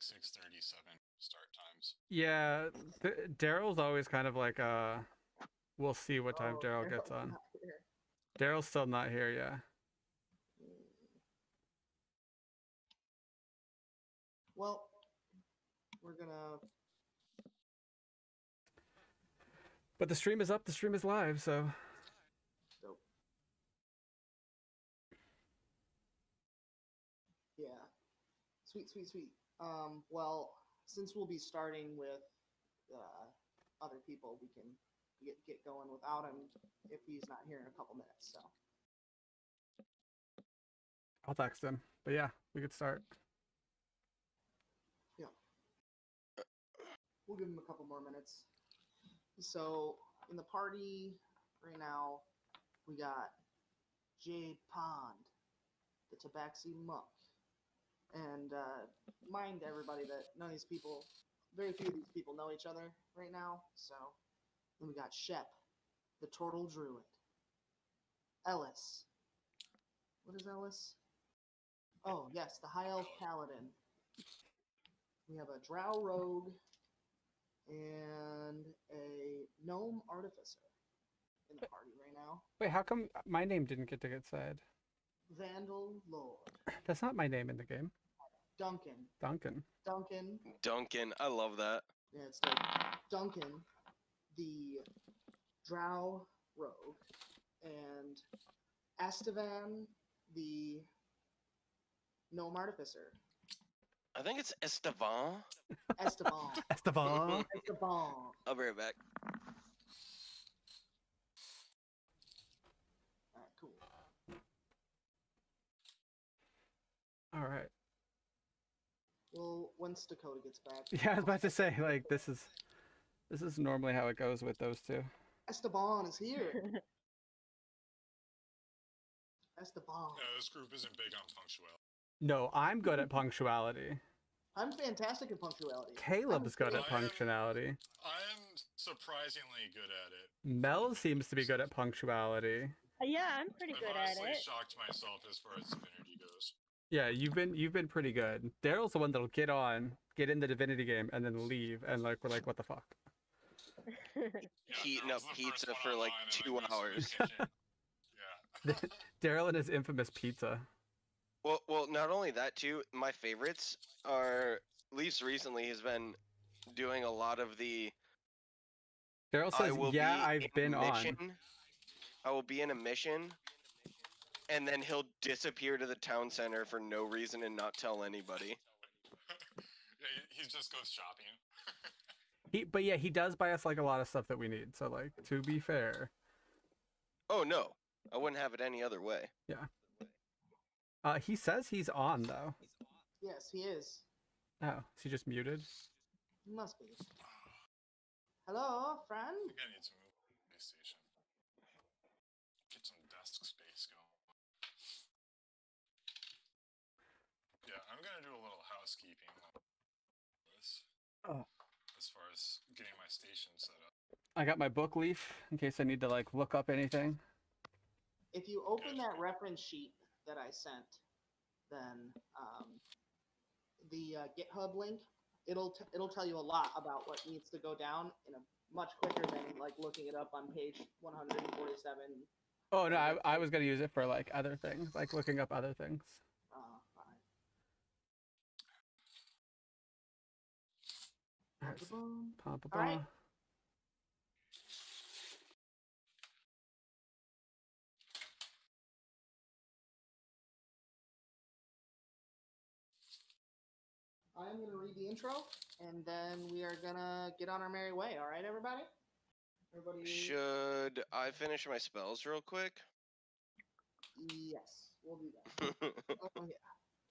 6:37 start times. Yeah, Daryl's always kind of like we'll see what time Daryl gets Daryl's on. not here. Daryl's still not here, yeah. Well, we're gonna. But the stream is up, the stream is live, so Dope. Yeah. Sweet, sweet, sweet. Well, since we'll be starting with other people, we can get going without him if he's not here in a couple minutes. So. I'll text him. But yeah, we could start. Yeah. We'll give him a couple more minutes. So in the party right now, we got Jade Pond, the Tabaxi Monk, and mind everybody that none of these people, very few of these people know each other right now. So then we got Shep, the Turtle Druid, Ellis. What is Ellis? Oh yes, the High Elf Paladin. We have a Drow Rogue and a Gnome Artificer in the party right now. Wait, how come my name didn't get said? Vandal Lord. That's not my name in the game. Duncan. Duncan, I love that. Yeah, it's like Duncan, the Drow Rogue, and Estevan, the Gnome Artificer. I think it's Esteban. Esteban. Esteban. Esteban. I'll be right back. Alright, cool. All right. Well, once Dakota gets back. Yeah, I was about to say, like, this is normally how it goes with those two. Esteban is here. Esteban. This group isn't big on punctuality. No, I'm good at punctuality. I'm fantastic at punctuality. Caleb's good at punctuality. I am surprisingly good at it. Mel seems to be good at punctuality. Yeah, I'm pretty good at I've honestly it. shocked myself as far as divinity goes. Yeah, you've been pretty good. Daryl's the one that'll get in the divinity game, and then leave, and like we're like, what the fuck? Heating up pizza for like 2 hours. Yeah. Daryl and his infamous pizza. Well, not only that too. My favorites are, at least recently, has been doing a lot of the. Daryl says, "Yeah, I've been on." I will be in a mission, and then he'll disappear to the town center for no reason and not tell anybody. Yeah, he just goes shopping. But yeah, he does buy us like a lot of stuff that we need. So like, to be fair. Oh no, I wouldn't have it any other way. Yeah. He says he's on though. Yes, he is. Oh, is he just muted? He must be. Hello, friend. I think I need to move my station. Get some desk space going. Yeah, I'm gonna do a little housekeeping on this. Oh. As far as getting my station set up. I got my book leaf in case I need to like look up anything. If you open that reference sheet that I sent, then the GitHub link, it'll tell you a lot about what needs to go down in a much quicker than like looking it up on page 147. Oh no, I was gonna use it for like other things, like looking up other things. All right. I'm going to read the intro, and then we are going to get on our merry way. All right, everybody? Should I finish my spells real quick? Yes, we'll do that. Oh, yeah.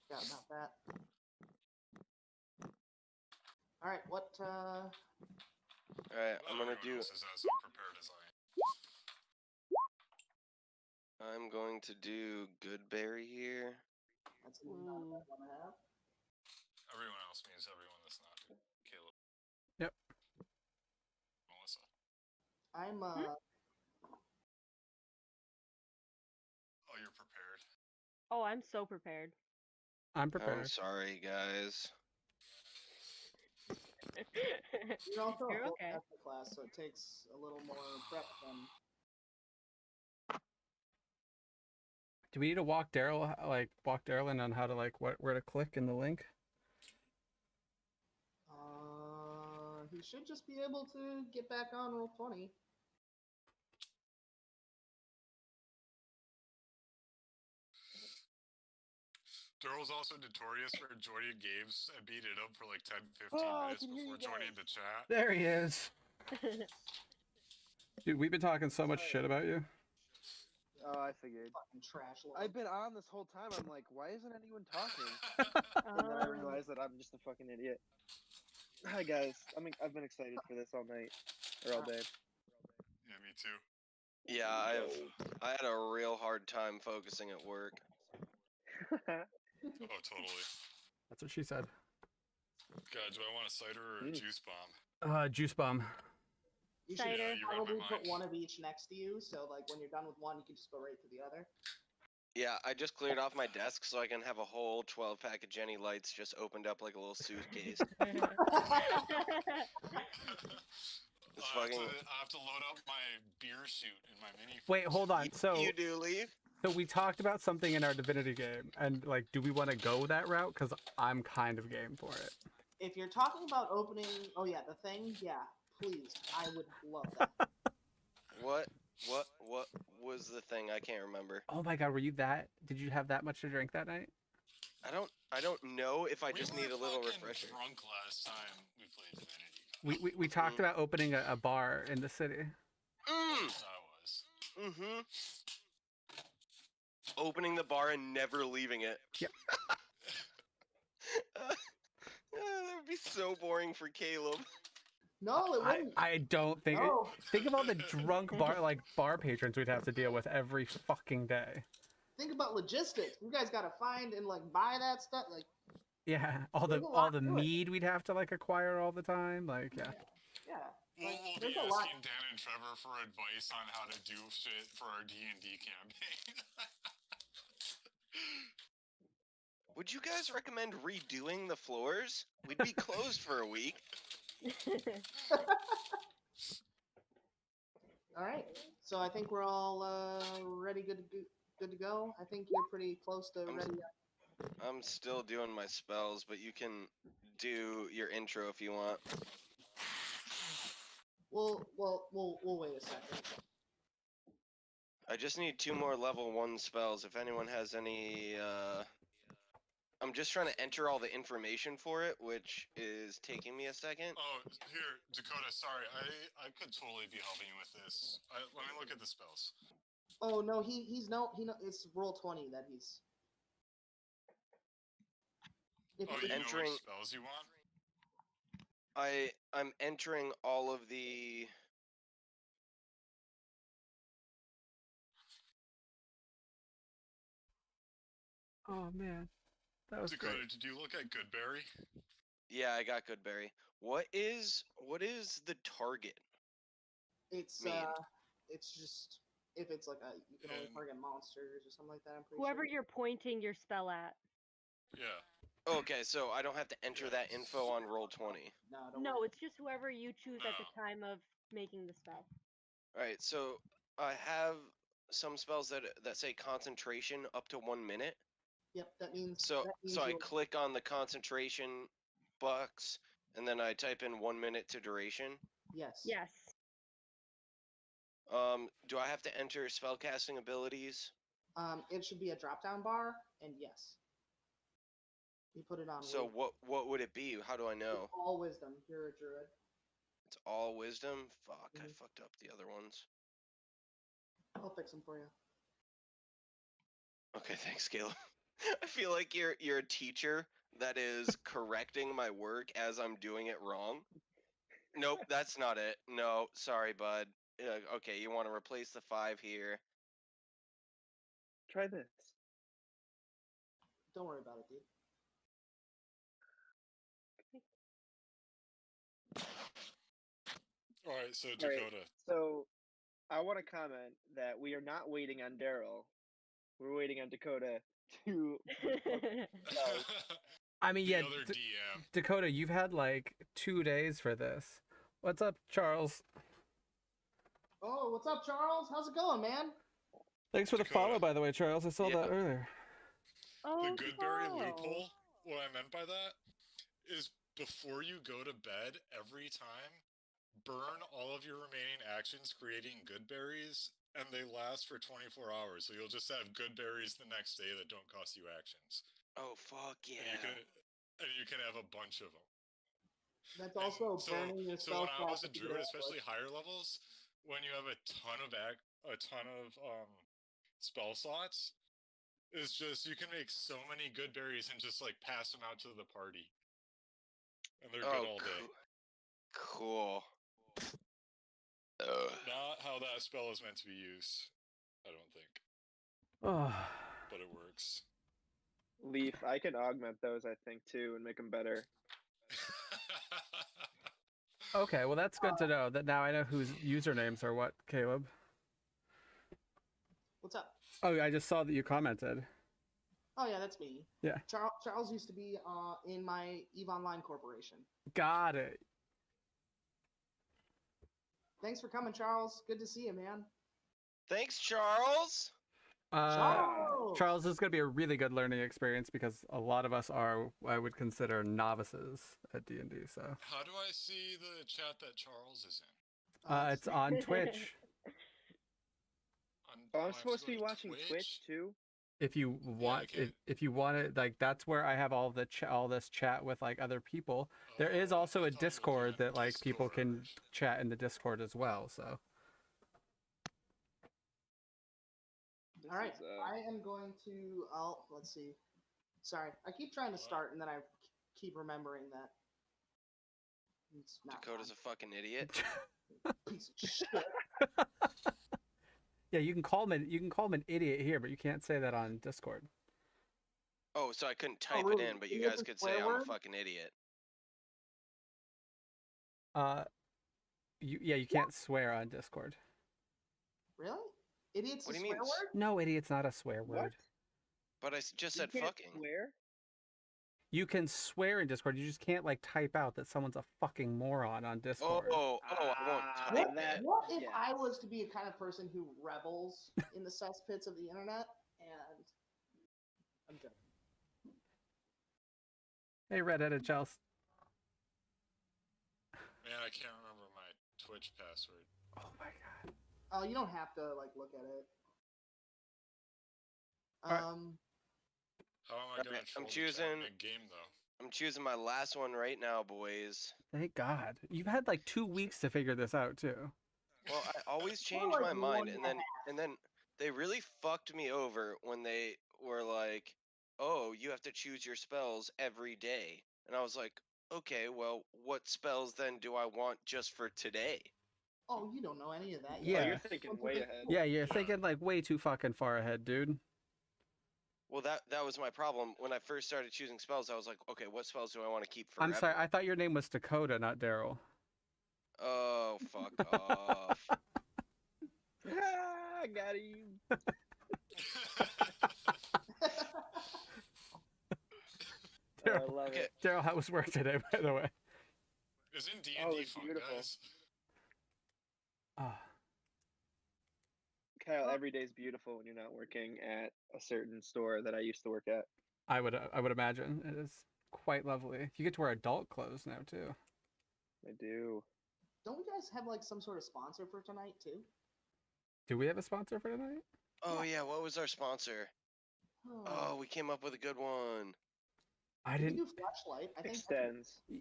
Forgot about that. All right, what... Alright, I'm going to do... Is as unprepared as I am. I'm going to do Goodberry here. That's not a bad one to have. Everyone else means everyone that's not Caleb. Yep. Melissa. I'm Oh, you're prepared. Oh, I'm so prepared. I'm prepared. I'm sorry, guys. You're also You're a full okay. master class, so it takes a little more prep than. Do we need to walk Daryl in on how to where to click in the link? He should just be able to get back on Roll20. Daryl's also notorious for joining games and beating it up for like 10, 15 Oh, I minutes can hear before you joining guys. the chat. There he is. Dude, we've been talking so much shit about you. Oh, I figured. Fucking trash. Lord. I've been on this whole time. I'm like, why isn't anyone talking? Oh. And then I realized that I'm just a fucking idiot. Hi guys. I've been excited for this all night or all day. Yeah, me too. Yeah, I had a real hard time focusing at work. Oh, totally. That's what she said. God, do I want a cider or a juice bomb? Juice bomb. You should Cider. You read my probably put mind. one of each next to you, so like when you're done with one, you can just go right to the other. Yeah, I just cleared off my desk so I can have a whole 12-pack of Jenny Lights just opened up like a little suitcase. It's I'll fucking. have to load up my beer chute in my mini. Wait, hold on. So You do leave? So we talked about something in our Divinity game, and like, do we want to go that route? Because I'm kind of game for it. If you're talking about opening, oh yeah, the thing, yeah, please, I would love that. What was the thing? I can't remember. Oh my god, were you that? Did you have that much to drink that night? I don't know if I We just were need a little fucking refresher. drunk last time we played Divinity. We talked about opening a bar in the city. Mm. Yes, I was. Mm-hmm. Opening the bar and never leaving it. Yep. That would be so boring for Caleb. No, it wouldn't. I don't think. No. Think of all the drunk bar patrons we'd have to deal with every fucking day. Think about logistics. You guys gotta find and like buy that stuff. Like, Yeah, all There's a the lot to it. mead we'd have to like acquire all the time. Like, yeah. yeah, We'll like, be there's a lot. asking Dan and Trevor for advice on how to do shit for our D&D campaign. Would you guys recommend redoing the floors? We'd be closed for a week. All right, so I think we're all ready, good to go. I think you're pretty close to ready. I'm still doing my spells, but you can do your intro if you want. We'll wait a second. I just need 2 more level 1 spells. If anyone has any, I'm just trying to enter all the information for it, which is taking me a second. Oh, here, Dakota, sorry. I could totally be helping you with this. Let me look at the spells. Oh no, he's no, it's Roll20 that he's. If Oh, if- you know Entering- which spells you want? I'm entering all of the. Oh man, that was Dakota, great. did you look at Goodberry? Yeah, I got Goodberry. What is the target? it's mean? it's just if it's like a you can only And- target monsters or something like that. I'm pretty Whoever sure. you're pointing your spell at. Yeah. Okay, so I don't have to enter that info on Roll20. No, don't No, worry. it's just whoever you choose at the time of making the spell. Alright, so I have some spells that say concentration up to 1 minute. Yep, that means. So that means so I you'll- click on the concentration box and then I type in 1 minute to duration. Yes. Yes. Do I have to enter spellcasting abilities? It should be a drop down bar, and yes, you put it on. So what would it be? How do I know? All wisdom. You're a druid. It's all wisdom? Fuck, I Mhm. fucked up the other ones. I'll fix them for you. Okay, thanks, Caleb. I feel like you're a teacher that is correcting my work as I'm doing it wrong. Nope, that's not it. No, sorry, bud. Okay, you want to replace the 5 here. Try this. Don't worry about it, dude. All right, so All right. Dakota. So, I want to comment that we are not waiting on Daryl. We're waiting on Dakota to. I mean, The yeah, other DM. Dakota, you've had like 2 days for this. What's up, Charles? Oh, what's up, Charles? How's it going, man? Thanks for the Dakota. follow, by the way, Charles. I saw Yeah. that earlier. Oh, The Goodberry wow. loophole, what I meant by that, is before you go to bed every time, burn all of your remaining actions creating good berries, and they last for 24 hours. So you'll just have good berries the next day that don't cost you actions. Oh fuck yeah! And you can have a bunch of them. That's also So burning your when spell I was slots a if you druid, get especially ambushed. higher levels, when you have a ton of spell slots, is just you can make so many good berries and just like pass them out to the party, and they're good all day. Cool. Not how that spell is meant to be used, I don't think, Oh, but it works. Leaf, I can augment those, I think, too, and make them better. okay. Well, that's good to know. That now I know whose usernames are what, Caleb. What's up? Oh, I just saw that you commented. Oh yeah, that's me. Yeah. Charles used to be in my EVE Online Corporation. Got it. Thanks for coming, Charles. Good to see you, man. Thanks, Charles. Charles, this is going to be a really good learning experience because a lot of us are, I would consider, novices at D&D. So How do I see the chat that Charles is in? it's on Twitch. Oh, I I'm have supposed to go be watching Twitch too. If you want, okay. if you want it, like that's where I have all the all this chat with like other people. There is Oh, also I a thought you were looking Discord at that like people can Discord. chat in the Discord as well. So This All right, is, I am going to. Let's see. Sorry, I keep trying to start and then I keep remembering that. It's not Dakota's a fucking idiot. fun. Piece of shit. yeah, you can call him an idiot here, but you can't say that on Discord. Oh, so I couldn't type really? it in, but you Idiot's guys a could say swear I'm a word? fucking idiot. You can't swear on Discord. Really? Idiot's What a do you swear mean? word? No, idiot's not a swear what? word. But I just You said can't fucking. swear? You can swear in Discord. You just can't like type out that someone's a fucking moron on Discord. Oh, I won't Ah, type that- it. What if yes. I was to be a kind of person who rebels in the cesspits of the internet and I'm joking. Hey, redheaded Chelsea. Man, I can't remember my Twitch password. Oh my god. Oh, you don't have to like look at it. Alright. How am I gonna Alright, troll I'm the chat choosing- mid-game though? I'm choosing my last one right now, boys. Thank God. You've had like 2 weeks to figure this out too. Well, I always More change like my mind, one and then they really fucked me over when they were like, "Oh, you have to choose your spells every day," and I was like, "Okay, well, what spells then do I want just for today?" Oh, you don't know any of that Oh, yet. Yeah. you're thinking way ahead. Yeah, you're Yeah. thinking like way too fucking far ahead, dude. Well, that was my problem when I first started choosing spells. I was like, "Okay, what spells do I want to keep forever?" I'm sorry. I thought your name was Dakota, not Daryl. Oh, fuck off. Ah, got him. Oh, I love Okay. it. Daryl, how was work today, by the way? Isn't D&D Oh, it's fun, beautiful. guys? Oh, Kyle, every day's beautiful when you're not working at a certain store that I used to work at. I would imagine it is quite lovely. You get to wear adult clothes now too. I do. Don't we guys have like some sort of sponsor for tonight too? Do we have a sponsor for tonight? Oh yeah, what was our sponsor? Oh, we came up with a good one. I Did we didn't. do flashlight? I think Extends. I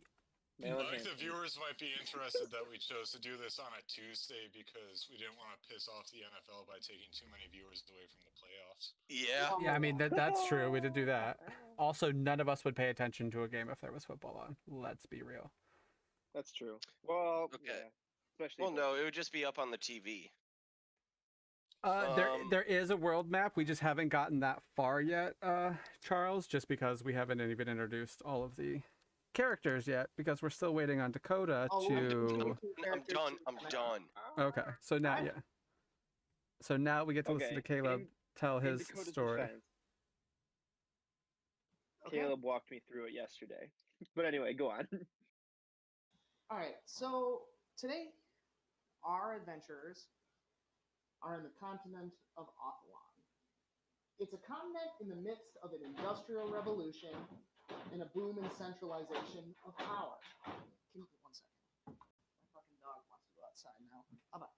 Mail think the enhancement. viewers might be interested that we chose to do this on a Tuesday because we didn't want to piss off the NFL by taking too many viewers away from the playoffs. Yeah. Yeah, I mean that's true. We did do that. Also, none of us would pay attention to a game if there was football on. Let's be real. That's true. Well, Okay. yeah. Especially Well, if no, it would just be up on the TV. There is a world map. We just haven't gotten that far yet, Charles. Just because we haven't even introduced all of the characters yet, because we're still waiting on Dakota Oh, to. I'm done. I'm done. Okay, so now yeah. So now we get to listen Okay, to Caleb tell in his Dakota's story. defense, Okay. Caleb walked me through it yesterday. But anyway, go on. All right. So today, our adventurers are in the continent of Othelon. It's a continent in the midst of an industrial revolution and a boom in centralization of power. Can you 1 second? My fucking dog wants to go outside now. How about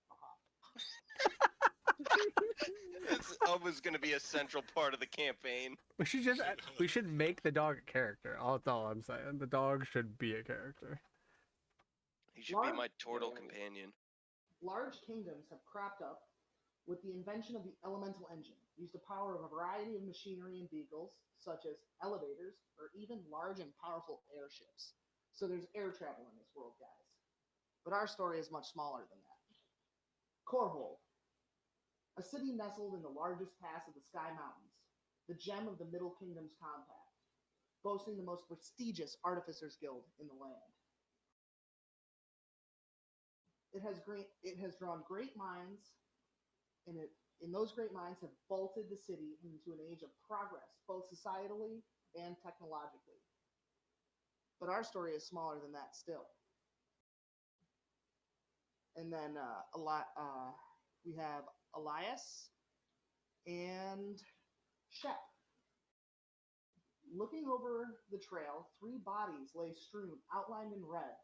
It's always going to be a central part of the campaign. We should make the dog a character. That's all I'm saying. The dog should be a character. He should be my turtle companion. Large kingdoms have cropped up with the invention of the elemental engine, used to power a variety of machinery and vehicles, such as elevators or even large and powerful airships. So there's air travel in this world, guys. But our story is much smaller than that. Korhold, a city nestled in the largest pass of the Sky Mountains, the gem of the Middle Kingdom's compact, boasting the most prestigious Artificers Guild in the land. It has drawn great minds, and those great minds have vaulted the city into an age of progress, both societally and technologically. But our story is smaller than that still. And then we have Elias and Shep. Looking over the trail, 3 bodies lay strewn, outlined in red,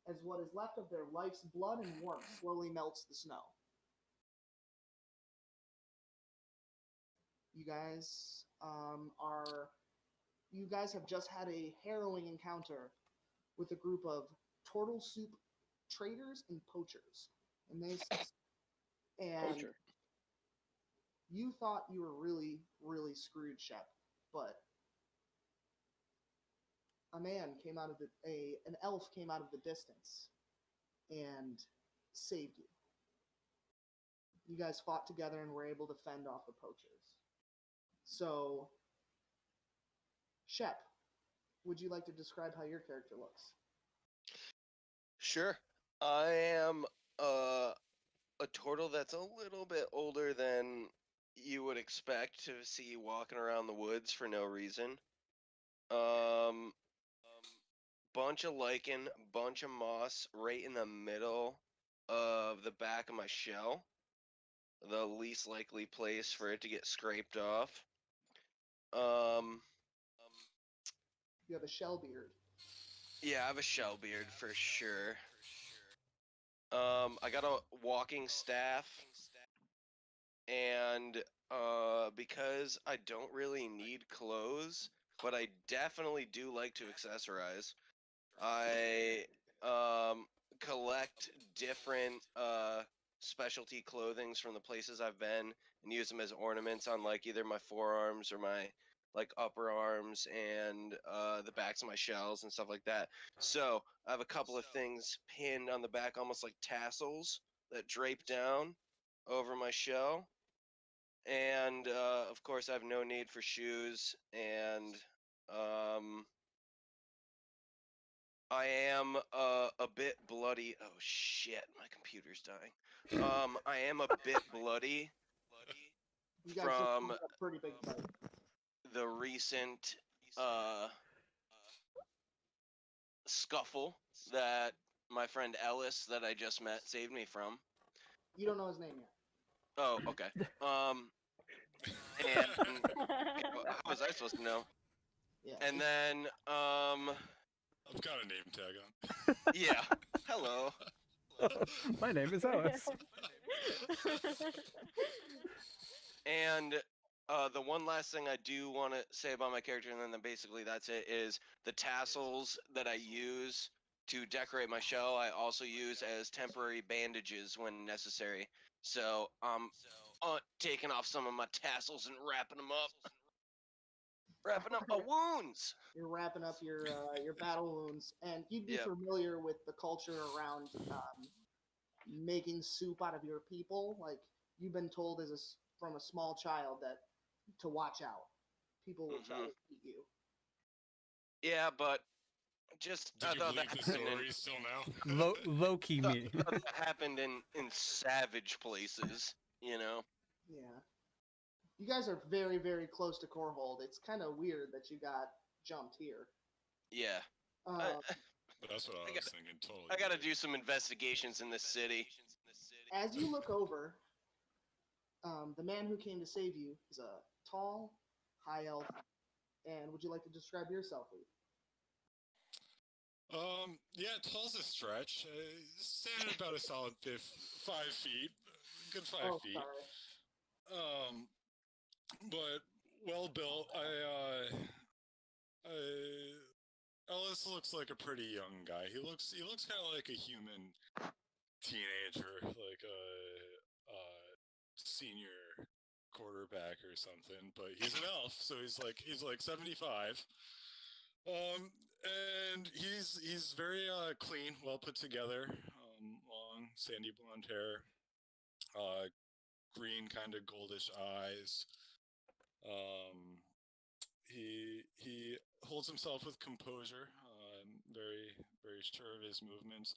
as what is left of their life's blood and warmth slowly melts the snow. You guys have just had a harrowing encounter with a group of turtle soup traders and poachers, and Poacher. you thought you were really, really screwed, Shep, but an elf came out of the distance and saved you. You guys fought together and were able to fend off the poachers. So, Shep, would you like to describe how your character looks? Sure. I am a turtle that's a little bit older than you would expect to see walking around the woods for no reason. Bunch of lichen, bunch of moss right in the middle of the back of my shell. The least likely place for it to get scraped off. You have a shell beard. Yeah, I have a shell beard for sure. I got a walking staff, and because I don't really need clothes, but I definitely do like to accessorize. I collect different specialty clothings from the places I've been and use them as ornaments on like either my forearms or my like upper arms and the backs of my shells and stuff like that. So I have a couple of things pinned on the back, almost like tassels that drape down over my shell. And of course, I have no need for shoes, and I am a bit bloody. Oh shit, my computer's dying. I am a bit bloody You guys from just had a pretty big fight. the recent scuffle that my friend Ellis that I just met saved me from. You don't know his name yet. Oh, okay. And how was I supposed to know? Yeah. And then I've got a name tag on. yeah. Hello. My name is Ellis. And the one last thing I do want to say about my character, and then basically that's it, is the tassels that I use to decorate my shell, I also use as temporary bandages when necessary. So I'm taking off some of my tassels and wrapping them up. Wrapping up my wounds. You're wrapping up your battle wounds, and you'd be Yep. familiar with the culture around making soup out of your people. Like you've been told from a small child that to watch out. People will try to eat you. Yeah, but just Did I you thought believe that the happened story still now? Low-key me. thought that happened in savage places, you know. Yeah. You guys are very, very close to Korhold. It's kind of weird that you got jumped here. Yeah. Uh, That's what I I was gotta- thinking. Totally. I gotta right. do some investigations in this city. As you look over, the man who came to save you is a tall, high elf. And would you like to describe yourself, Lee? Yeah, tall's a stretch. Standing about a solid 5 feet, good 5 feet. Sorry. But well built. Ellis looks like a pretty young guy. He looks kind of like a human teenager, like a senior quarterback or something. But he's an elf, so he's like 75. And he's very clean, well put together. Long, sandy blonde hair, green kind of goldish eyes. He holds himself with composure. Very very sure of his movements,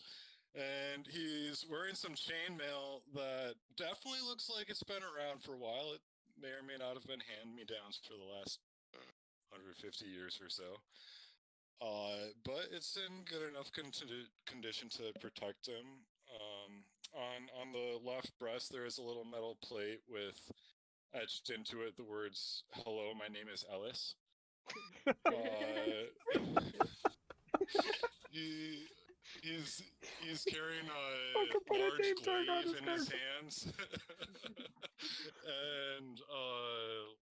and he's wearing some chainmail that definitely looks like it's been around for a while. It may or may not have been hand-me-downs for the last 150 years or so. But it's in good enough condition to protect him. On the left breast, there is a little metal plate with etched into it the words "Hello, my name is Ellis." He's carrying a large glaive in his hands, and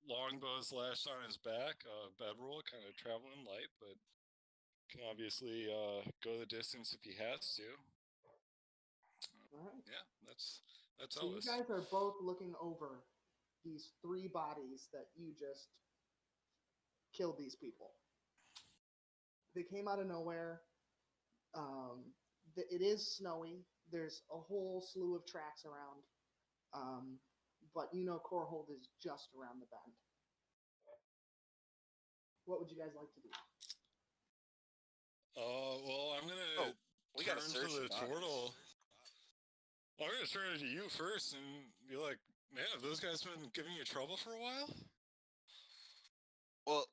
longbows lashed on his back. Bedroll, kind of traveling light, but can obviously go the distance if he has to. All right. Yeah, that's So you Ellis. guys are both looking over these 3 bodies that you just killed these people. They came out of nowhere. It is snowy. There's a whole slew of tracks around. But you know Corehold is just around the bend. What would you guys like to do? Well, I'm gonna We turn gotta to search the the bodies. turtle. I'm gonna turn it to you first and be like, man, have those guys been giving you trouble for a while? Well,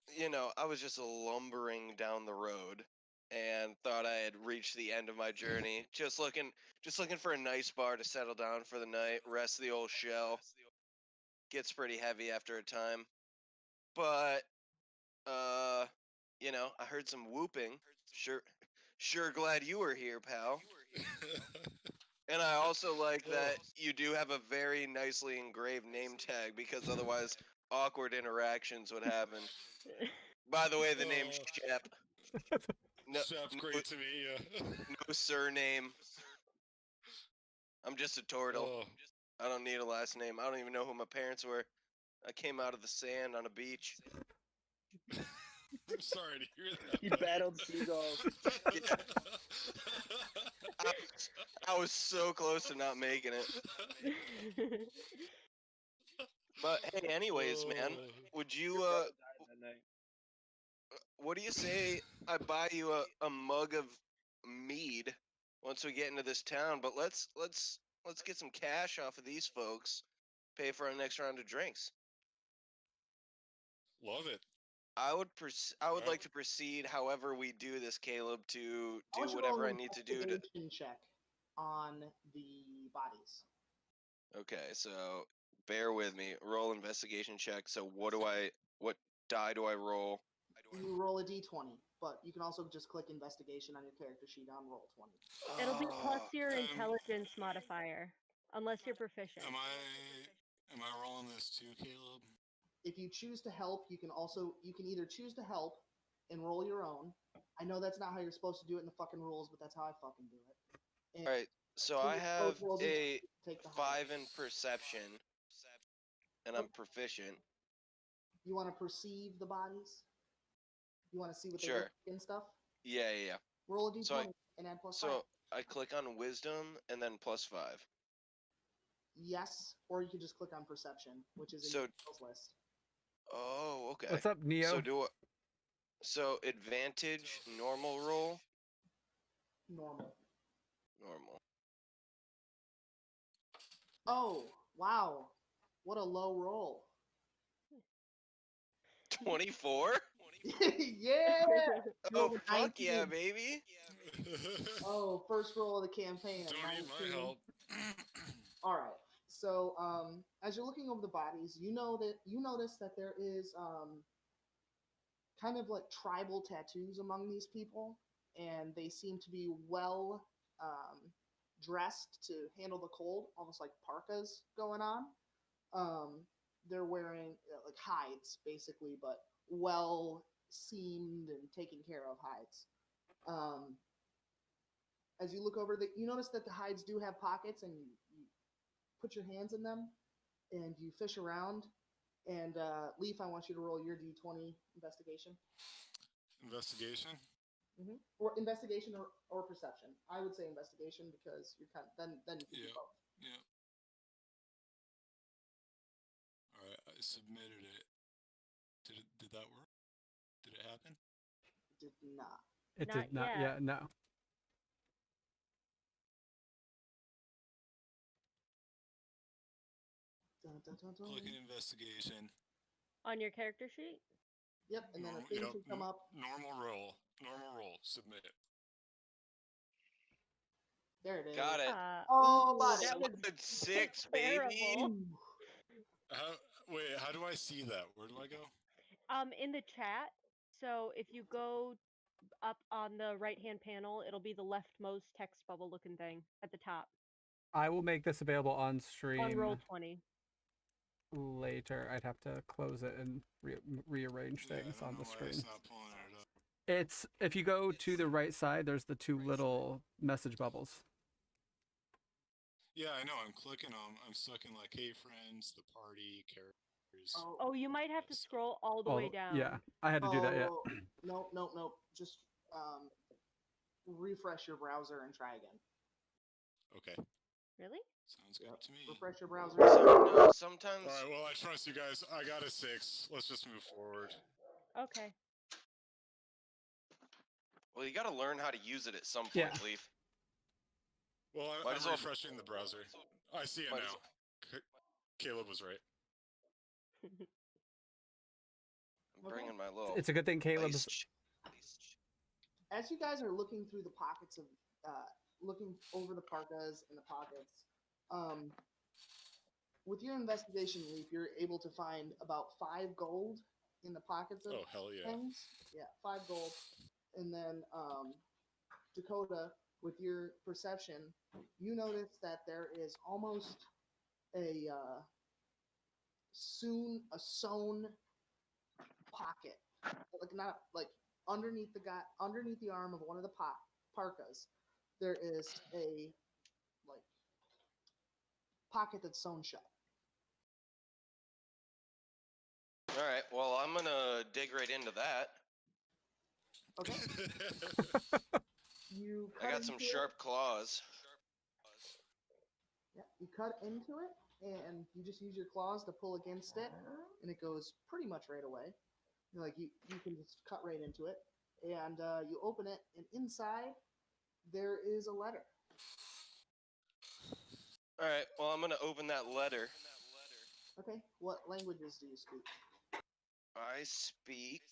I was just lumbering down the road and thought I had reached the end of my journey. Just looking for a nice bar to settle down for the night, rest the old shell. Gets pretty heavy after a time. But I heard some whooping. Sure glad you were here, pal. And I also like that you do have a very nicely engraved name tag, because otherwise awkward interactions would happen. By the way, the name's Shep. No, Chef, great to meet you. no surname. I'm just a turtle. I don't need a last name. I don't even know who my parents were. I came out of the sand on a beach. I'm sorry to hear that. You buddy. battled seagulls. I was so close to not making it. But hey, anyways, man, would you Your brother died that night. what do you say I buy you a mug of mead once we get into this town? But let's get some cash off of these folks. Pay for our next round of drinks. Love it. I would Alright. like to proceed however we do this, Caleb, to I want do you to roll whatever I an need to do to. investigation check on the bodies. Okay, so bear with me. Roll investigation check. So what die do I roll? You roll a d20, but you can also just click investigation on your character sheet on roll 20. It'll be plus your Um, intelligence modifier, unless you're proficient. Am I rolling this too, Caleb? If you choose to help, you can either choose to help and roll your own. I know that's not how you're supposed to do it in the fucking rules, but that's how I fucking do it. And All right, so so I you have both roll a d20, take the highest. 5 in perception, and I'm proficient. You want to perceive the bodies? You want to see what they Sure. look like and stuff? Yeah. Roll a d20 So and add plus So 5. I click on wisdom and then plus 5. Yes, or you can just click on perception, which is in So- your skills list. Oh, okay. What's up, Neo? So advantage, normal roll, Normal. normal. Oh, wow. What a low roll. 24? Yeah. You Oh rolled a fuck 19. yeah, baby! Oh, first roll of the campaign. a Don't need my 19. help. All right. So, as you're looking over the bodies, you notice that there is kind of like tribal tattoos among these people, and they seem to be well dressed to handle the cold, almost like parkas going on. They're wearing like hides, basically, but well seamed and taken care of hides. Um, as you look over, you notice that the hides do have pockets, and you put your hands in them, and you fish around. And Leaf, I want you to roll your d20 investigation. Investigation. Or investigation or perception. I would say investigation because you're kind of, then you can do Yeah. both. Yeah. All right. I submitted it. Did that work? Did it happen? Did not. It Not did not. yet. Yeah, no. Dun, dun, dun, dun. Click in investigation. On your character sheet? Yep, and then a Normal, thing yep, should come up. Normal roll. Normal roll. Submit. There it is. Got it. Oh, ooh, buddy. that was Solid 6, baby. terrible. Wait, how do I see that? Where do I go? In the chat. So if you go up on the right-hand panel, it'll be the leftmost text bubble looking thing at the top I will make this available on on stream Roll20. later. I'd have to close it and rearrange Yeah, I things don't on know the why screen. it's not pulling it up. It's if you go to the right side, there's the two little message bubbles. Yeah, I know. I'm clicking them. I'm stuck in like, hey friends, the party, characters. Oh, you might have to Yes. scroll all the way down. Yeah, I had to do that. Yeah. Nope. Just refresh your browser and try again. Okay. Really? Sounds Yep. good to me. Refresh your browser. No, sometimes. All right. Well, I trust you guys. I got a 6. Let's just move forward. Okay. Well, you got to learn how to use it at some point, Yeah. Leaf. Well, Might I'm as well- refreshing the browser. I see it Might as now. Caleb was right. I'm bringing my little. It's a good thing Caleb's. ice As you guys are looking through the pockets of, looking over the parkas and the pockets, with your investigation, Leaf, you're able to find about 5 gold in the pockets of Oh, hell yeah. things. Yeah, 5 gold. And then Dakota, with your perception, you notice that there is almost a sewn pocket, like not like underneath the arm of one of the parkas. There is a like pocket that's sewn shut. All right. Well, I'm gonna dig right into that. Okay, you cut I got some into it. sharp claws. Yeah, you cut into it, and you just use your claws to pull against it, and it goes pretty much right away. Like you can just cut right into it, and you open it, and inside there is a letter. All right. Well, I'm gonna open that letter. Okay, what languages do you speak? I speak.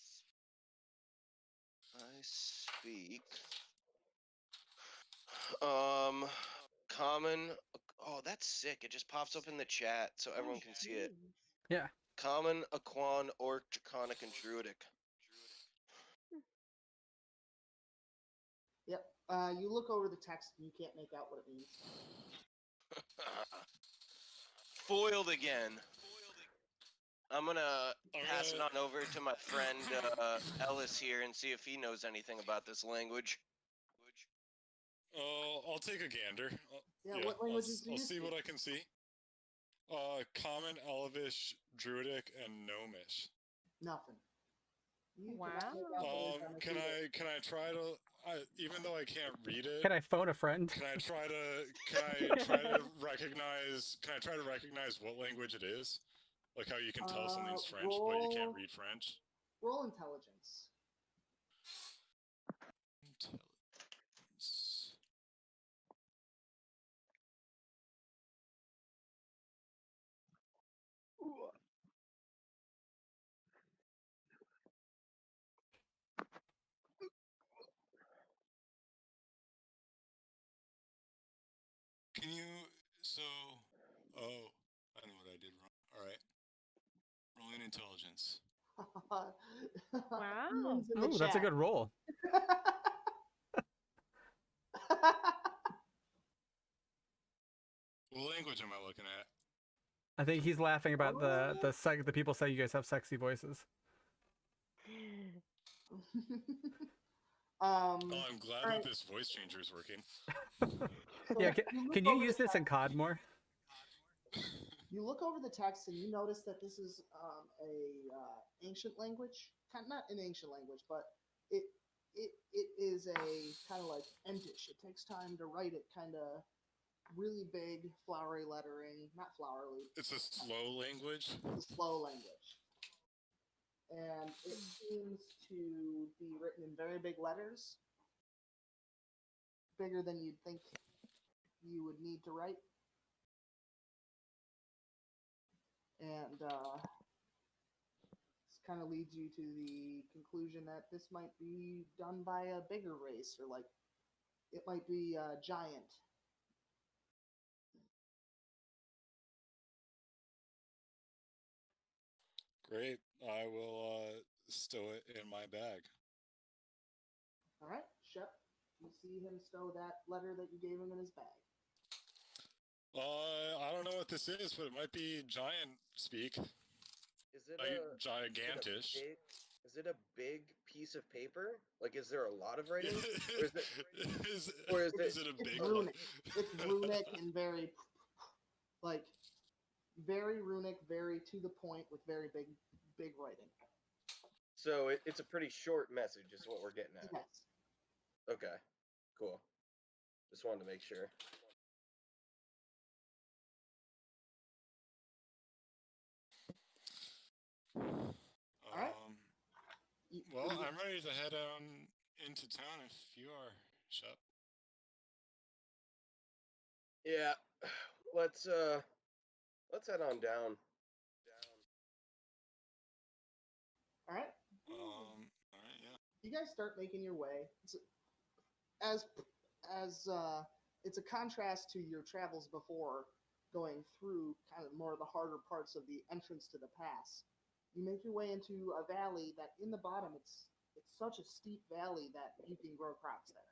Common. Oh, that's sick. It just pops up in the chat so everyone can see it. Jeez. Yeah. Common, Aquan, Orc, Draconic, and Druidic. Yep. You look over the text, and you can't make out what it means. Foiled again. I'm gonna pass it on over to my friend Ellis here and see if he knows anything about this language. I'll take a gander. Yeah, what languages do I'll you see speak? what I can see. Common, Elvish, Druidic, and Gnomish. Nothing. You Wow. cannot make out the words on the keyboard. Can I try to? Even though I can't read it, Can I phone a friend? can I try to recognize what language it is? Like how you can tell something's French, but you can't roll- read French. Roll intelligence. Intelligence. Can you? So, oh, I know what I did wrong. All right, rolling intelligence. Wow. Ian's in the Oh, that's a chat. good roll. What language am I looking at? I think he's laughing about the people say you guys have sexy voices. Oh, I'm glad alright. that this voice changer is working. So Yeah, look can you over use the this in text. COD more? You look over the text and you notice that this is a ancient language. Not an ancient language, but it is a kind of like Entish. It takes time to write it. Kind of really big, flowery lettering. Not flowery. It's a slow language. It's a slow language, and it seems to be written in very big letters, bigger than you'd think you would need to write. And this kind of leads you to the conclusion that this might be done by a bigger race, or like it might be a giant. Great. I will stow it in my bag. All right, Shep, you see him stow that letter that you gave him in his bag. I don't know what this is, but it might be giant speak. Is it Like a gigantish. Is it a big piece of paper? Like, is there a lot of writing, or is it? Is it a It's big runic. It's runic and very, like, very runic, very to the point, with very big writing. So it's a pretty short message, is what we're getting at. Yes. Okay, cool. Just wanted to make sure. right. Well, I'm ready to head into town if you are, Shep. Yeah, let's head on down. All right. All right, yeah. You guys start making your way. As it's a contrast to your travels before, going through kind of more of the harder parts of the entrance to the pass. You make your way into a valley that in the bottom it's such a steep valley that you can grow crops there.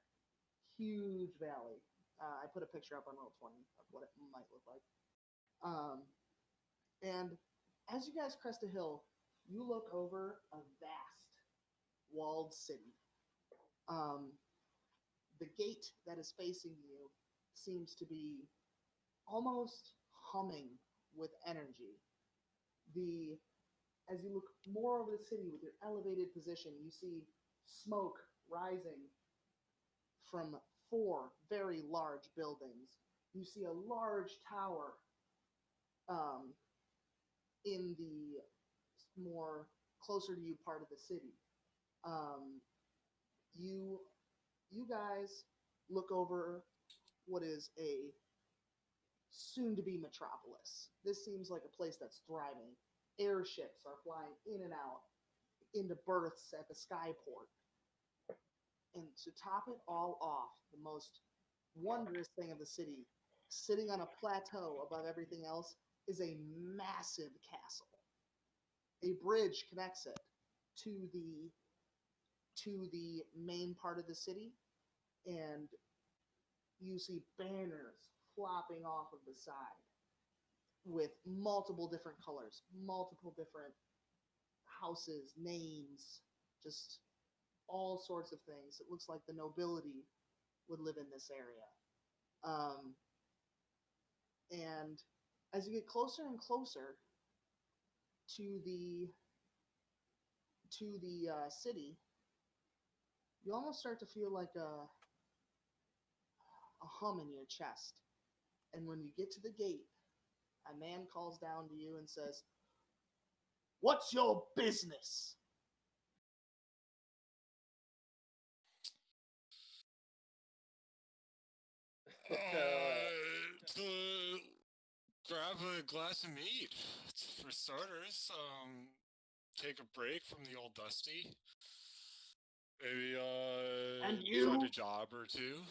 Huge valley. I put a picture up on Roll20 of what it might look like. And as you guys crest a hill, you look over a vast walled city. The gate that is facing you seems to be almost humming with energy. As you look more over the city with your elevated position, you see smoke rising from 4 very large buildings. You see a large tower in the more closer to you part of the city. You guys look over what is a soon-to-be metropolis. This seems like a place that's thriving. Airships are flying in and out into berths at the skyport. And to top it all off, the most wondrous thing of the city, sitting on a plateau above everything else, is a massive castle. A bridge connects it to the main part of the city, and you see banners flopping off of the side with multiple different colors, multiple different houses, names, just all sorts of things. It looks like the nobility would live in this area. And as you get closer and closer to the city, you almost start to feel like a hum in your chest. And when you get to the gate, a man calls down to you and says, "What's your business?" To grab a glass of meat, for starters. Take a break from the old Dusty. Maybe And you? find a job or two.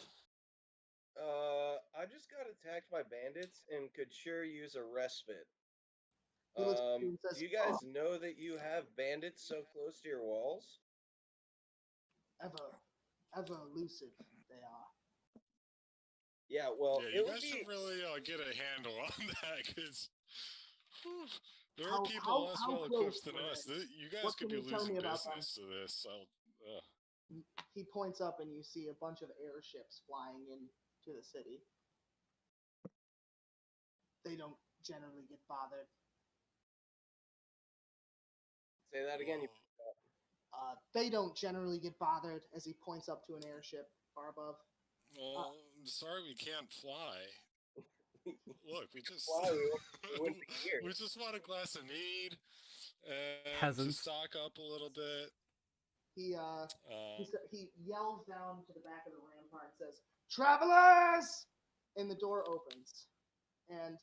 I just gotta attacked by bandits and could sure use a respite. He looks at you and Do says, you guys know that you have bandits so close to your walls? ever elusive they are. Yeah, well, Yeah, it you would guys be. should really get a handle on that, because there How- are people how- less how well close equipped than were us. they? You guys What could can be you tell losing me about them? business to this. He points up and you see a bunch of airships flying into the city. They don't generally get bothered. Say that again. You They don't generally get bothered as he points up to an airship far above. Well, I'm sorry we can't fly. Look, we just Fly, we wouldn't be here. we just want a glass of mead and Peasants. to stock up a little bit. He Um, he yells down to the back of the rampart and says, "Travelers!" And the door opens. And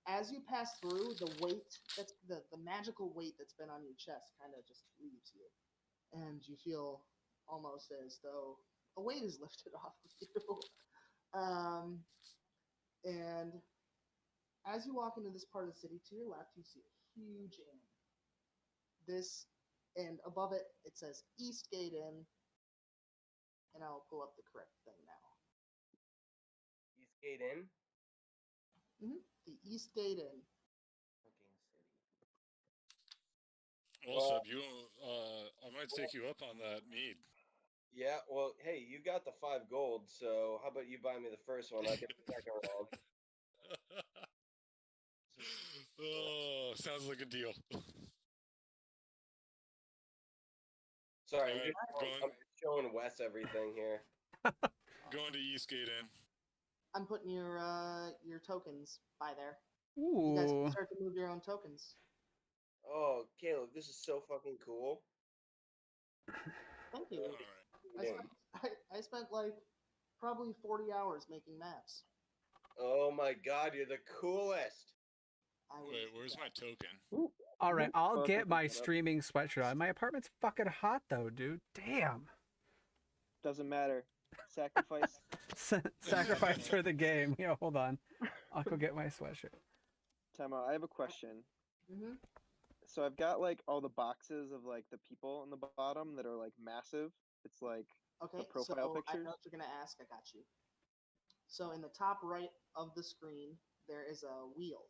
as you pass through, the weight that's the magical weight that's been on your chest kind of just leaves you. And you feel almost as though a weight is lifted off of you. And as you walk into this part of the city, to your left, you see a huge inn. And above it, it says Eastgate Inn. And I'll pull up the correct thing now. Eastgate Inn. The Eastgate Inn. Fucking city. well, Well- Seb, I might take you up on that mead. Yeah, well, hey, you got the 5 gold, so how about you buy me the first one? I get the second round. Oh, sounds like a deal. Sorry, Alright, I'm just showing Wes everything here. Going to Eastgate Inn. I'm putting your tokens by there. You guys Ooh. can start to move your own tokens. Oh, Caleb, this is so fucking cool. Thank you. Alright. I spent like probably 40 hours making maps. Oh my god, you're the coolest. I would- Wait, where's my token? All right, I'll Both get of my them set up. streaming sweatshirt on. My apartment's fucking hot though, dude. Damn. Doesn't matter. Sacrifice. Sacrifice for the game. Yeah, hold on. I'll go get my sweatshirt. Time out. I have a question. Mhm. So I've got like all the boxes of like the people on the bottom that are like massive. It's like Okay, profile so I pictures? know what you're gonna ask. I got you. So in the top right of the screen, there is a wheel,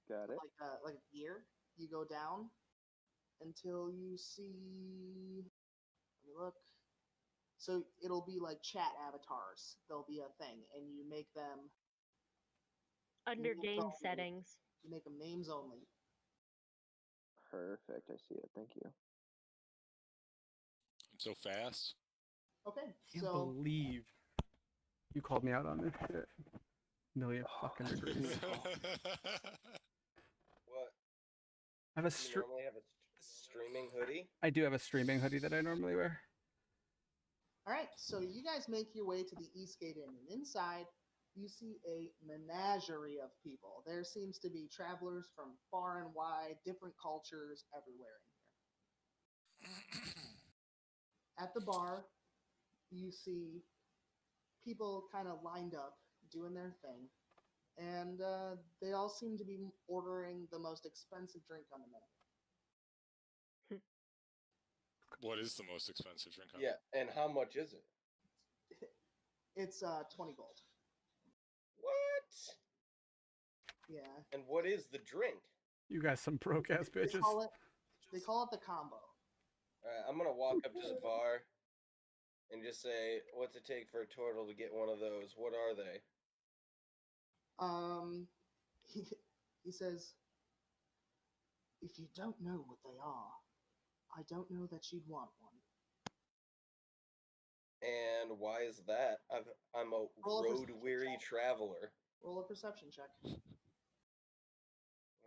got it. like a gear. You go down until you see. Let me look. So it'll be like chat avatars. There'll be a thing, and you make them. Under Names game only. settings. You make them names only. Perfect. I see it. Thank you. So fast. Okay, Can't so believe you called me out on this shit. Million fucking degrees. What? I have a Do you normally have a streaming hoodie? I do have a streaming hoodie that I normally wear. all right, so you guys make your way to the Eastgate Inn, and inside you see a menagerie of people. There seems to be travelers from far and wide, different cultures everywhere in here. At the bar, you see people kind of lined up doing their thing, and they all seem to be ordering the most expensive drink on the menu. What is the most expensive drink on Yeah, and how much is it? It's 20 gold. What? Yeah. And what is the drink? You guys some broke ass They bitches. call it the combo. Alright, I'm gonna walk up to the bar and just say, what's it take for a turtle to get one of those? What are they? He says, if you don't know what they are, I don't know that you'd want one. And why is that? I'm a Roll a perception road-weary check. traveler. Roll a perception check. I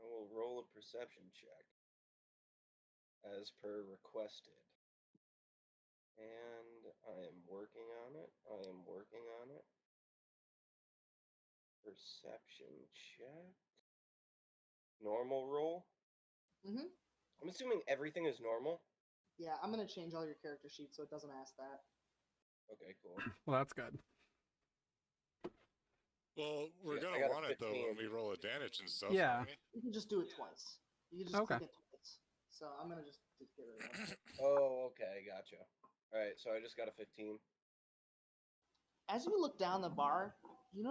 will roll a perception check. As per requested. And I am working on it. Perception check. Normal roll. Mm-hmm. I'm assuming everything is normal. Yeah, I'm gonna change all your character sheets so it doesn't ask that. Okay, cool. Well, that's good. Well, we're Yeah, I gonna got a want it though when 15. we roll advantage and stuff. Yeah. aren't we? You can just do it twice. You can just Okay. click it twice. So I'm gonna just get rid of it. Oh, okay, gotcha. All right, so I just got a 15. As you look down the bar, you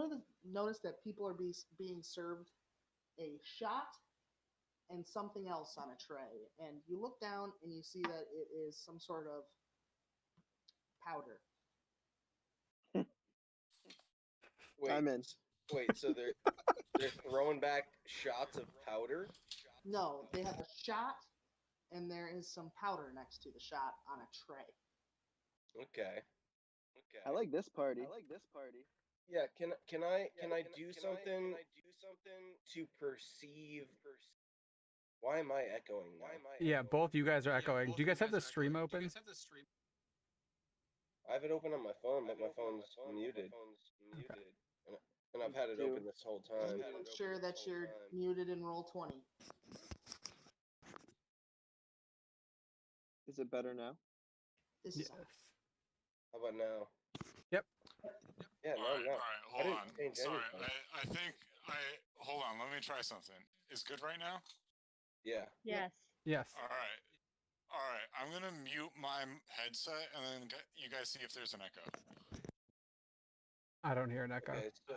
notice that people are being served a shot and something else on a tray. And you look down and you see that it is some sort of powder. Wait, I'm in. Wait, so they're throwing back shots of powder? No, they have a shot and there is some powder next to the shot on a tray. Okay. I like this party. Yeah, can I do something to perceive? Why am I echoing now? Yeah, both you guys are echoing. Do you guys have the stream open? I have it open on my phone, but my phone's muted. And I've had it open this whole time. Make sure that you're muted in roll 20. Is it better now? This Yes. is How about now? Yep. Yeah, no, All no. right, I hold didn't on. change Sorry, anything. I think hold on. Let me try something. Is good right now? Yeah. Yes. Yes. All right. I'm gonna mute my headset and then you guys see if there's an echo. I don't hear an echo. Okay, so,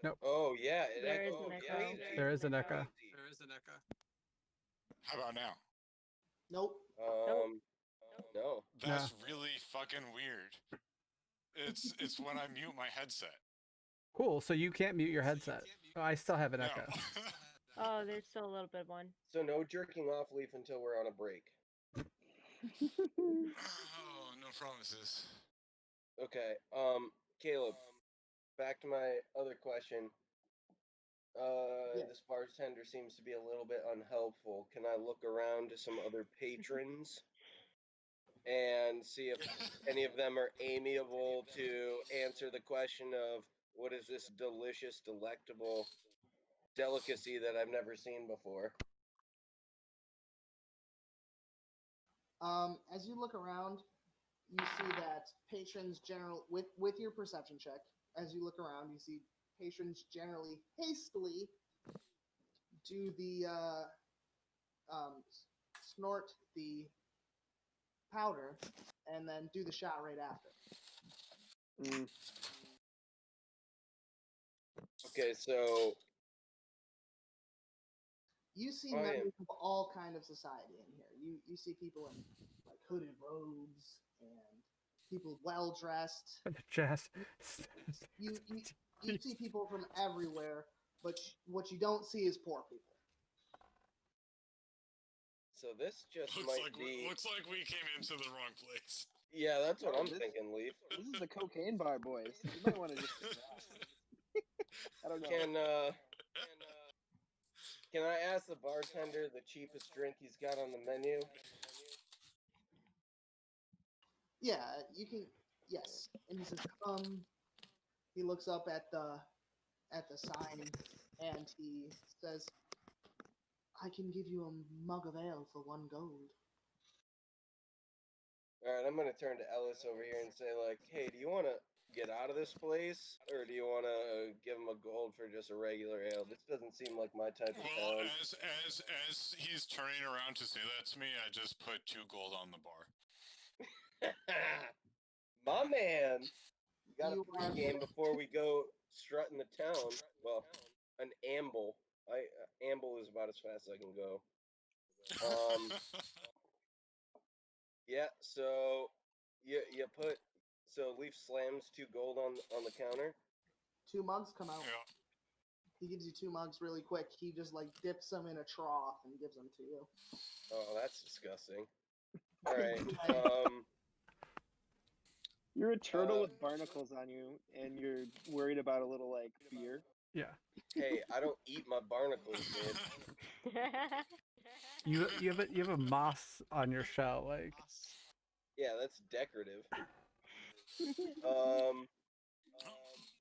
Nope. Oh yeah, it There is echoes. an echo. There is an echo. How about now? Nope. No. That's really fucking weird. It's when I mute my headset. Cool. So you can't mute your headset. Oh, I still have an No. echo. Oh, there's still a little bit of one. So no jerking off, Leaf, until we're on a break. Oh, no promises. Okay. Caleb, back to my other question. Yeah. This bartender seems to be a little bit unhelpful. Can I look around to some other patrons and see if any of them are amiable to answer the question of what is this delicious, delectable delicacy that I've never seen before? As you look around, you see that patrons with your perception check, as you look around, you see patrons generally hastily do the snort the powder and then do the shot right after. Okay, so You see Oh, yeah. members of all kind of society in here. You see people in like hooded robes and people well dressed. Jess. You see people from everywhere, but what you don't see is poor people. so this just Looks might like be. looks like we came into the wrong place. Yeah, that's what No, I'm this- thinking, Leaf. This is the cocaine bar, boys. You might want to just. I don't know. Can I ask the bartender the cheapest drink he's got on the menu? Yeah, you can. Yes, and he says, He looks up at the sign, and he says, "I can give you a mug of ale for 1 gold." All right, I'm gonna turn to Ellis over here and say, like, hey, do you want to get out of this place, or do you want to give him a gold for just a regular ale? This doesn't seem like my type of Well, town. as he's turning around to say that to me, I just put 2 gold on the bar. My man, got a You are- pregame before we go strutting the town. Well, an amble. Amble is about as fast as I can go. Yeah. So you put Leaf slams 2 gold on the counter. 2 mugs come out. Yeah. He gives you 2 mugs really quick. He just like dips them in a trough and gives them to you. Oh, that's disgusting. All right. You're a turtle with barnacles on you, and you're worried about a little like beer. Yeah. Hey, I don't eat my barnacles, dude. You have a moss on your shell, like. Yeah, that's decorative.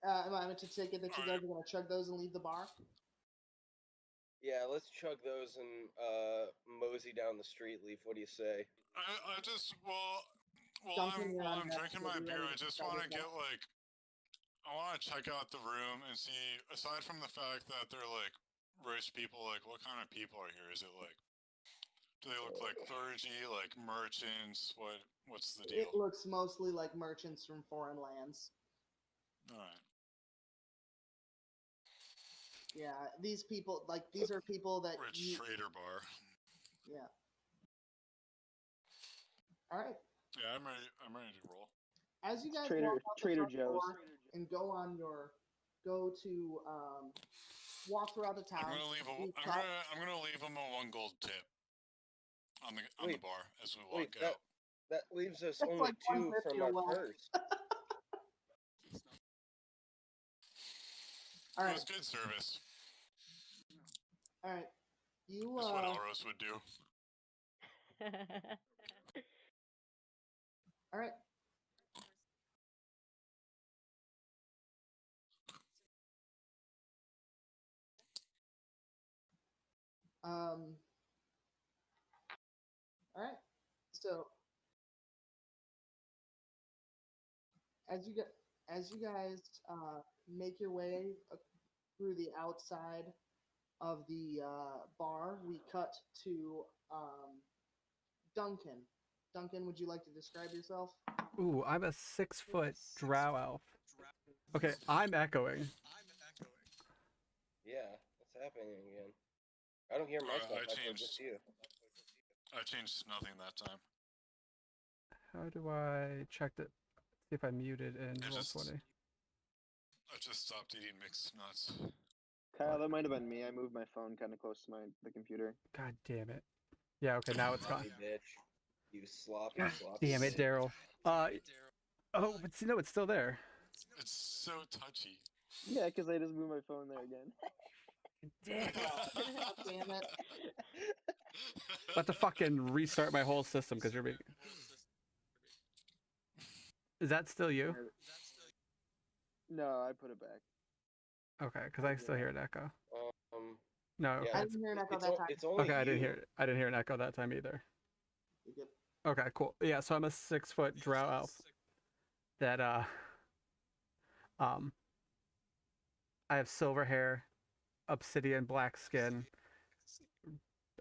Am I meant to take it that you guys are gonna chug those and leave the bar? Yeah, let's chug those and mosey down the street, Leaf. What do you say? I just while Duncan, you're I'm on deck, drinking so my be beer, ready I to just start want to with get that. I want want to check out the room and see, aside from the fact that they're like rich people, like what kind of people are here? Is it like, do they look like clergy, like merchants? What's the deal? It looks mostly like merchants from foreign lands. All right. Yeah, these people, like, these are people that Rich trader bar. Yeah. All right. Yeah, I'm ready to roll. As you guys Trader walk out the Trader front Joe's. door and go to walk throughout the town. I'm gonna leave him a 1 gold tip on the Wait, bar as we Wait, walk out. that leaves us That's only like 2 from 150 our or less. purse. All It right. was good service. All right. You That's what Elros would do. all right. All right. So as you guys make your way through the outside of the bar, we cut to Duncan. Duncan, would you like to describe yourself? Ooh, I'm a 6-foot drow elf. Okay, I'm echoing. Yeah, what's happening again? I don't hear myself. I I hear changed. just you. I changed nothing that time. How do I check it? See if I muted in I just- Roll20. I just stopped eating mixed nuts. Kyle, that might have been me. I moved my phone kind of close to the computer. God damn it. Yeah, okay, now it's gone. You bitch. You sloppy, God sloppy. damn it, bitch. Daryl. Oh, but see, no, it's still there. It's so touchy. Yeah, because I just moved my phone there again. Damn it. About to fucking restart my whole system because you're being. Is that still you? No, I put it back. Okay, because I still hear an echo. No, yeah, I didn't hear an echo it's, that o- time. it's only okay, I didn't you. hear. I didn't hear an echo that time either. You're good. Okay, cool. Yeah, so I'm a 6-foot drow elf. That I have silver hair, obsidian black skin,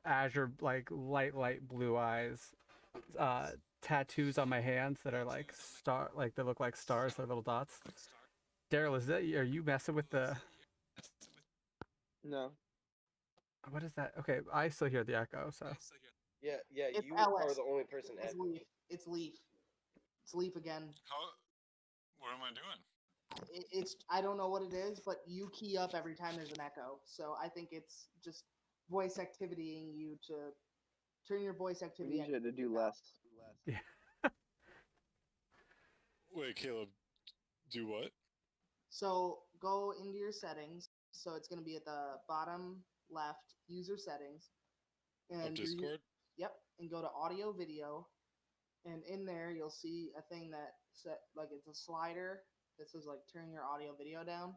azure like light blue eyes, tattoos on my hands that are like they look like stars, they're little dots. Daryl, are you messing with the? No. What is that? Okay, I still hear the echo. So Yeah, It's you Ellis. are the only person It's echoing. Leaf. It's Leaf. It's Leaf again. What am I doing? It's I don't know what it is, but you key up every time there's an echo. So I think it's just voice activitying you to turn your voice We activity. need you to do down. less. Wait, Caleb, do what? So go into your settings. So it's going to be at the bottom left, user settings, Of and Discord? Yep, and go to audio video, and in there you'll see a thing that it's a slider that says like turn your audio video down.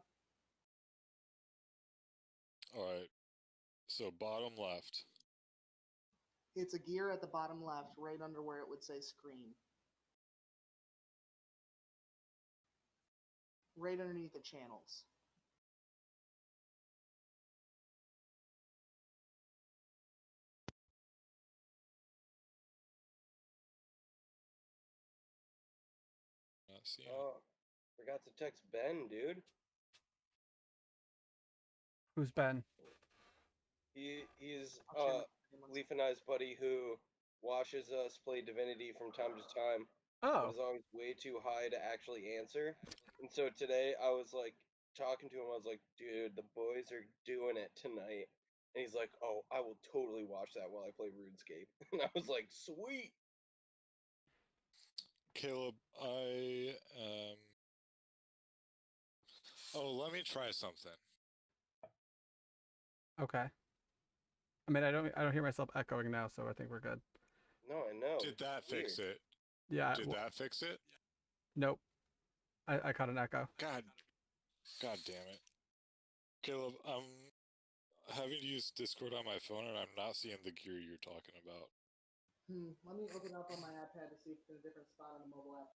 Alright. So bottom left. It's a gear at the bottom left, right under where it would say screen. Right underneath the channels. Not seeing it. Oh, forgot to text Ben, dude. who's Ben? He's I'll share my screen once. Leaf and I's buddy who watches us play Divinity from time to time, Oh, but is always way too high to actually answer. And so today I was like talking to him. I was like, "Dude, the boys are doing it tonight," and he's like, "Oh, I will totally watch that while I play RuneScape." And I was like, "Sweet." Caleb, I Oh, let me try something. okay. I mean, I don't hear myself echoing now, so I think we're good. No, I know. Did that fix it? Yeah. Did that fix it? Nope. I caught an echo. God damn it. Caleb, I'm having to use Discord on my phone and I'm not seeing the gear you're talking about. Let me open up on my iPad to see if it's in a different spot on the mobile app.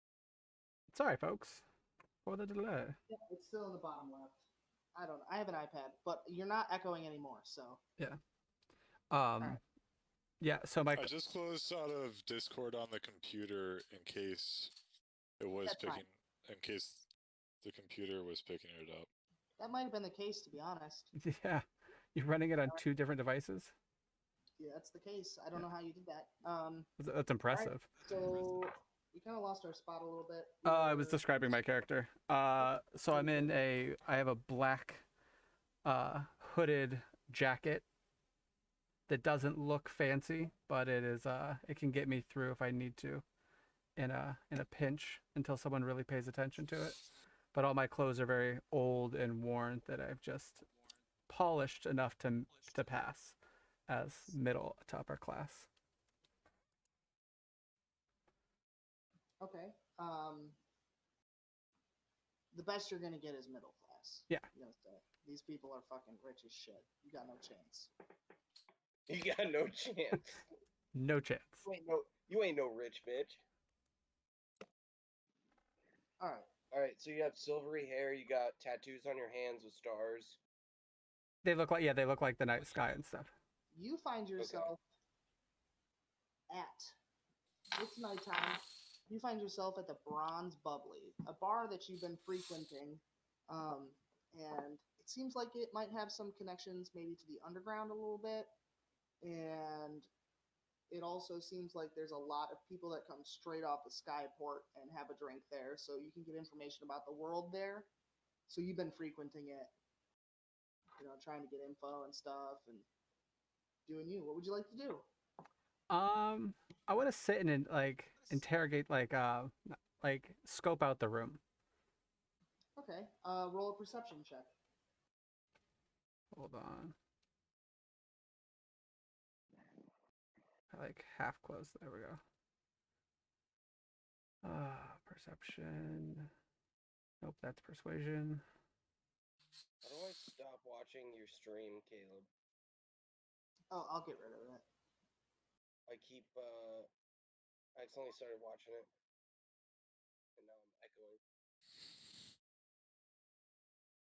It's all right, folks. for the delay. Yeah, it's still in the bottom left. I don't know. I have an iPad, but you're not echoing anymore, so. Um, yeah. So my I just closed out of Discord on the computer in case it was That's fine. picking. In case the computer was picking it up. That might have been the case, to be honest. yeah, you're running it on 2 different devices. Yeah, that's the case. I don't know how you did that. That's impressive. So we kind of lost our spot a little bit. I was describing my character. So I'm in I have a black hooded jacket that doesn't look fancy, but it is it can get me through if I need to in a pinch until someone really pays attention to it. But all my clothes are very old and worn that I've just polished enough to pass as middle to upper class. Okay. The best you're gonna get is middle class. Yeah. You know, so these people are fucking rich as shit. You got no chance. You got no chance. No chance. You ain't no rich bitch. All right. All right, so you have silvery hair. You got tattoos on your hands with stars. They look like the night sky and stuff. You find yourself it's nighttime. You find yourself at the Bronze Bubbly, a bar that you've been frequenting, and it seems like it might have some connections maybe to the underground a little bit, and it also seems like there's a lot of people that come straight off the Skyport and have a drink there, so you can get information about the world there. So you've been frequenting it, you know, trying to get info and stuff and doing you. What would you like to do? I want to sit and like interrogate, like scope out the room. Okay. Roll a perception check. Hold on. I like half closed. There we go. Perception. Nope, that's persuasion. How do I stop watching your stream, Caleb? Oh, I'll get rid of it. I accidentally started watching it, and now I'm echoing.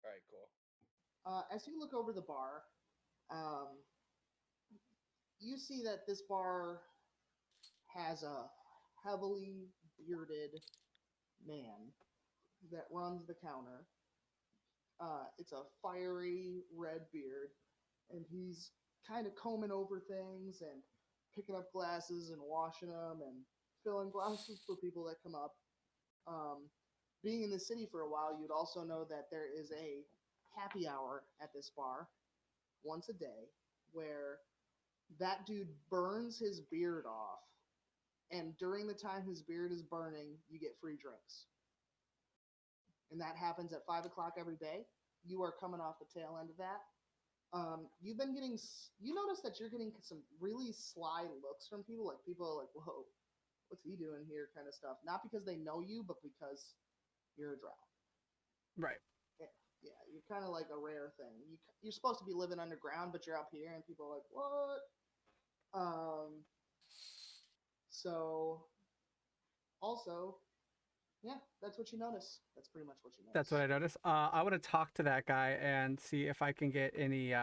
All right, cool. As you look over the bar, you see that this bar has a heavily bearded man that runs the counter. It's a fiery red beard, and he's kind of combing over things and picking up glasses and washing them and filling glasses for people that come up. Being in the city for a while, you'd also know that there is a happy hour at this bar once a day where that dude burns his beard off, and during the time his beard is burning, you get free drinks. And that happens at 5 o'clock every day. You are coming off the tail end of that. You've been getting, you notice that you're getting some really sly looks from people. Like, people are like, whoa, what's he doing here, kind of stuff. Not because they know you, but because you're a drow. Right. Yeah, you're kind of like a rare thing. You're supposed to be living underground, but you're up here, and people are like, what? So, also, yeah, that's what you notice. That's pretty much what you notice. That's what I noticed. I want to talk to that guy and see if I can get any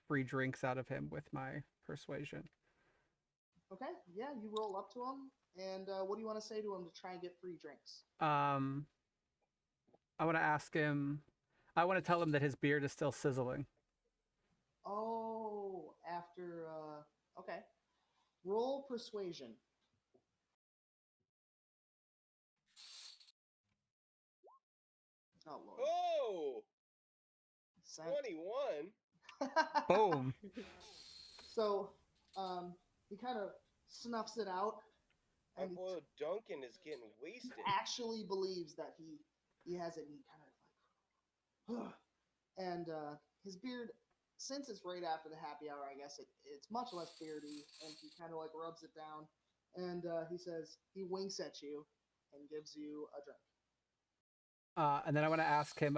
free drinks out of him with my persuasion. Okay, yeah, you roll up to him, and what do you want to say to him to try and get free drinks? I want to ask him. I want to tell him that his beard is still sizzling. Oh, after okay. Roll persuasion. Oh lord. Oh, Sent. 21. Boom. So, he kind of snuffs it out, My and boy Duncan is getting wasted. actually believes that he has it, and he kind of like, and his beard, since it's right after the happy hour, I guess it's much less beardy, and he kind of like rubs it down, and he winks at you and gives you a drink. And then I want to ask him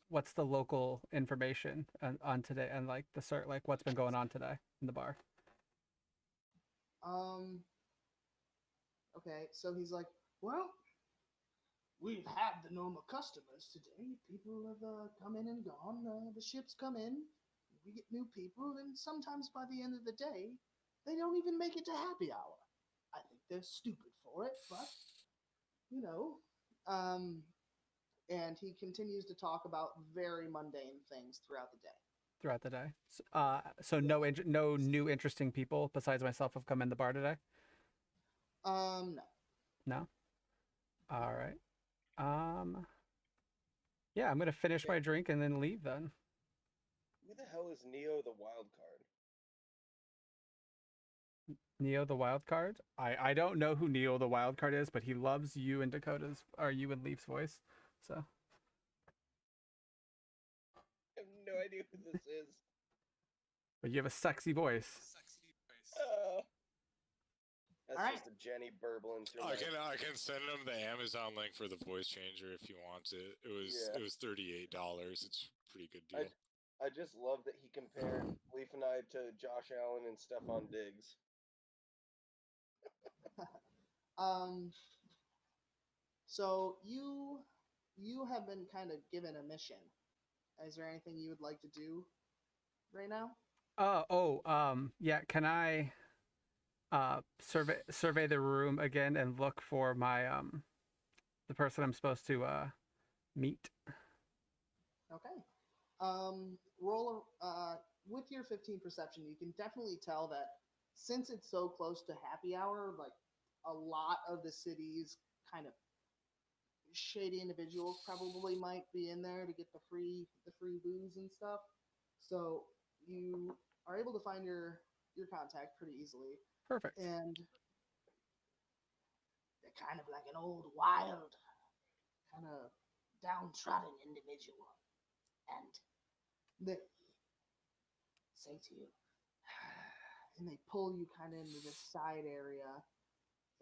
what's the local information on today, and like what's been going on today in the bar. Okay, so he's like, well, we've had the normal customers today. People have come in and gone. The ships come in, we get new people, and sometimes by the end of the day, they don't even make it to happy hour. I think they're stupid for it, but you know. And he continues to talk about very mundane things throughout the day. Throughout the day. So no new interesting people besides myself have come in the bar today? No. No? All right. Yeah, I'm gonna finish my drink and then leave then. Who the hell is Neo the wild card? Neo the wild card? I don't know who Neo the wild card is, but he loves you and Dakota's or you and Leaf's voice. So I have no idea who this is. but you have a sexy voice. That's All right. just a Jenny burbling through I my... can send him the Amazon link for the voice changer if he wants it. It was $38. It's a pretty good deal. I just love that he compared Leaf and I to Josh Allen and Stephon Diggs. So you have been kind of given a mission. Is there anything you would like to do right now? Yeah, can I survey the room again and look for my the person I'm supposed to meet? Okay. Roll with your 15 perception, you can definitely tell that since it's so close to happy hour, like a lot of the city's kind of shady individuals probably might be in there to get the free booze and stuff. So you are able to find your contact pretty easily. Perfect. And they're kind of like an old, wild, kind of downtrodden individual. And they say to you, and they pull you kind of into this side area,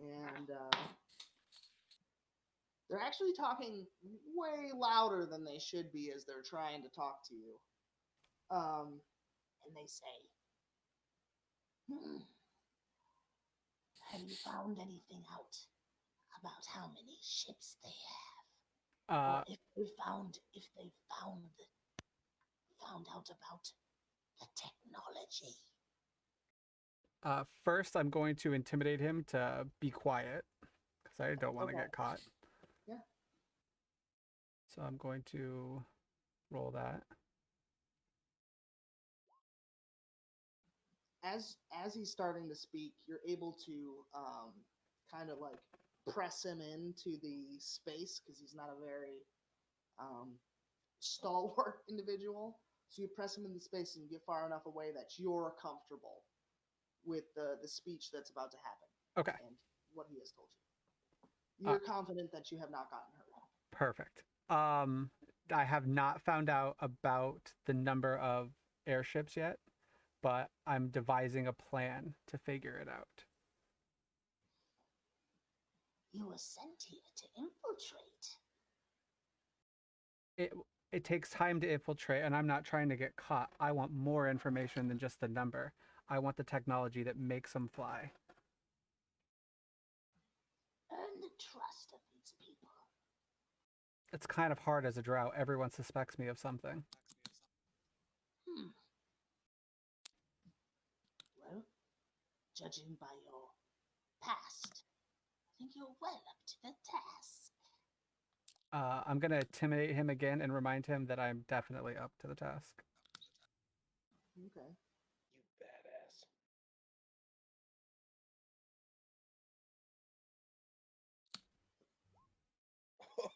and they're actually talking way louder than they should be as they're trying to talk to you. And they say, have you found anything out about how many ships they have? Or if they found out about the technology? First, I'm going to intimidate him to be quiet because I don't want to get caught. Yeah. So I'm going to roll that. As he's starting to speak, you're able to kind of like press him into the space because he's not a very stalwart individual. So you press him in the space and get far enough away that you're comfortable with the speech that's about to happen. Okay. And what he has told you. You're confident that you have not gotten hurt. Perfect. I have not found out about the number of airships yet, but I'm devising a plan to figure it out. You were sent here to infiltrate. It takes time to infiltrate, and I'm not trying to get caught. I want more information than just the number. I want the technology that makes them fly. Earn the trust of these people. It's kind of hard as a drow. Everyone suspects me of something. Well, judging by your past, I think you're well up to the task. I'm going to intimidate him again and remind him that I'm definitely up to the task. Okay. You badass.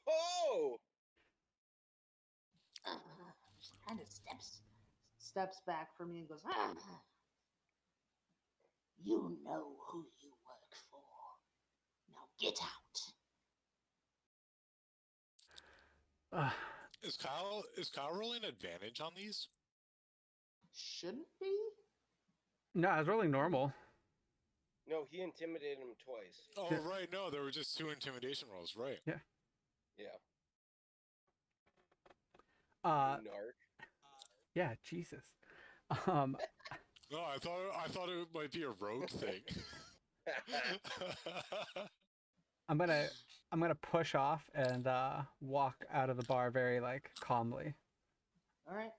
Oh! Kind of steps back from me and goes, you know who you work for. Now get out. Is Kyle rolling advantage on these? Shouldn't be? No, I was rolling normal. No, he intimidated him twice. Oh, Yeah. right. No, there were just 2 intimidation rolls. Right. Yeah. Yeah. Narc. Yeah, Jesus. No, I thought it might be a rogue thing. I'm gonna I'm gonna push off and walk out of the bar very like calmly. All right.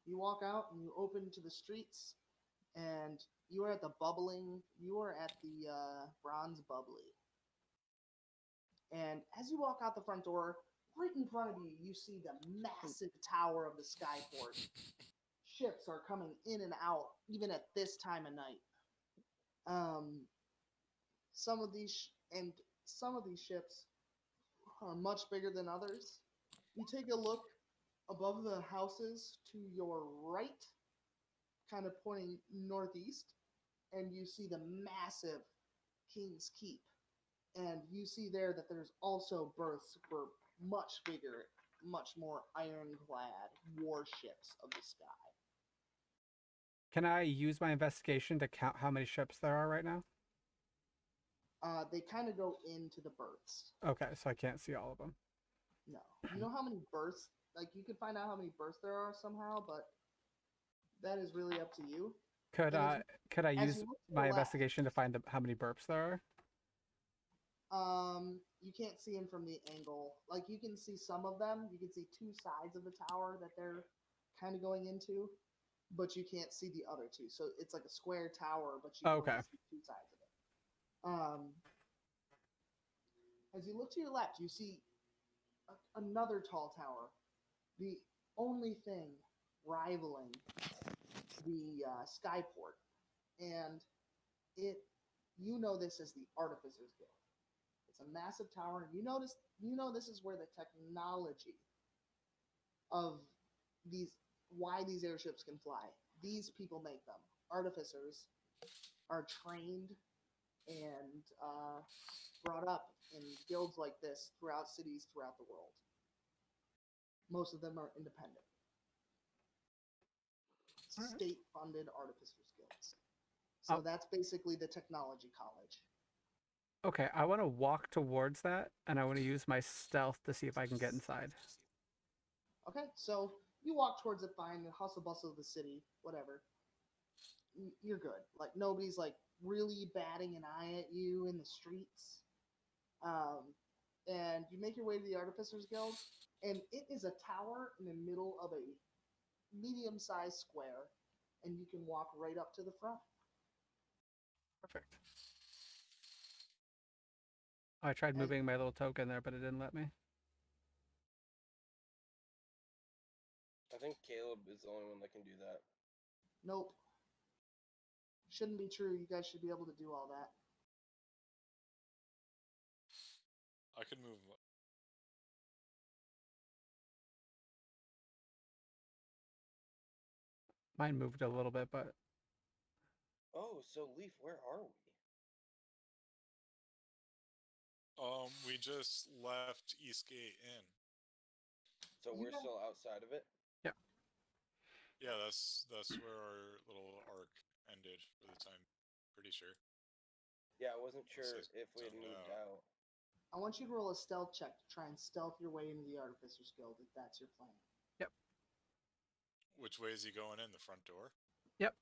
You walk out and you open to the streets, and you are at the bubbling. You are at the Bronze Bubbly. And as you walk out the front door, right in front of you, you see the massive tower of the Skyport. Ships are coming in and out, even at this time of night. Some of these ships are much bigger than others. You take a look above the houses to your right, kind of pointing northeast, and you see the massive King's Keep. And you see there that there's also berths for much bigger, much more ironclad warships of the sky. Can I use my investigation to count how many ships there are right now? They kind of go into the berths. Okay, so I can't see all of them. No. You know how many berths? Like, you could find out how many berths there are somehow, but that is really up to you. Could And I could I as use you look to the my left- investigation to find how many burps there are? You can't see them from the angle. Like, you can see some of them. You can see two sides of the tower that they're kind of going into, but you can't see the other two. So it's like a square tower, but you can Okay. only see two sides of it. As you look to your left, you see another tall tower. The only thing rivaling the Skyport, and you know this as the Artificers Guild. It's a massive tower, and you know this is where the technology of why these airships can fly. These people make them. Artificers are trained and brought up in guilds like this throughout cities throughout the world. Most of them are independent. Alright. State-funded Artificers Guilds. So that's basically the technology college. Okay, I want to walk towards that, and I want to use my stealth to see if I can get inside. Okay, so you walk towards it fine, the hustle bustle of the city, whatever. You're good. Like, nobody's like really batting an eye at you in the streets. And you make your way to the Artificers Guild, and it is a tower in the middle of a medium-sized square, and you can walk right up to the front. Perfect. Oh, I tried moving my little token there, but it didn't let me. I think Caleb is the only one that can do that. Nope. Shouldn't be true. You guys should be able to do all that. I could move. Mine moved a little bit, but Oh, so Leaf, where are we? We just left Eastgate Inn. So we're Yeah. still outside of it? Yeah, that's where our little arc ended for the time. Pretty sure. Yeah, I wasn't sure Says if we had zoned moved out. out. I want you to roll a stealth check to try and stealth your way into the Artificers Guild if that's your plan. Which way is he going in? The front door? Yep.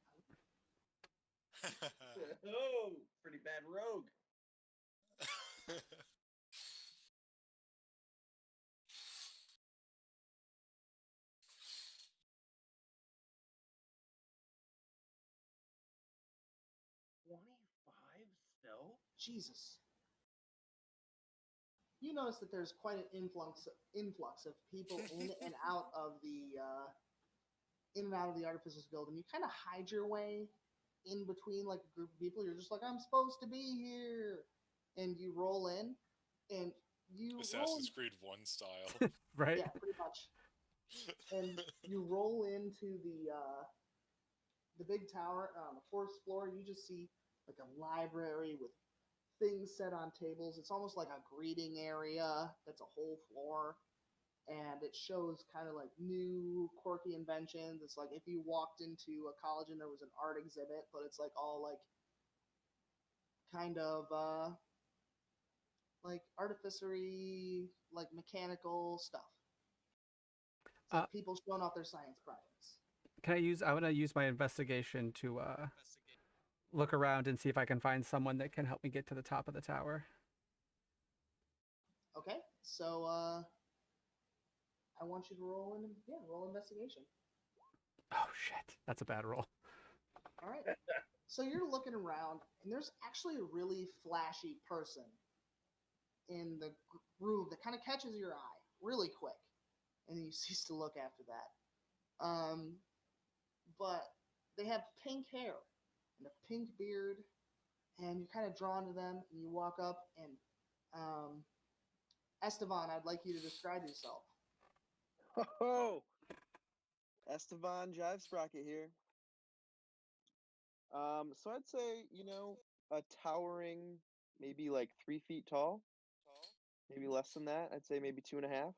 Oh, pretty bad rogue. Stealth? Jesus. You notice that there's quite an influx of people in and out of the Artificers Guild, and you kind of hide your way in between like a group of people. You're just like, I'm supposed to be here, and you roll in, and you Assassin's Creed 1 style. right? yeah, pretty much. And you roll into the big tower on the fourth floor. You just see like a library with things set on tables. It's almost like a greeting area that's a whole floor, and it shows kind of like new quirky inventions. It's like if you walked into a college and there was an art exhibit, but it's like all like kind of like artificery, like mechanical stuff. It's like people showing off their science projects. Can I use? I want to use my investigation to look around and see if I can find someone that can help me get to the top of the tower. Okay, so I want you to roll investigation. Oh shit, that's a bad roll. All right. So you're looking around, and there's actually a really flashy person in the room that kind of catches your eye really quick, and then you cease to look after that. But they have pink hair and a pink beard, and you're kind of drawn to them, and you walk up, and Esteban, I'd like you to describe yourself. Oh, Esteban Jive Sprocket here. So I'd say, a towering, maybe like 3 feet tall, maybe less than that. I'd say maybe 2.5. All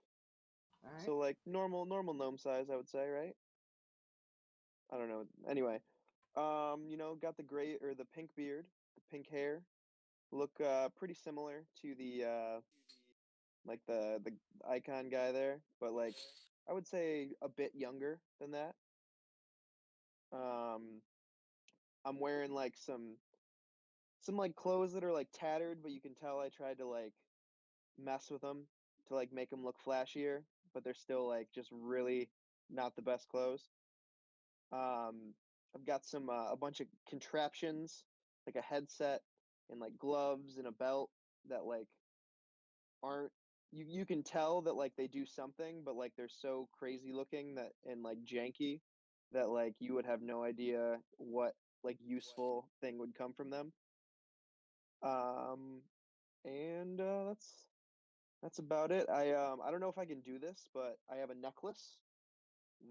right. So like normal gnome size, I would say, right? I don't know. Anyway, got the gray or the pink beard, the pink hair, look pretty similar to the like the icon guy there, but like I would say a bit younger than that. Um, I'm wearing like some like clothes that are like tattered, but you can tell I tried to like mess with them to like make them look flashier, but they're still like just really not the best clothes. I've got some a bunch of contraptions, like a headset and like gloves and a belt that like aren't you can tell that like they do something, but like they're so crazy looking that and like janky that like you would have no idea what like useful thing would come from them. Um, and that's about it. I don't know if I can do this, but I have a necklace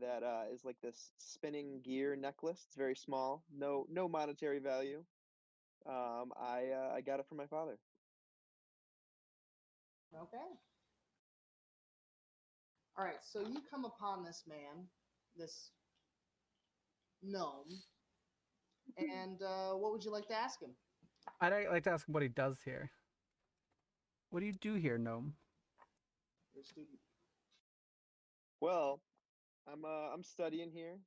that is like this spinning gear necklace. It's very small, no monetary value. I got it from my father. Okay. All right. So you come upon this man, this gnome, and what would you like to ask him? I'd like to ask him what he does here. What do you do here, gnome? Your student. Well, I'm studying here.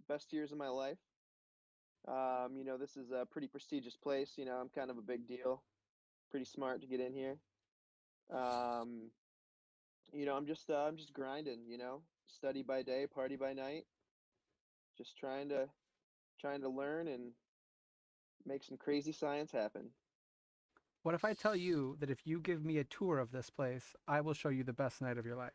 Best years of my life. This is a pretty prestigious place. I'm kind of a big deal. Pretty smart to get in here. Um, I'm just grinding. Study by day, party by night. Just trying to learn and make some crazy science happen. What if I tell you that if you give me a tour of this place, I will show you the best night of your life?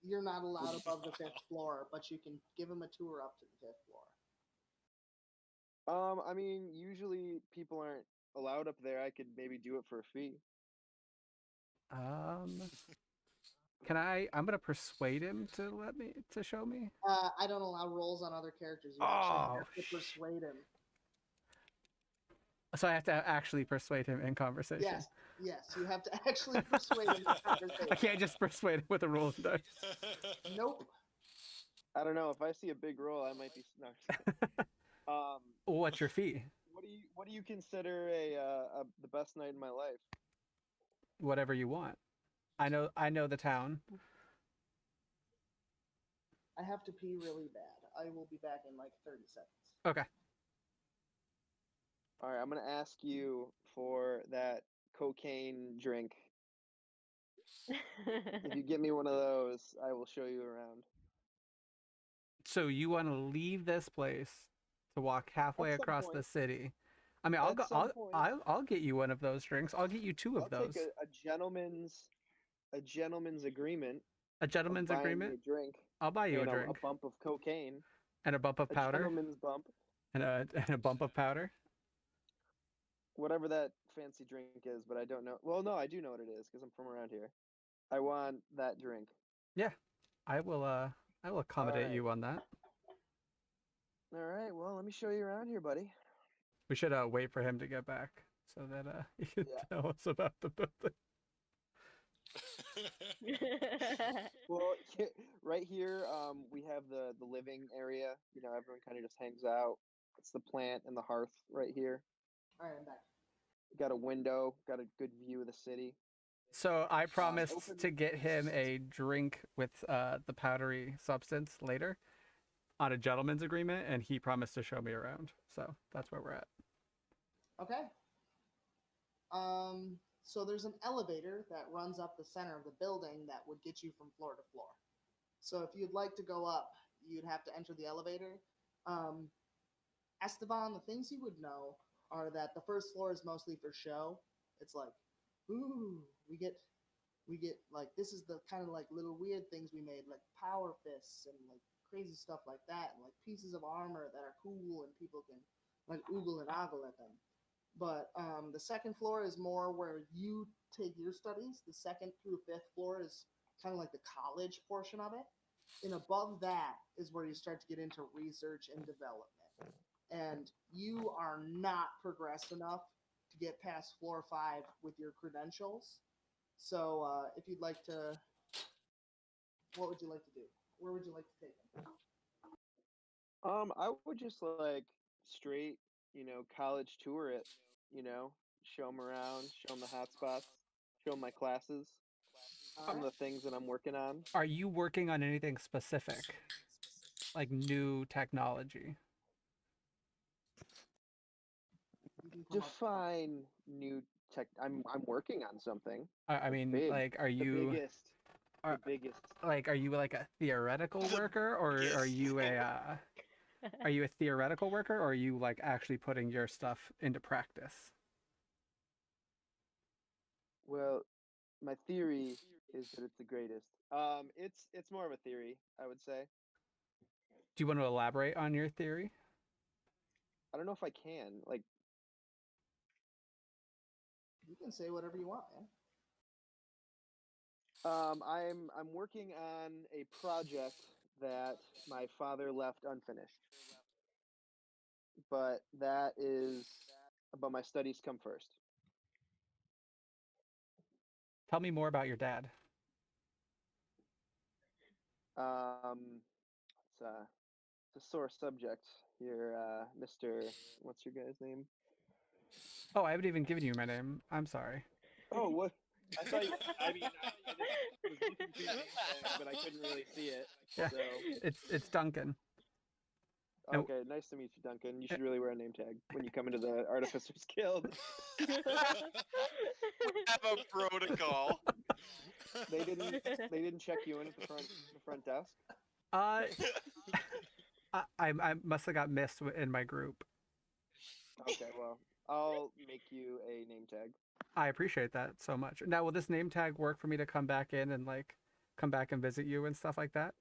You're not allowed above the 5th floor, but you can give him a tour up to the 5th floor. I mean, usually people aren't allowed up there. I could maybe do it for a fee. Can I? I'm gonna persuade him to show me. I don't allow rolls on other characters. You Oh, actually have to persuade him. So I have to actually persuade him in conversation. Yes, you have to actually persuade him in conversation. I can't just persuade him with a roll of dice. Nope. I don't know. If I see a big roll, I might be no. What's your fee? What do you consider the best night in my life? Whatever you want. I know the town. I have to pee really bad. I will be back in like 30 seconds. Okay. All right, I'm gonna ask you for that cocaine drink. If you get me one of those, I will show you around. So you want to leave this place to walk halfway At some across point. the city? I mean, I'll At go. some point. I'll get you one of those drinks. I'll get you two of I'll those. take a gentleman's agreement. A gentleman's Buying agreement. me a drink. I'll buy you a And drink. a bump of cocaine. And a bump of A powder. gentleman's bump. And a bump of powder. Whatever that fancy drink is, but I don't know. Well, no, I do know what it is because I'm from around here. I want that drink. Yeah, I will accommodate Alright. you on that. All right. Well, let me show you around here, buddy. We should wait for him to get back so that he can tell us about the building. Well, right here, we have the living area. Everyone kind of just hangs out. It's the plant and the hearth right here. All right, I'm back. Got a window. Got a good view of the city. So I promised open- to get him a drink with the powdery substance later on a gentleman's agreement, and he promised to show me around. So that's where we're at. Okay. So there's an elevator that runs up the center of the building that would get you from floor to floor. So if you'd like to go up, you'd have to enter the elevator. Um, Esteban, the things you would know are that the first floor is mostly for show. It's like, ooh, we get like this is the kind of like little weird things we made, like power fists and like crazy stuff like that, and like pieces of armor that are cool and people can like oogle and ogle at them. But the second floor is more where you take your studies. The second through fifth floor is kind of like the college portion of it. And above that is where you start to get into research and development. And you are not progressed enough to get past floor 5 with your credentials. So if you'd like to, what would you like to do? Where would you like to take them? I would just like straight, college tour it, show them around, show them the hot spots, show them my classes, All some of right. the things that I'm working on. Are you working on anything specific, like new technology? You can come up. Define new tech. I'm working on something. I mean, Big, like, are the you biggest, the are biggest. like, are you like a theoretical The worker, or are biggest. you are you a theoretical worker, or are you like actually putting your stuff into practice? Well, my theory is that it's the greatest. It's more of a theory, I would say. Do you want to elaborate on your theory? I don't know if I can. Like, You can say whatever you want, man. I'm working on a project that my father left unfinished, but my studies come first. Tell me more about your dad. It's a sore subject here, Mister. What's your guy's name? Oh, I haven't even given you my name. I'm sorry. Oh, what? I thought you. I mean, I just was looking through your name tag, but I couldn't really see it. Yeah, So it's Duncan. And okay, nice to meet you, Duncan. You should really wear a name tag when you come into the Artificers Guild. We have a protocol. They didn't check you in at the front desk. uh, I must have got missed in my group. Okay, well, I'll make you a name tag. I appreciate that so much. Now, will this name tag work for me to come back in and like come back and visit you and stuff like that?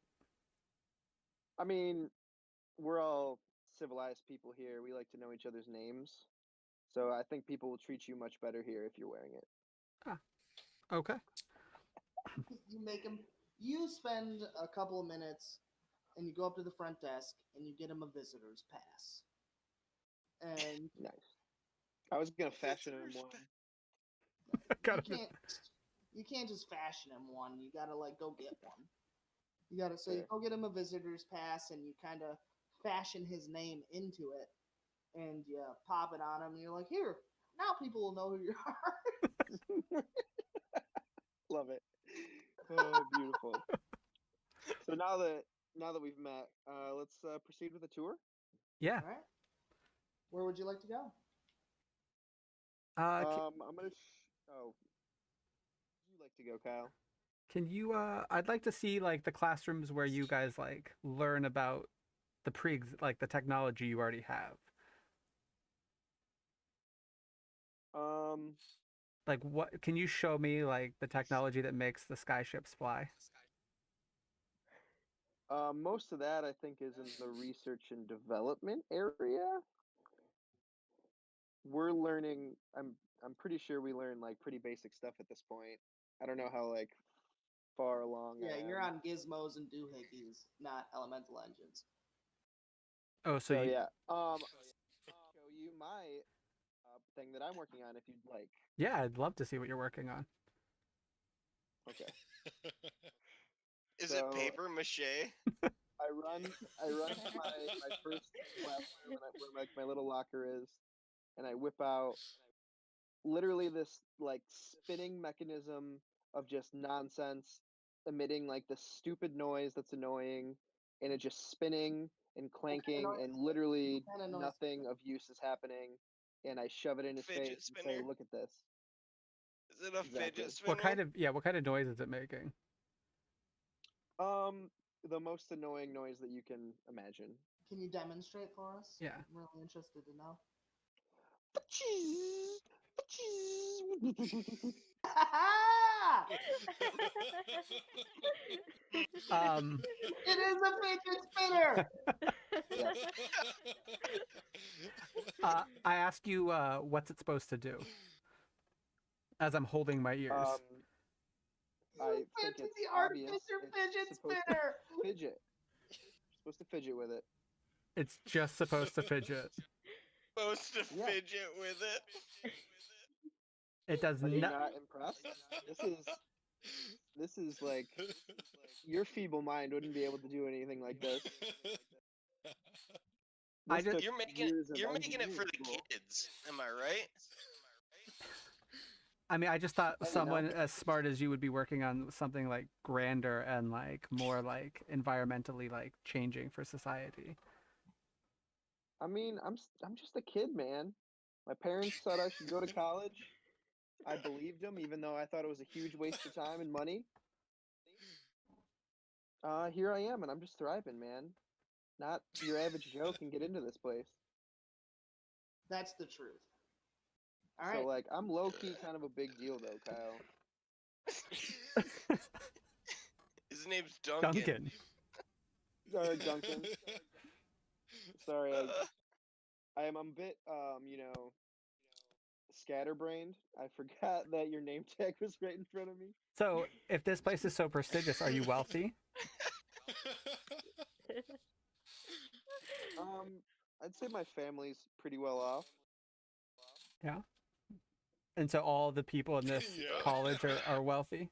I mean, we're all civilized people here. We like to know each other's names. So I think people will treat you much better here if you're wearing it. Ah, okay. You make them. You spend a couple of minutes, and you go up to the front desk, and you get him a visitor's pass. And Nice. I was gonna fashion him one. you Gotta- can't just fashion him one. You gotta like go get one. You gotta so you Fair. go get him a visitor's pass, and you kind of fashion his name into it, and you pop it on him. And you're like, here, now people will know who you are. Love it. Oh, beautiful. So now that we've met, let's proceed with the tour. Yeah. All right. Where would you like to go? I'm gonna. Oh, would you like to go, Kyle? Can you I'd like to see like the classrooms where you guys like learn about the like the technology you already have. Like what can you show me like the technology that makes the skyships fly? Most of that I think is in the research and development area. We're learning. I'm pretty sure we learn like pretty basic stuff at this point. I don't know how like far along. Yeah, I you're am. on gizmos and doohickeys, not elemental engines. Oh, so So you yeah. I'll show you my thing that I'm working on if you'd like. Yeah, I'd love to see what you're working on. Okay. Is So- it paper mache? I run my first classroom where my little locker is, and I whip out literally this like spinning mechanism of just nonsense, emitting like the stupid noise that's annoying, and it just spinning and clanking, noise and is it? literally What kind of noise is nothing of use is happening. And I shove it in his Fidget face and say, spinner? "Look at this." Is it a Exactly. fidget spinner? What kind of noise is it making? The most annoying noise that you can imagine. Can you demonstrate for us? Yeah. I'm really interested to know. It is a fidget spinner. Yes. I ask you, what's it supposed to do? As I'm holding my ears. I think it's Fantasy obvious. artificer It's fidget supposed spinner. to fidget. You're supposed to fidget with it. It's just supposed to fidget. Supposed to Yeah. fidget with it. It does Are you not. not impressed? This is like your feeble mind wouldn't be able to do anything like this. I This just- took You're making years of it for the engineering school. kids. Am I right? I mean, I just thought Hey, you someone know. as smart as you would be working on something like grander and like more like environmentally like changing for society. I mean, I'm just a kid, man. My parents thought I should go to college. I believed them, even though I thought it was a huge waste of time and money. Here I am, and I'm just thriving, man. Not your average Joe can get into this place. That's the truth. All right. So, like, I'm low key kind of a big deal, though, Kyle. His name's Duncan. Duncan. Sorry, Duncan. Sorry, I'm a bit, scatterbrained. I forgot that your name tag was right in front of me. So, if this place is so prestigious, are you wealthy? I'd say my family's pretty well off. Yeah. And so all the people in this Yeah. college are wealthy,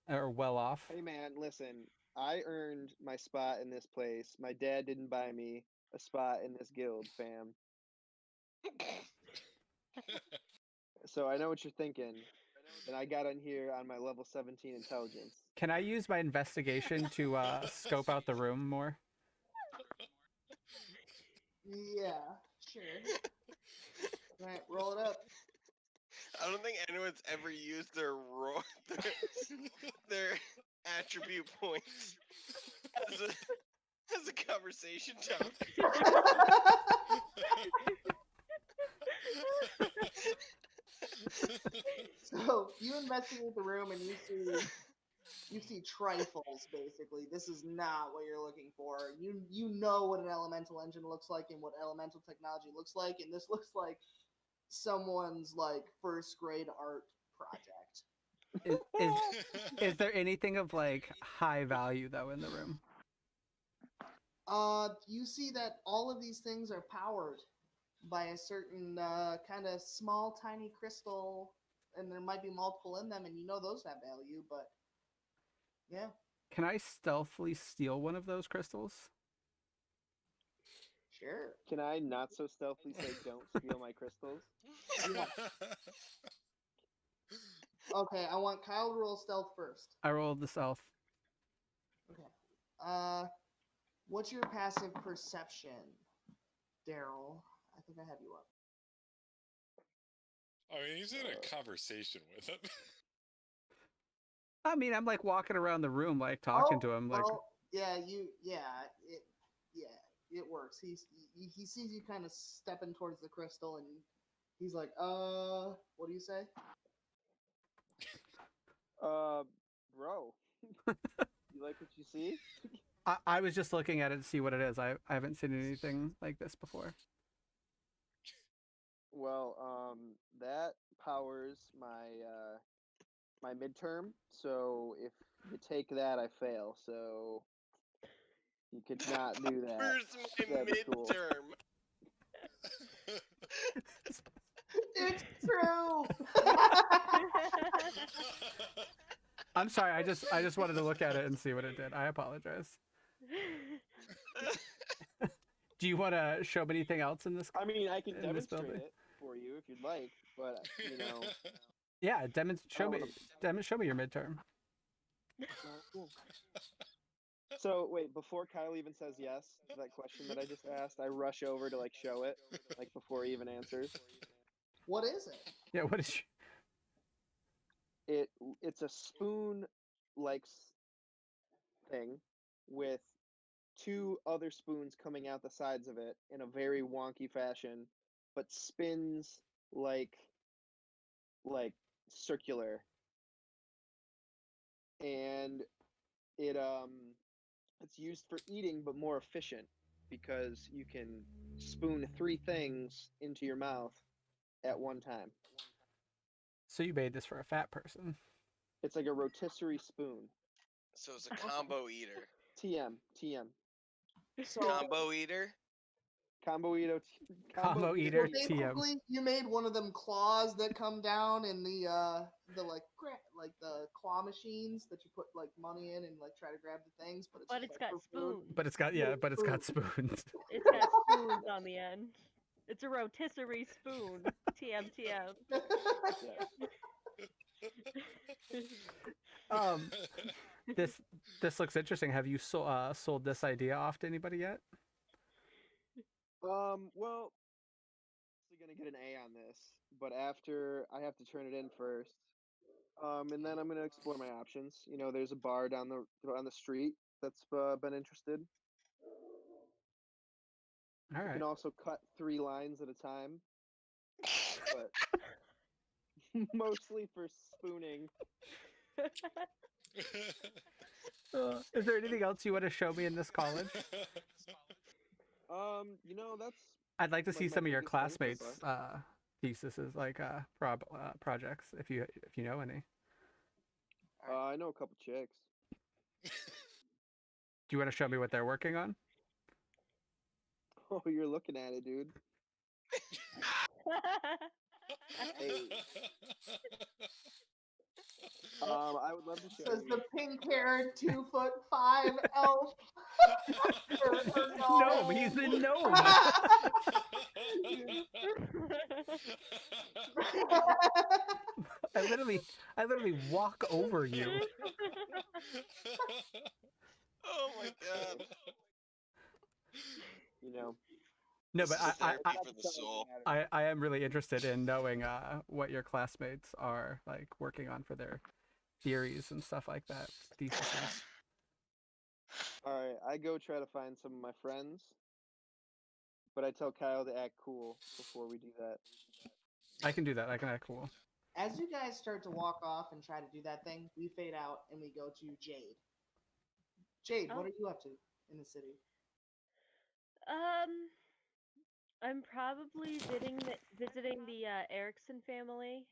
or well off. Hey, man, listen. I earned my spot in this place. My dad didn't buy me a spot in this guild, fam. So I know what you're thinking. And I got in here on my level 17 intelligence. Can I use my investigation to scope out the room more? Yeah, sure. All right, roll it up. I don't think anyone's ever used their attribute points as a conversation topic. So you investigate the room and you see trifles. Basically, this is not what you're looking for. You know what an elemental engine looks like and what elemental technology looks like, and this looks like someone's like first grade art project. Is there anything of like high value though in the room? You see that all of these things are powered by a certain kind of small, tiny crystal, and there might be multiple in them, and you know those have value, but yeah. Can I stealthily steal one of those crystals? Sure. Can I not so stealthily say, don't steal my crystals? Okay, I want Kyle to roll stealth first. I rolled the stealth. Okay. What's your passive perception, Daryl? I think I have you up. I mean, he's in a conversation with him. I mean, I'm like walking around the room, like talking to him, like. Well, yeah, it works. He sees you kind of stepping towards the crystal, and he's like, what do you say? Bro, you like what you see? I was just looking at it to see what it is. I haven't seen anything like this before. Well, that powers my midterm. So if you take that, I fail. So you could not do that. Where's my That'd be cool. midterm? It's true. I'm sorry. I just wanted to look at it and see what it did. I apologize. Do you want to show me anything else in this? I mean, I can in this demonstrate building? it for you if you'd like, but you know. Yeah, show me your midterm. Cool. So wait, before Kyle even says yes to that question that I just asked, I rush over to like show it, like before he even answers. What is it? Yeah, what is? It's a spoon like thing with two other spoons coming out the sides of it in a very wonky fashion, but spins like circular, and it's used for eating but more efficient because you can spoon three things into your mouth at one time. So you made this for a fat person. It's like a rotisserie spoon. So it's a combo eater. TM. So, Combo eater? Combo eater. Combo so eater TM. basically, you made one of them claws that come down in the like the claw machines that you put like money in and like try to grab the things, but But just, it's like, got for food. spoons. But it's got but it's got spoons. It's got spoons on the end. It's a rotisserie spoon. TM TM. This looks interesting. Have you sold this idea off to anybody yet? Well, I'm gonna get an A on this, but after I have to turn it in first. And then I'm gonna explore my options. You know, there's a bar down the street that's been interested. All You right. can also cut 3 lines at a time, but mostly for spooning. Is there anything else you want to show me in this college? You know, that's I'd like to like see my some of your biggest thing so classmates' far. theses, like projects, if you know any. I know a couple chicks. Do you want to show me what they're working on? Oh, you're looking at it, dude. Hey. I would love to show Says you. the pink-haired 2'5" elf. or No, he's a gnome. I literally walk over you. Oh my god. You know. No, This but is therapy for the soul. I am really interested in knowing what your classmates are like working on for their theories and stuff like that. Theses. All right, I go try to find some of my friends, but I tell Kyle to act cool before we do that. I can do that. I can act cool. As you guys start to walk off and try to do that thing, we fade out and we go to Jade. Jade, what Oh. are you up to in the city? I'm probably visiting the Erickson family.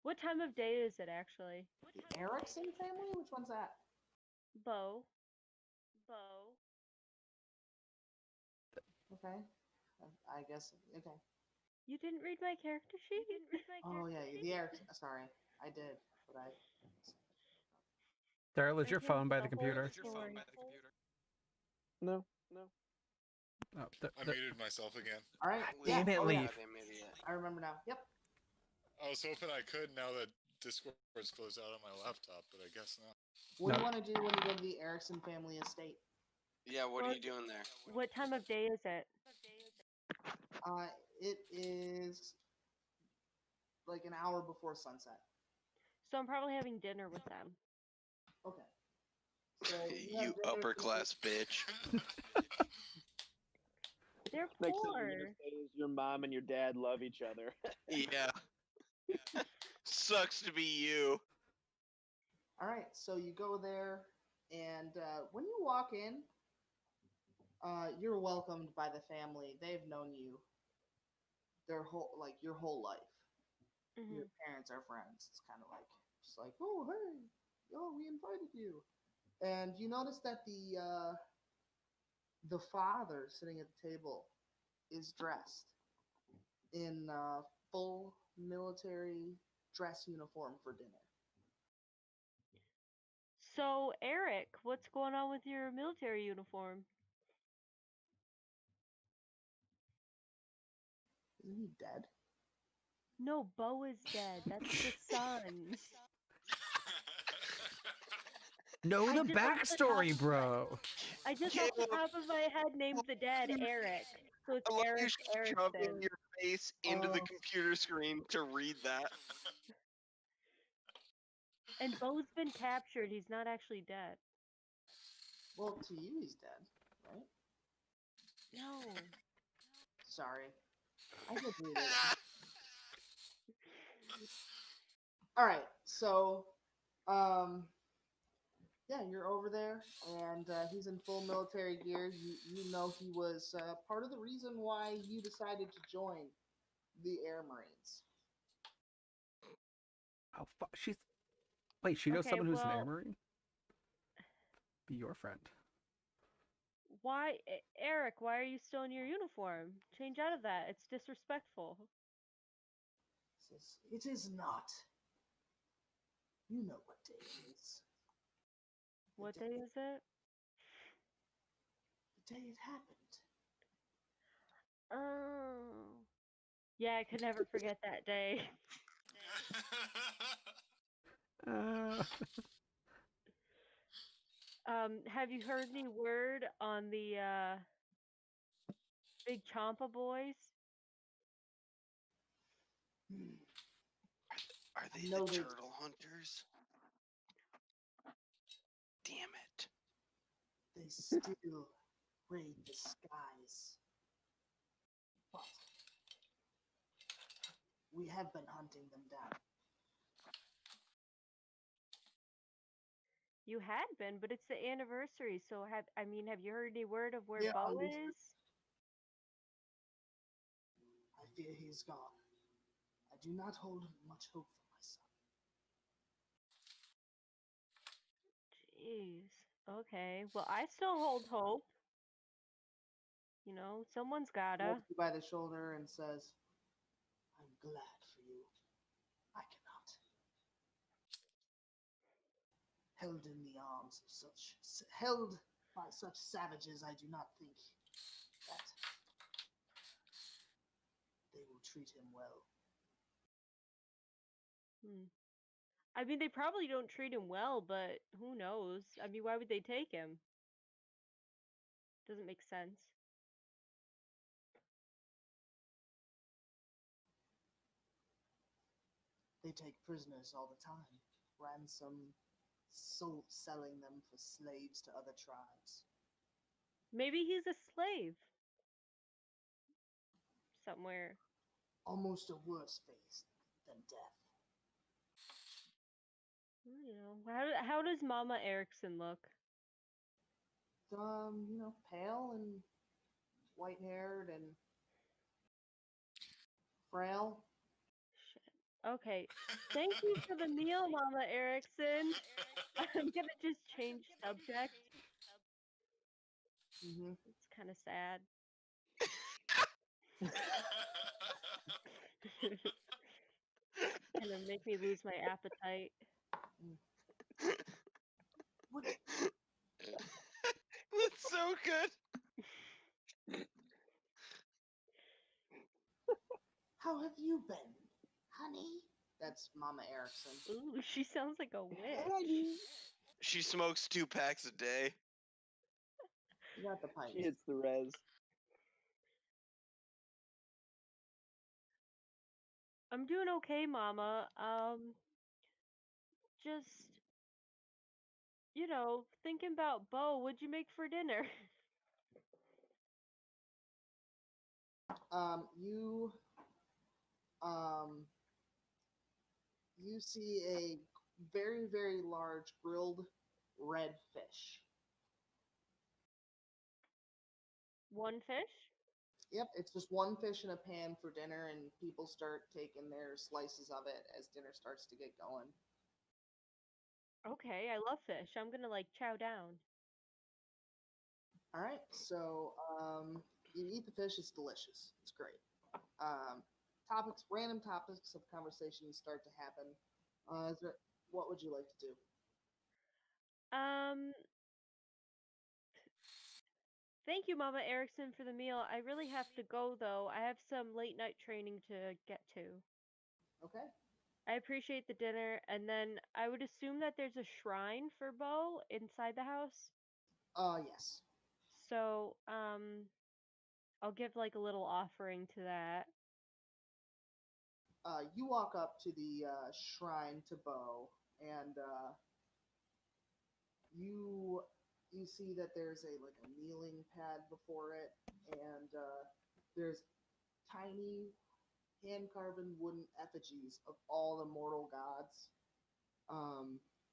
What time of day is it actually? The Erickson family? Which one's that? Bo. Okay. I guess. Okay. You didn't read my character sheet? Oh yeah, the Erickson. Sorry, I did, but I. Daryl, is I your can phone by tell the the whole computer? story. No. Oh, I muted myself again. All right. Damn it, oh, Leaf. Goddamn idiot. I remember now. Yep. I was hoping I could now that Discord's closed out on my laptop, but I guess not. What do you No. want to do when you go to the Erickson family estate? Yeah, what are you doing there? What time of day is it? It is like an hour before sunset. So I'm probably having dinner with them. Okay. So you have You dinner upper with- class bitch. They're Next thing you're poor. gonna say is your mom and your dad love each other. Yeah. Sucks to be you. All right. So you go there, and when you walk in, you're welcomed by the family. They've known you your whole life. Mhm. Your parents are friends. It's kind of like just like, oh hey, we invited you, and you notice that the father sitting at the table is dressed in full military dress uniform for dinner. So Eric, what's going on with your military uniform? Isn't he dead? No, Bo is dead. That's the son. Know I the just off the backstory, top- bro. I just off the top of my head named the dead Eric. So it's I love you Eric shoving Erickson. your face into the Oh. computer screen to read that. And Bo's been captured. He's not actually dead. Well, to you, he's dead, right? No. Sorry. I did read it. All right, so, yeah, you're over there, and he's in full military gear. You know he was part of the reason why you decided to join the Air Marines. Oh, she's. Wait, she knows Okay, someone who's an air well- marine? Be your friend. Why, Eric? Why are you still in your uniform? Change out of that. It's disrespectful. Says, it is not. You know what day it is. The What day, day is it? the day it happened. Oh. Yeah, I could never forget that day. Uh, Have you heard any word on the big Champa boys? Hmm. Are they know the they- turtle hunters? Damn it. They still raid the skies. But we have been hunting them down. You had been, but it's the anniversary, so have you heard any word of where Yeah, Bo we- is? I fear he is gone. I do not hold much hope for my son. Jeez. Okay. Well, I still hold hope. You know, someone's He gotta. holds you by the shoulder and says, I'm glad for you. I cannot. Held in the arms of held by such savages, I do not think that they will treat him well. Hmm. I mean, they probably don't treat him well, but who knows? I mean, why would they take him? Doesn't make sense. They take prisoners all the time, ransom, selling them for slaves to other tribes. Maybe he's a slave somewhere. Almost a worse fate than death. You know, how does Mama Erickson look? Pale and white-haired and frail. Shit. Okay. Thank you for the meal, Mama Erickson. I'm gonna just change subject. Mm-hmm. It's kind of sad. Gonna make me lose my appetite. What? That's so good. How have you been, honey? That's Mama Erickson. Ooh, she sounds like a witch. She smokes 2 packs a day. You got the pipes. She hits the res. I'm doing okay, Mama. Just thinking about Bo. What'd you make for dinner? Um, you, you see a very, very large grilled red fish. One fish? Yep, it's just one fish in a pan for dinner, and people start taking their slices of it as dinner starts to get going. Okay, I love fish. I'm gonna chow down. All right, so you eat the fish. It's delicious. It's great. Random topics of conversation start to happen. What would you like to do? Um, Thank you, Mama Erickson, for the meal. I really have to go though. I have some late night training to get to. Okay. I appreciate the dinner, and then I would assume that there's a shrine for Bo inside the house. Yes. So, I'll give a little offering to that. You walk up to the shrine to Bo, and you see that there's a kneeling pad before it, and there's tiny hand-carven wooden effigies of all the mortal gods.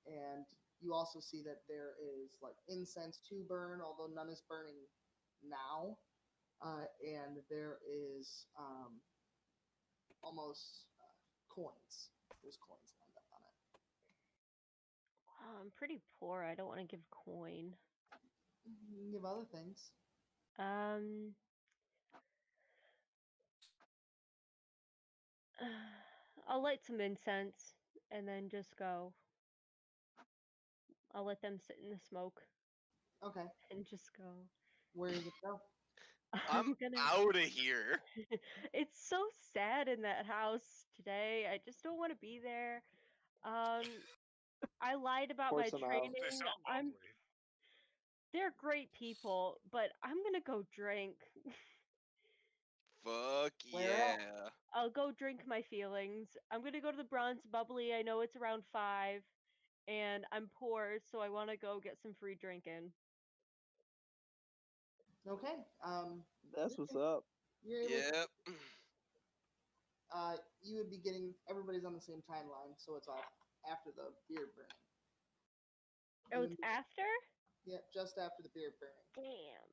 And you also see that there is incense to burn, although none is burning now. And there is almost coins. There's coins lined up on it. I'm pretty poor. I don't want to give coin. You can give other things. Um, I'll light some incense and then just go. I'll let them sit in the smoke Okay. and just go. Where does it go? I'm gonna. out of here. It's so sad in that house today. I just don't want to be there. I lied about Pour my some out. training. They sound I'm. lovely. They're great people, but I'm gonna go drink. Fuck Where yeah. at? I'll go drink my feelings. I'm gonna go to the Bronze Bubbly. I know it's around 5, and I'm poor, so I want to go get some free drinking. Okay. That's what's up. You're able. Yep. You would be getting. Everybody's on the same timeline, so it's off after the beard burning. Oh, You it's can- after? Yeah, just after the beard burning. Damn.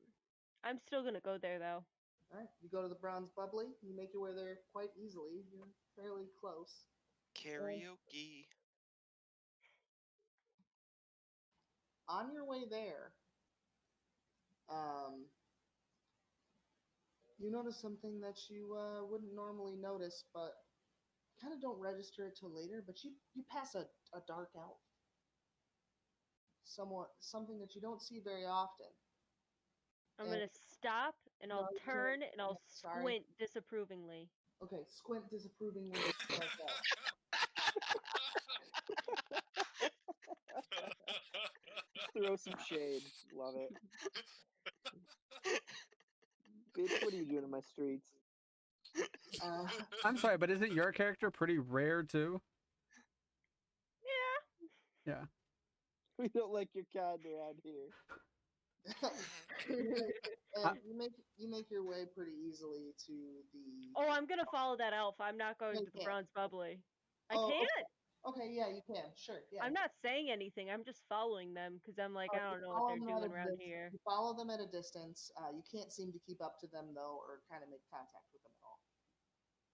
I'm still gonna go there though. All right. You go to the Bronze Bubbly. You make your way there quite easily. You're fairly close. Karaoke. On your way there, you notice something that you wouldn't normally notice, but kind of don't register it till later. But you pass a dark elf, something that you don't see very often. I'm And- gonna stop and I'll No, you can't. turn and I'll Sorry. squint disapprovingly. Okay, squint disapprovingly. Like that. Throw some shade. Love it. Bitch, what are you doing in my streets? I'm sorry, but isn't your character pretty rare too? Yeah. Yeah. We don't like your kind around here. and you make your way pretty easily to the. Oh, I'm gonna follow that elf. I'm not going No, to you the can't. Bronze Bubbly. I Oh, can't. Okay, yeah, you can. Sure, yeah. I'm not saying anything. I'm just following them because I'm like, I You don't know what follow they're them at doing a around dis- here. You follow them at a distance. You can't seem to keep up to them though, or kind of make contact with them at all.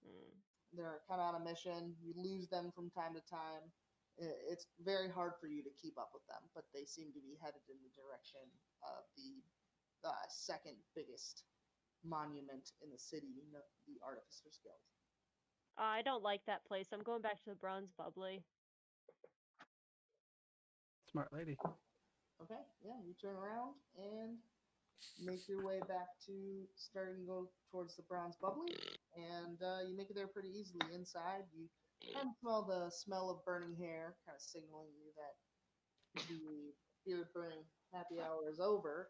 Hmm. They're kind of on a mission. You lose them from time to time. It's very hard for you to keep up with them, but they seem to be headed in the direction of the second biggest monument in the city, the Artificers Guild. I don't like that place. I'm going back to the Bronze Bubbly. Smart lady. Okay, yeah, you turn around and make your way back to starting to go towards the Bronze Bubbly, and you make it there pretty easily. Inside, you kind of smell the smell of burning hair, kind of signaling you that the beard burning happy hour is over,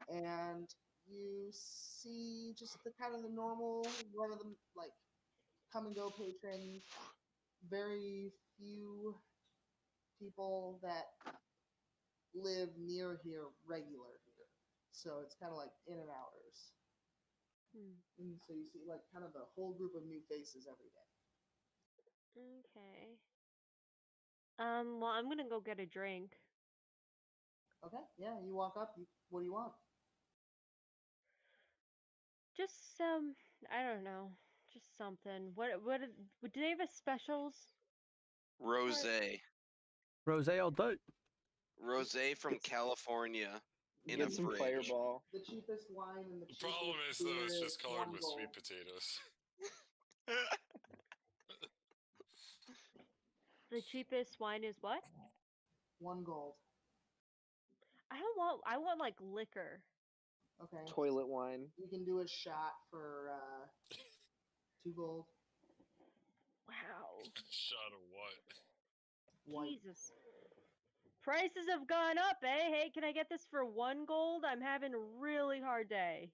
and you see just the kind of the normal run of the come and go patrons. Very few people that live near here regular here, so it's kind of like in and outers. Hmm. And so you see kind of a whole group of new faces every day. Okay. Well, I'm gonna go get a drink. Okay, yeah, you walk up. What do you want? Just I don't know, just something. Do they have a specials? Rose. Rose all day. Rose from California. In a Get some fridge. Fireball. The cheapest wine and the The cheapest problem is, though, beer it's is just colored 1 with gold. sweet potatoes. The cheapest wine is what? 1 gold. I want like liquor. Okay. Toilet wine. You can do a shot for 2 gold. Wow. Shot of what? White. Jesus. Prices have gone up, eh? Hey, can I get this for 1 gold? I'm having a really hard day.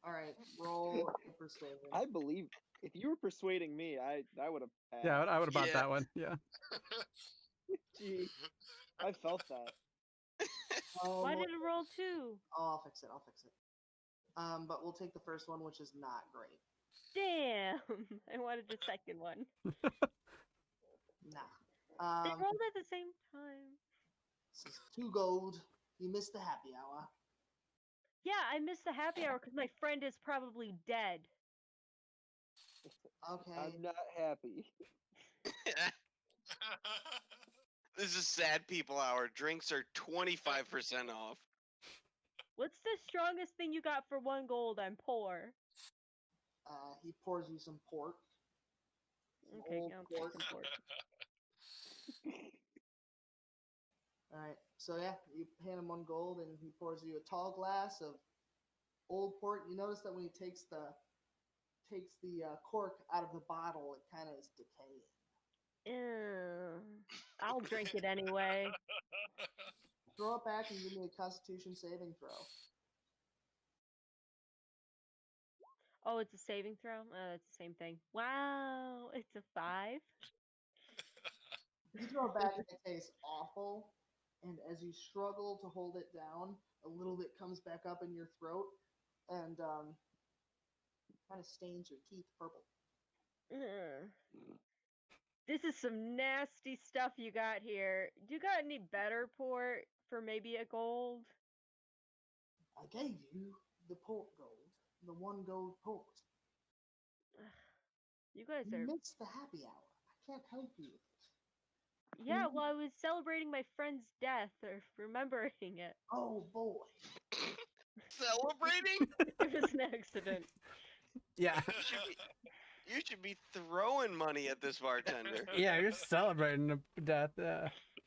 All right, roll a persuasion. I believe If you were persuading me, I would have passed. Yeah, I would have bought Yeah. that one. Yeah. Gee, I felt that. Why did it roll 2? Oh, I'll fix it. But we'll take the first one, which is not great. Damn! I wanted the second one. Nah. They rolled at the same time. This is 2 gold. You missed the happy hour. Yeah, I missed the happy hour because my friend is probably dead. Okay. I'm not happy. This is sad people hour. Drinks are 25% off. What's the strongest thing you got for 1 gold? I'm poor. He pours you some pork. Some Okay, old yeah, I'll pork. take some pork. All right. So yeah, you hand him 1 gold, and he pours you a tall glass of old port. You notice that when he takes the cork out of the bottle, it kind of is decaying. Ew. I'll drink it anyway. Throw it back and give me a Constitution saving throw. Oh, it's a saving throw? It's the same thing. Wow, it's a 5? You throw it back and it tastes awful. And as you struggle to hold it down, a little bit comes back up in your throat and kind of stains your teeth purple. Ugh. This is some nasty stuff you got here. Do you got any better port for maybe a gold? I gave you the port gold, the 1 gold port. You guys You are... missed the happy hour. I can't help you with it. Yeah, well, I was celebrating my friend's death or remembering it. Oh boy. Celebrating? It was an accident. Yeah. You should be throwing money at this bartender. Yeah, you're celebrating the death.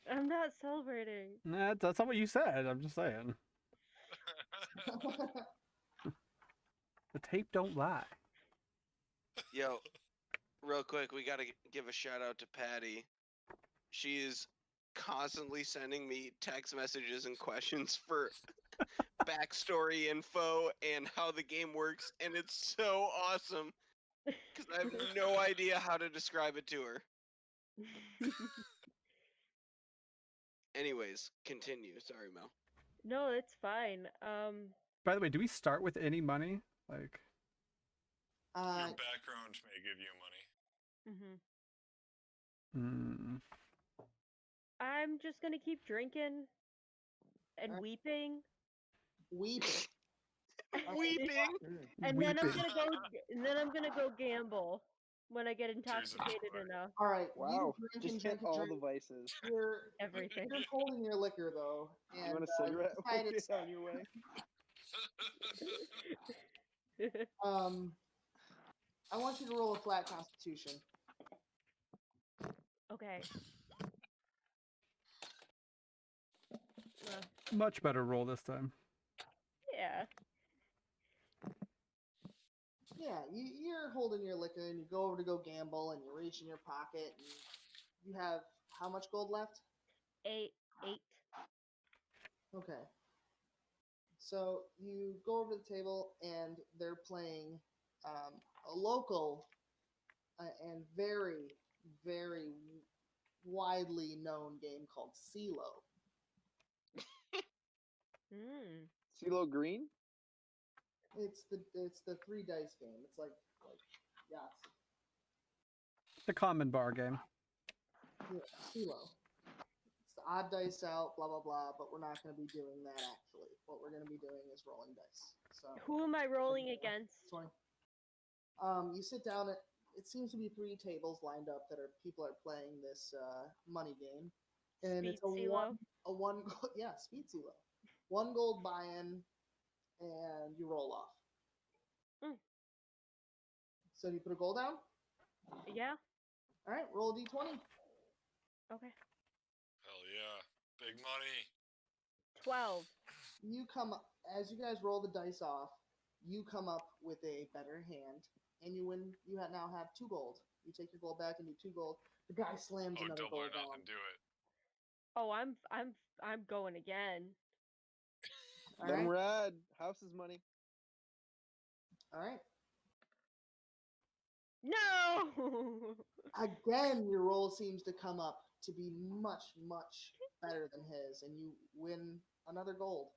I'm not celebrating. Nah, that's not what you said. I'm just saying. The tape don't lie. Yo, real quick, we gotta give a shout out to Patty. She's constantly sending me text messages and questions for backstory info and how the game works, and it's so awesome because I have no idea how to describe it to her. Anyways, continue. Sorry, Mel. No, it's fine. By the way, do we start with any money? Like, Your background may give you money. Mhm. I'm just gonna keep drinking and Alright. weeping. Weeping. Weeping. And then I'm weeping. gonna go gamble when I get intoxicated Christ. enough. All right. Wow, You just drink hit all drink. the vices. Everything. You're holding your liquor though, You and want a cigarette? decide We'll it's- get on your way. I want you to roll a flat Constitution. Okay. Much better roll this time. Yeah. Yeah, you're holding your liquor, and you go over to go gamble, and you reach in your pocket, and you have how much gold left? 8. Okay. So you go over to the table, and they're playing a local and very, very widely known game called CeeLo. Mm. CeeLo Green? It's the 3 dice game. It's like Yahtzee. The common bar game. Yeah, CeeLo. It's the odd dice out, blah blah blah. But we're not going to be doing that actually. What we're going to be doing is rolling dice. So Who am I rolling against? 20. You sit down at. It seems to be 3 tables lined up that are people are playing this money game, and Speed it's a CeeLo? one yeah, speed CeeLo. 1 gold buy-in, and you roll off. Mm. So you put a gold down. Yeah. All right, roll a d20. Okay. Hell yeah. Big money. 12. You come as you guys roll the dice off. You come up with a better hand, and you win. You now have 2 gold. You take your gold back and do 2 gold. The guy slams Oh, another double or gold down. nothing. Do it. Oh, I'm going again. All Let him right. ride. House is money. All right. No. Again, your roll seems to come up to be much, much better than his, and you win another gold.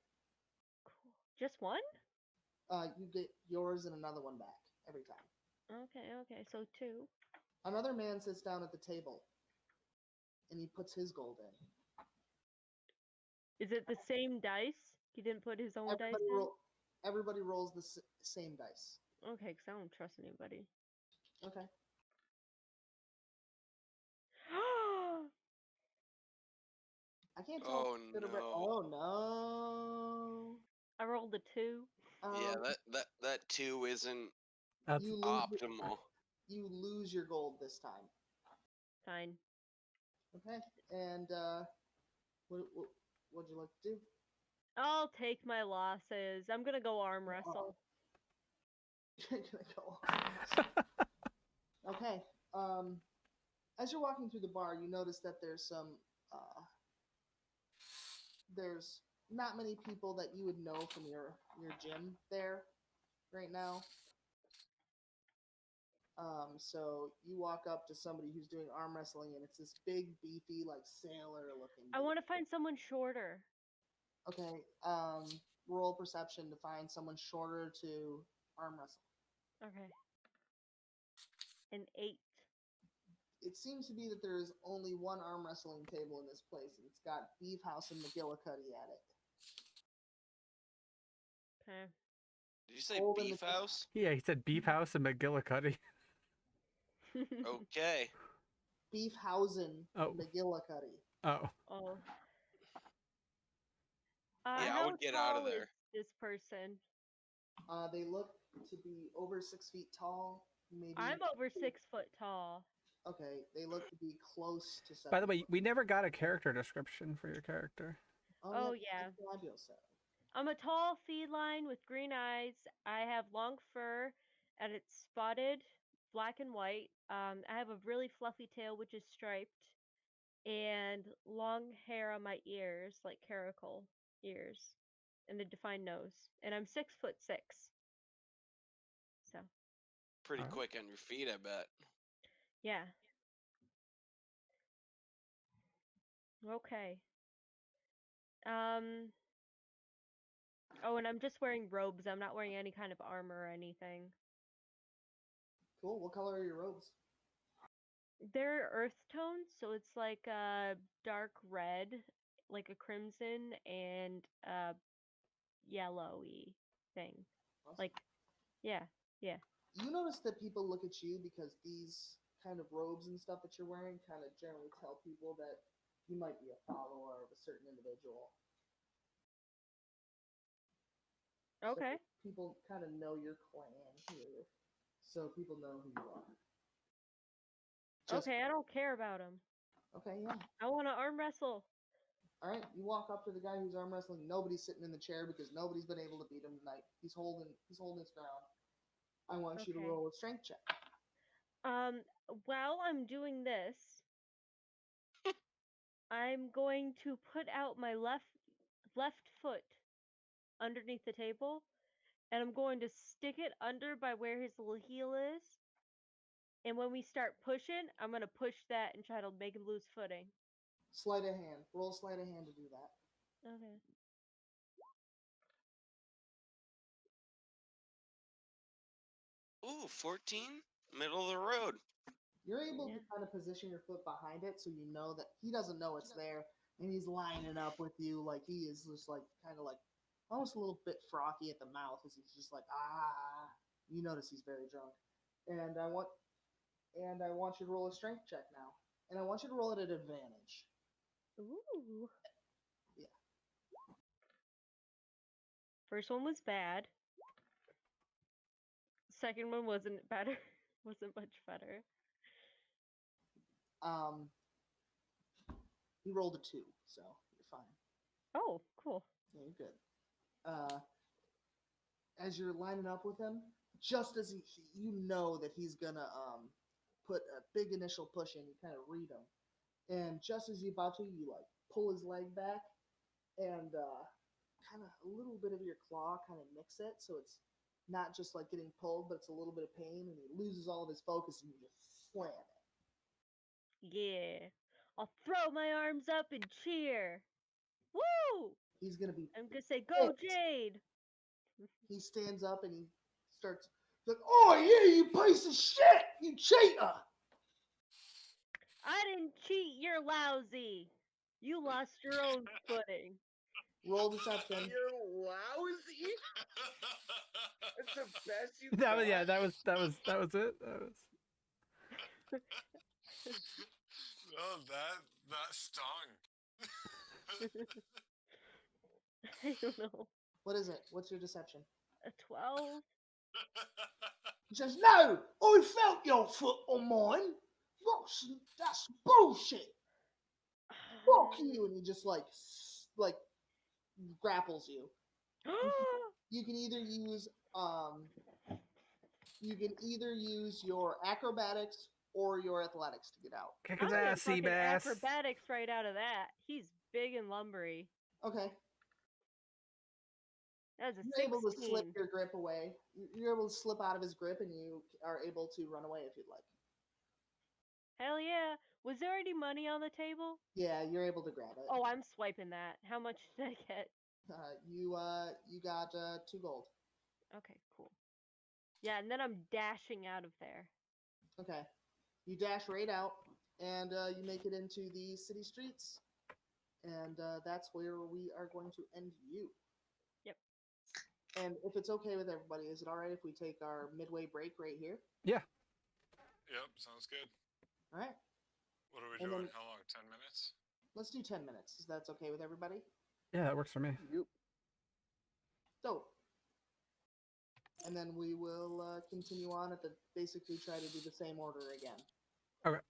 Cool. Just one? You get yours and another one back every time. Okay. So 2. Another man sits down at the table, and he puts his gold in. Is it the same dice? He didn't put his own dice in? Everybody rolls the same dice. Okay, because I don't trust anybody. Okay. I can't tell. Oh no. Oh no. I rolled a 2. Yeah, that 2 isn't That's You lose. optimal. You lose your gold this time. Fine. Okay. And what'd you like to do? I'll take my losses. I'm gonna go arm wrestle. You're gonna go. Okay. As you're walking through the bar, you notice that there's not many people that you would know from your gym there right now. So you walk up to somebody who's doing arm wrestling, and it's this big, beefy, like sailor looking. I want to find someone shorter. Okay. Roll perception to find someone shorter to arm wrestle. Okay. An 8. It seems to be that there is only one arm wrestling table in this place, and it's got Beef House and McGillicuddy at it. Okay. Did you say Hold in beef the- house? Yeah, he said Beef House and McGillicuddy. Okay. Beefhausen Oh. McGillicuddy. Oh. Oh. Yeah, I how would get out of tall is there. this person? They look to be over 6 feet tall. Maybe. I'm over 6 foot tall. Okay, they look to be close to 7. By the way, we never got a character description for your character. Oh, yeah. that's what I do, so. I'm a tall feline with green eyes. I have long fur, and it's spotted, black and white. I have a really fluffy tail, which is striped, and long hair on my ears, like caracal ears, and a defined nose. And I'm 6'6". So. Pretty Alright. quick on your feet, I bet. Yeah. Okay. Oh, and I'm just wearing robes. I'm not wearing any kind of armor or anything. Cool. What color are your robes? They're earth tones, so it's like a dark red, like a crimson, and a yellowy thing. Awesome. Like, yeah. You notice that people look at you because these kind of robes and stuff that you're wearing kind of generally tell people that you might be a follower of a certain individual. Okay. So people kind of know your clan here, so people know who you are. Okay, I don't care about them. Okay, yeah. I want to arm wrestle. All right, you walk up to the guy who's arm wrestling. Nobody's sitting in the chair because nobody's been able to beat him tonight. He's holding his ground. I want you to Okay. roll a strength check. While I'm doing this, I'm going to put out my left foot underneath the table, and I'm going to stick it under by where his little heel is. And when we start pushing, I'm going to push that and try to make him lose footing. Sleight of hand. Roll sleight of hand to do that. Okay. Ooh, 14? Middle of the road. You're able Yeah. to kind of position your foot behind it so you know that he doesn't know it's there, and he's lining up with you like he is just like kind of like almost a little bit frothy at the mouth as he's just like You notice he's very drunk, and I want you to roll a strength check now, and I want you to roll it at advantage. Ooh. Yeah. First one was bad. Second one wasn't better. Wasn't much better. He rolled a 2, so you're fine. Oh, cool. Yeah, you're good. As you're lining up with him, just as you know that he's gonna put a big initial push in, you kind of read him, and just as you're about to, you like pull his leg back, and kind of a little bit of your claw kind of nicks it, so it's not just like getting pulled, but it's a little bit of pain, and he loses all of his focus, and you just slam it. Yeah. I'll throw my arms up and cheer. Woo! He's gonna be. I'm gonna say, go pissed. Jade! He stands up and he starts like, "Oh yeah, you piece of shit, you cheater!" I didn't cheat, you're lousy. You lost your own footing. Roll deception. You're lousy. That's the best you That was got. that was it. That was Oh, that stung. I don't know. What is it? What's your deception? A 12? He says, "No, I felt your foot on mine. That's bullshit. Fuck you!" And he just like grapples you. You can either use your acrobatics or your athletics to get out. kick I'm his gonna ass, fucking Seabass. acrobatics right out of that. He's big and lumbery. Okay. That was a You're able to slip 16. your grip away. You're able to slip out of his grip, and you are able to run away if you'd like. Hell yeah. Was there any money on the table? Yeah, you're able to grab it. Oh, I'm swiping that. How much did I get? You got 2 gold. Okay, cool. Yeah, and then I'm dashing out of there. Okay. You dash right out, and you make it into the city streets, and that's where we are going to end you. Yep. And if it's okay with everybody, is it all right if we take our midway break right here? Yeah. Yep, sounds good. All right. What are we And doing? then- How long? 10 minutes? Let's do 10 minutes. Is that okay with everybody? Yeah, that works for me. Yep. Dope. And then we will continue on at basically try to do the same order again. Okay.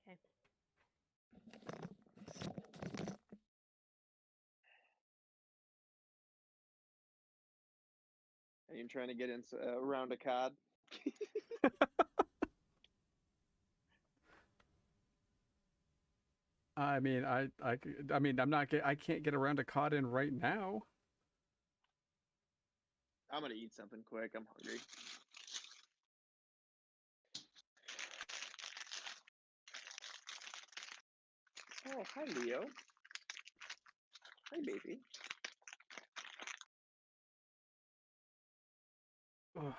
Okay. And you're trying to get into around a cod. I mean, I can't get around to cod in right now. I'm gonna eat something quick. I'm hungry. Oh, hi, Leo. Hi, baby. Ugh.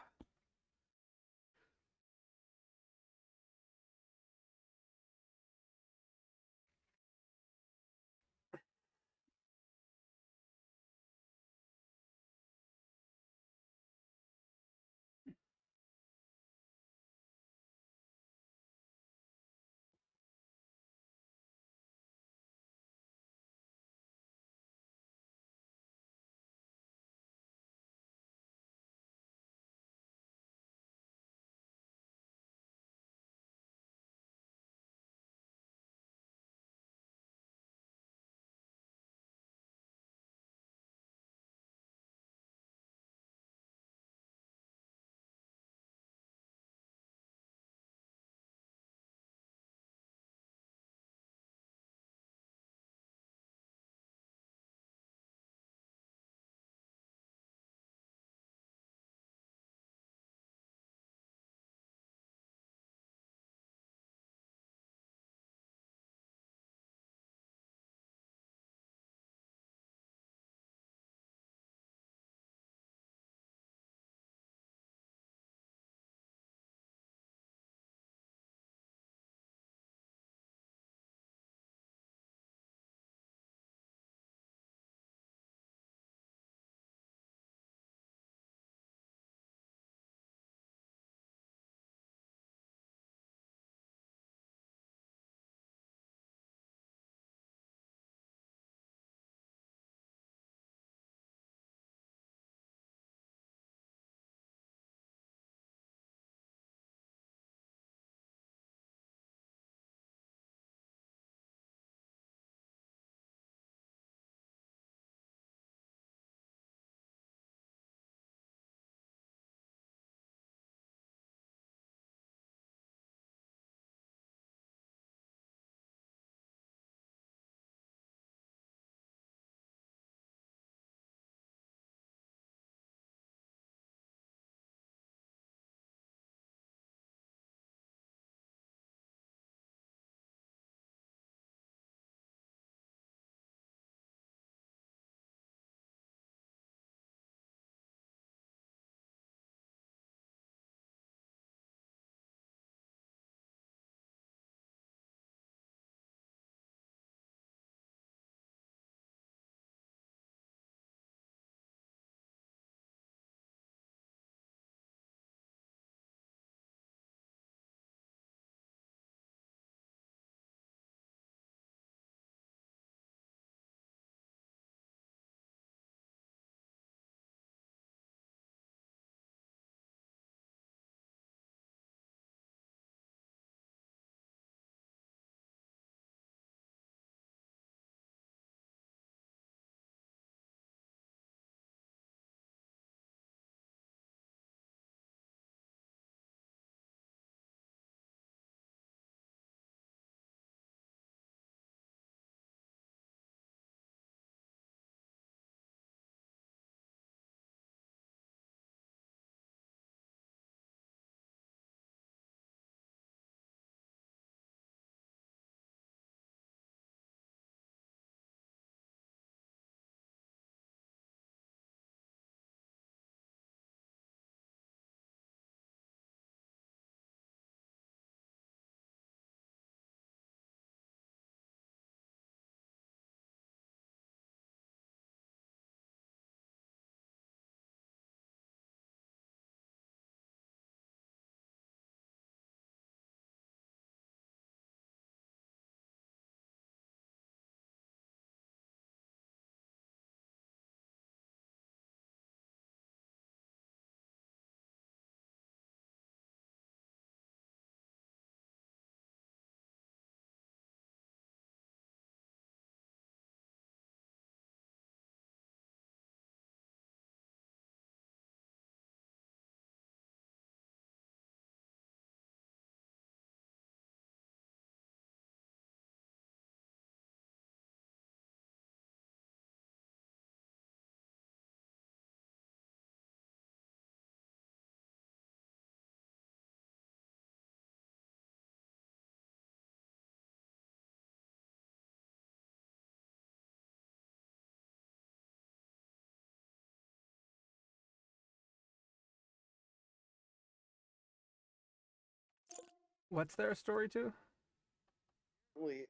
What's there a story to?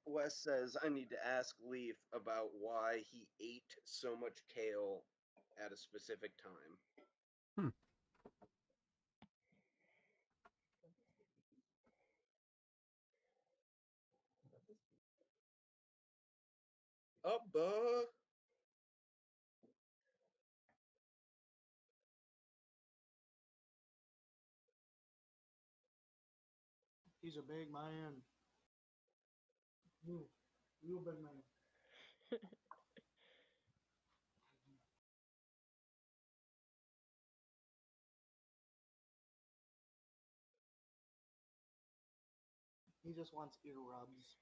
Wes says I need to ask Leaf about why he ate so much kale at a specific time. Hmm. Up, bug. He's a big man. You a big man. He just wants ear rubs.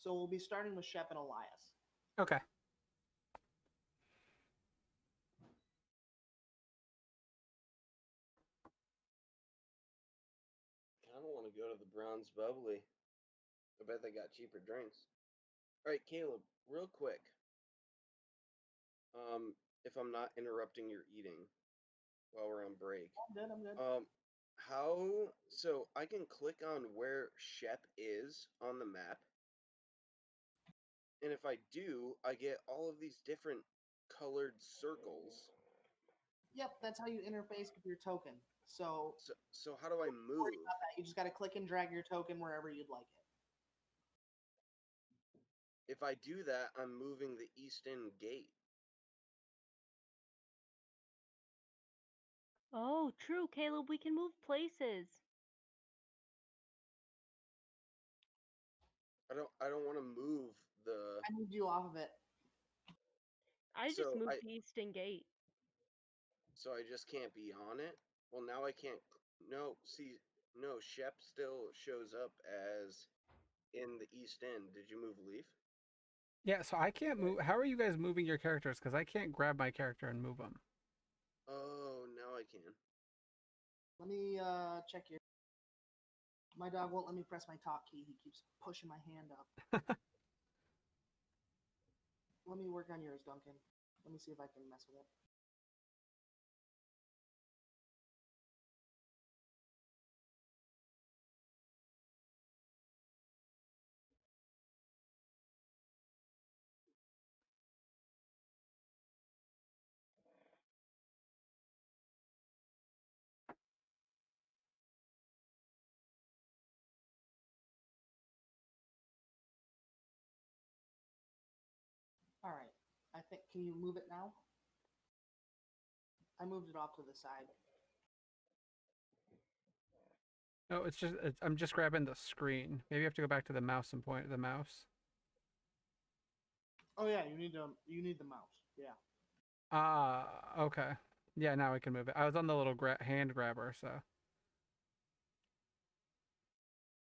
So we'll be starting with Shep and Elias. Okay. I don't want to go to the Bronze Bubbly. I bet they got cheaper drinks. All right, Caleb, real quick. If I'm not interrupting your eating while we're on break. I'm good. I'm good. So I can click on where Shep is on the map. And if I do, I get all of these different colored circles. Yep, that's how you interface with your token. So So how do I don't worry move? about that. You just got to click and drag your token wherever you'd like it. If I do that, I'm moving the East End gate. Oh, true, Caleb. We can move places. I don't want to move the I moved you off of it. I just So moved I the Eastern Gate. so I just can't be on it. Well, now I can't. No, see, no, Shep still shows up as in the East End. Did you move Leaf? Yeah, so I can't move. How are you guys moving your characters? Because I can't grab my character and move them. Oh, now I can. Let me check your. My dog won't let me press my top key. He keeps pushing my hand up. Let me work on yours, Duncan. Let me see if I can mess with it. All right. I think. Can you move it now? I moved it off to the side. No, I'm just grabbing the screen. Maybe I have to go back to the mouse and point at the mouse. Oh yeah, you need the mouse. Yeah. Ah, okay. Yeah, now we can move it. I was on the little hand grabber, so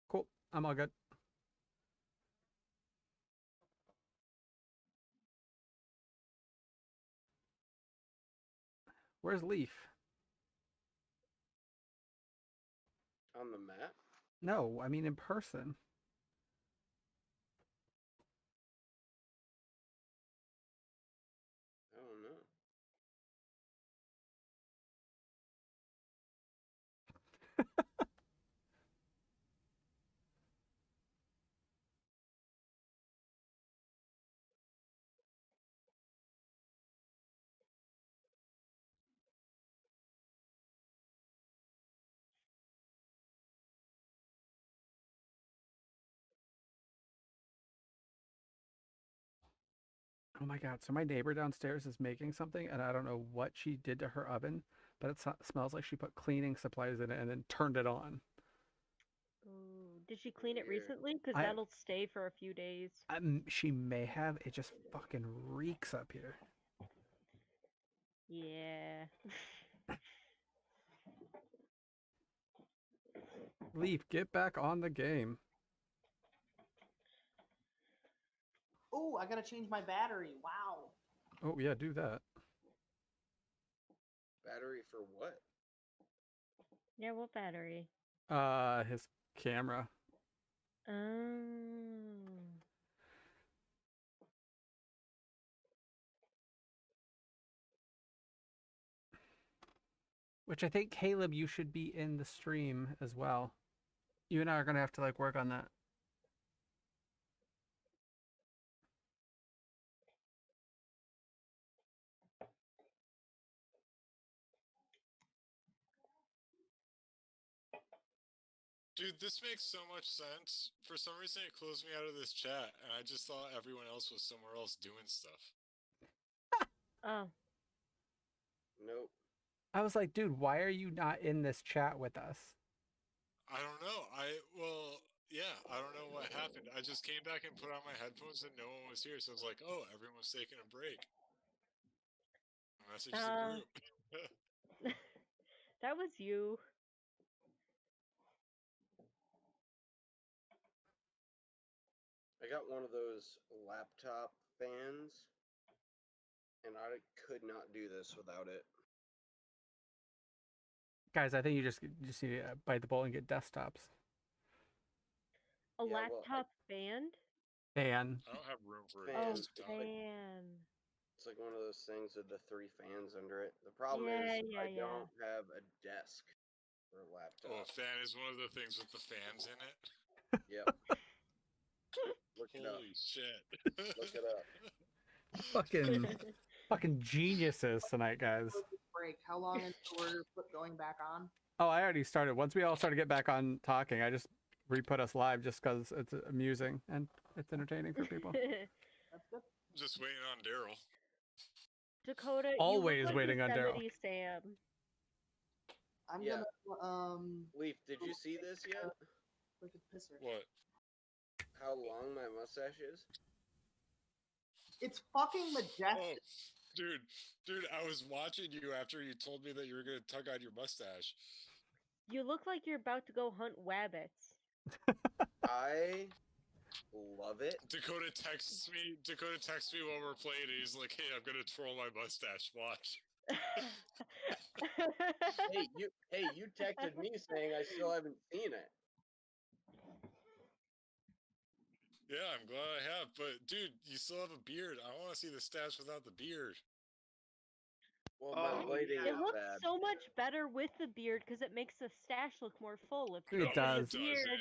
cool. I'm all good. Where's Leaf? On the map? No, I mean in person. I don't know. Oh my god! So my neighbor downstairs is making something, and I don't know what she did to her oven, but it smells like she put cleaning supplies in it and then turned it on. Ooh, did she clean it Weird. recently? Because I, that'll stay for a few days. she may have. It just fucking reeks up here. Yeah. Leaf, get back on the game. Oh, I gotta change my battery. Wow. Oh yeah, do that. Battery for what? Yeah, what battery? His camera. Oh. Which I think, Caleb, you should be in the stream as well. You and I are gonna have to like work on that. Dude, this makes so much sense. For some reason, it closed me out of this chat, and I just thought everyone else was somewhere else doing stuff. Oh. Nope. I was like, dude, why are you not in this chat with us? I don't know. Yeah, I don't know what happened. I just came back and put on my headphones, and no one was here. So I was like, oh, everyone was taking a break. I messaged the group. That was you. I got one of those laptop fans, and I could not do this without it. Guys, I think you just need to bite the bullet and get desktops. A Yeah, well, laptop band? Fan. I don't have room for a Fan. Oh, desktop. fan. It's like one of those things with the 3 fans under it. The problem Yeah, is yeah, I yeah. don't have a desk for a laptop. Oh, a fan is one of the things with the fans in it. Yep. Look it up. Holy shit! Look it up. Fucking geniuses tonight, guys. Break. How long until we're going back on? Oh, I already started. Once we all started to get back on talking, I just re-put us live just because it's amusing and it's entertaining for people. That's good. Just waiting on Daryl. Dakota, Always you look like waiting on Daryl. Yosemite Sam. I'm Yeah. gonna Leaf, did you see this yet? look at the pisser. What? How long my mustache is? It's fucking Oh, majestic. dude, I was watching you after you told me that you were gonna tug on your mustache. You look like you're about to go hunt wabbits. I love it. Dakota texts me while we're playing, and he's like, "Hey, I'm gonna twirl my mustache. Watch." Hey, you texted me saying I still haven't seen it. Yeah, I'm glad I have. But dude, you still have a beard. I want to see the stash without the beard. Well, my lighting It is looks bad. so much better with the beard because it makes the stash look more full. If you It get rid of does. the beard,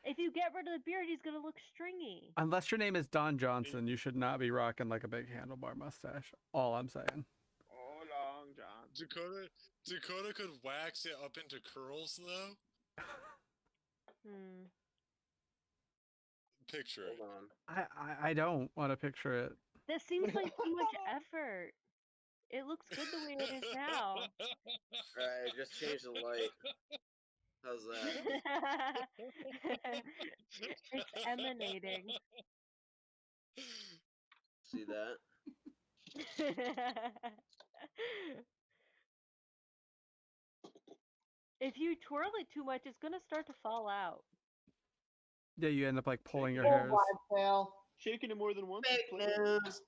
if you get rid of the beard, he's gonna look stringy. Unless your name is Don Johnson, you should not be rocking like a big handlebar mustache. All I'm saying. Oh, Long John. Dakota could wax it up into curls though. Hmm. Picture it. Hold on. I don't want to picture it. That seems like too much effort. It looks good the way it is now. Alright, I just changed the light. How's that? It's emanating. See that? If you twirl it too much, it's gonna start to fall out. Yeah, you end up like pulling your Oh, hairs. my tail. Shaking it more than once. Fake news.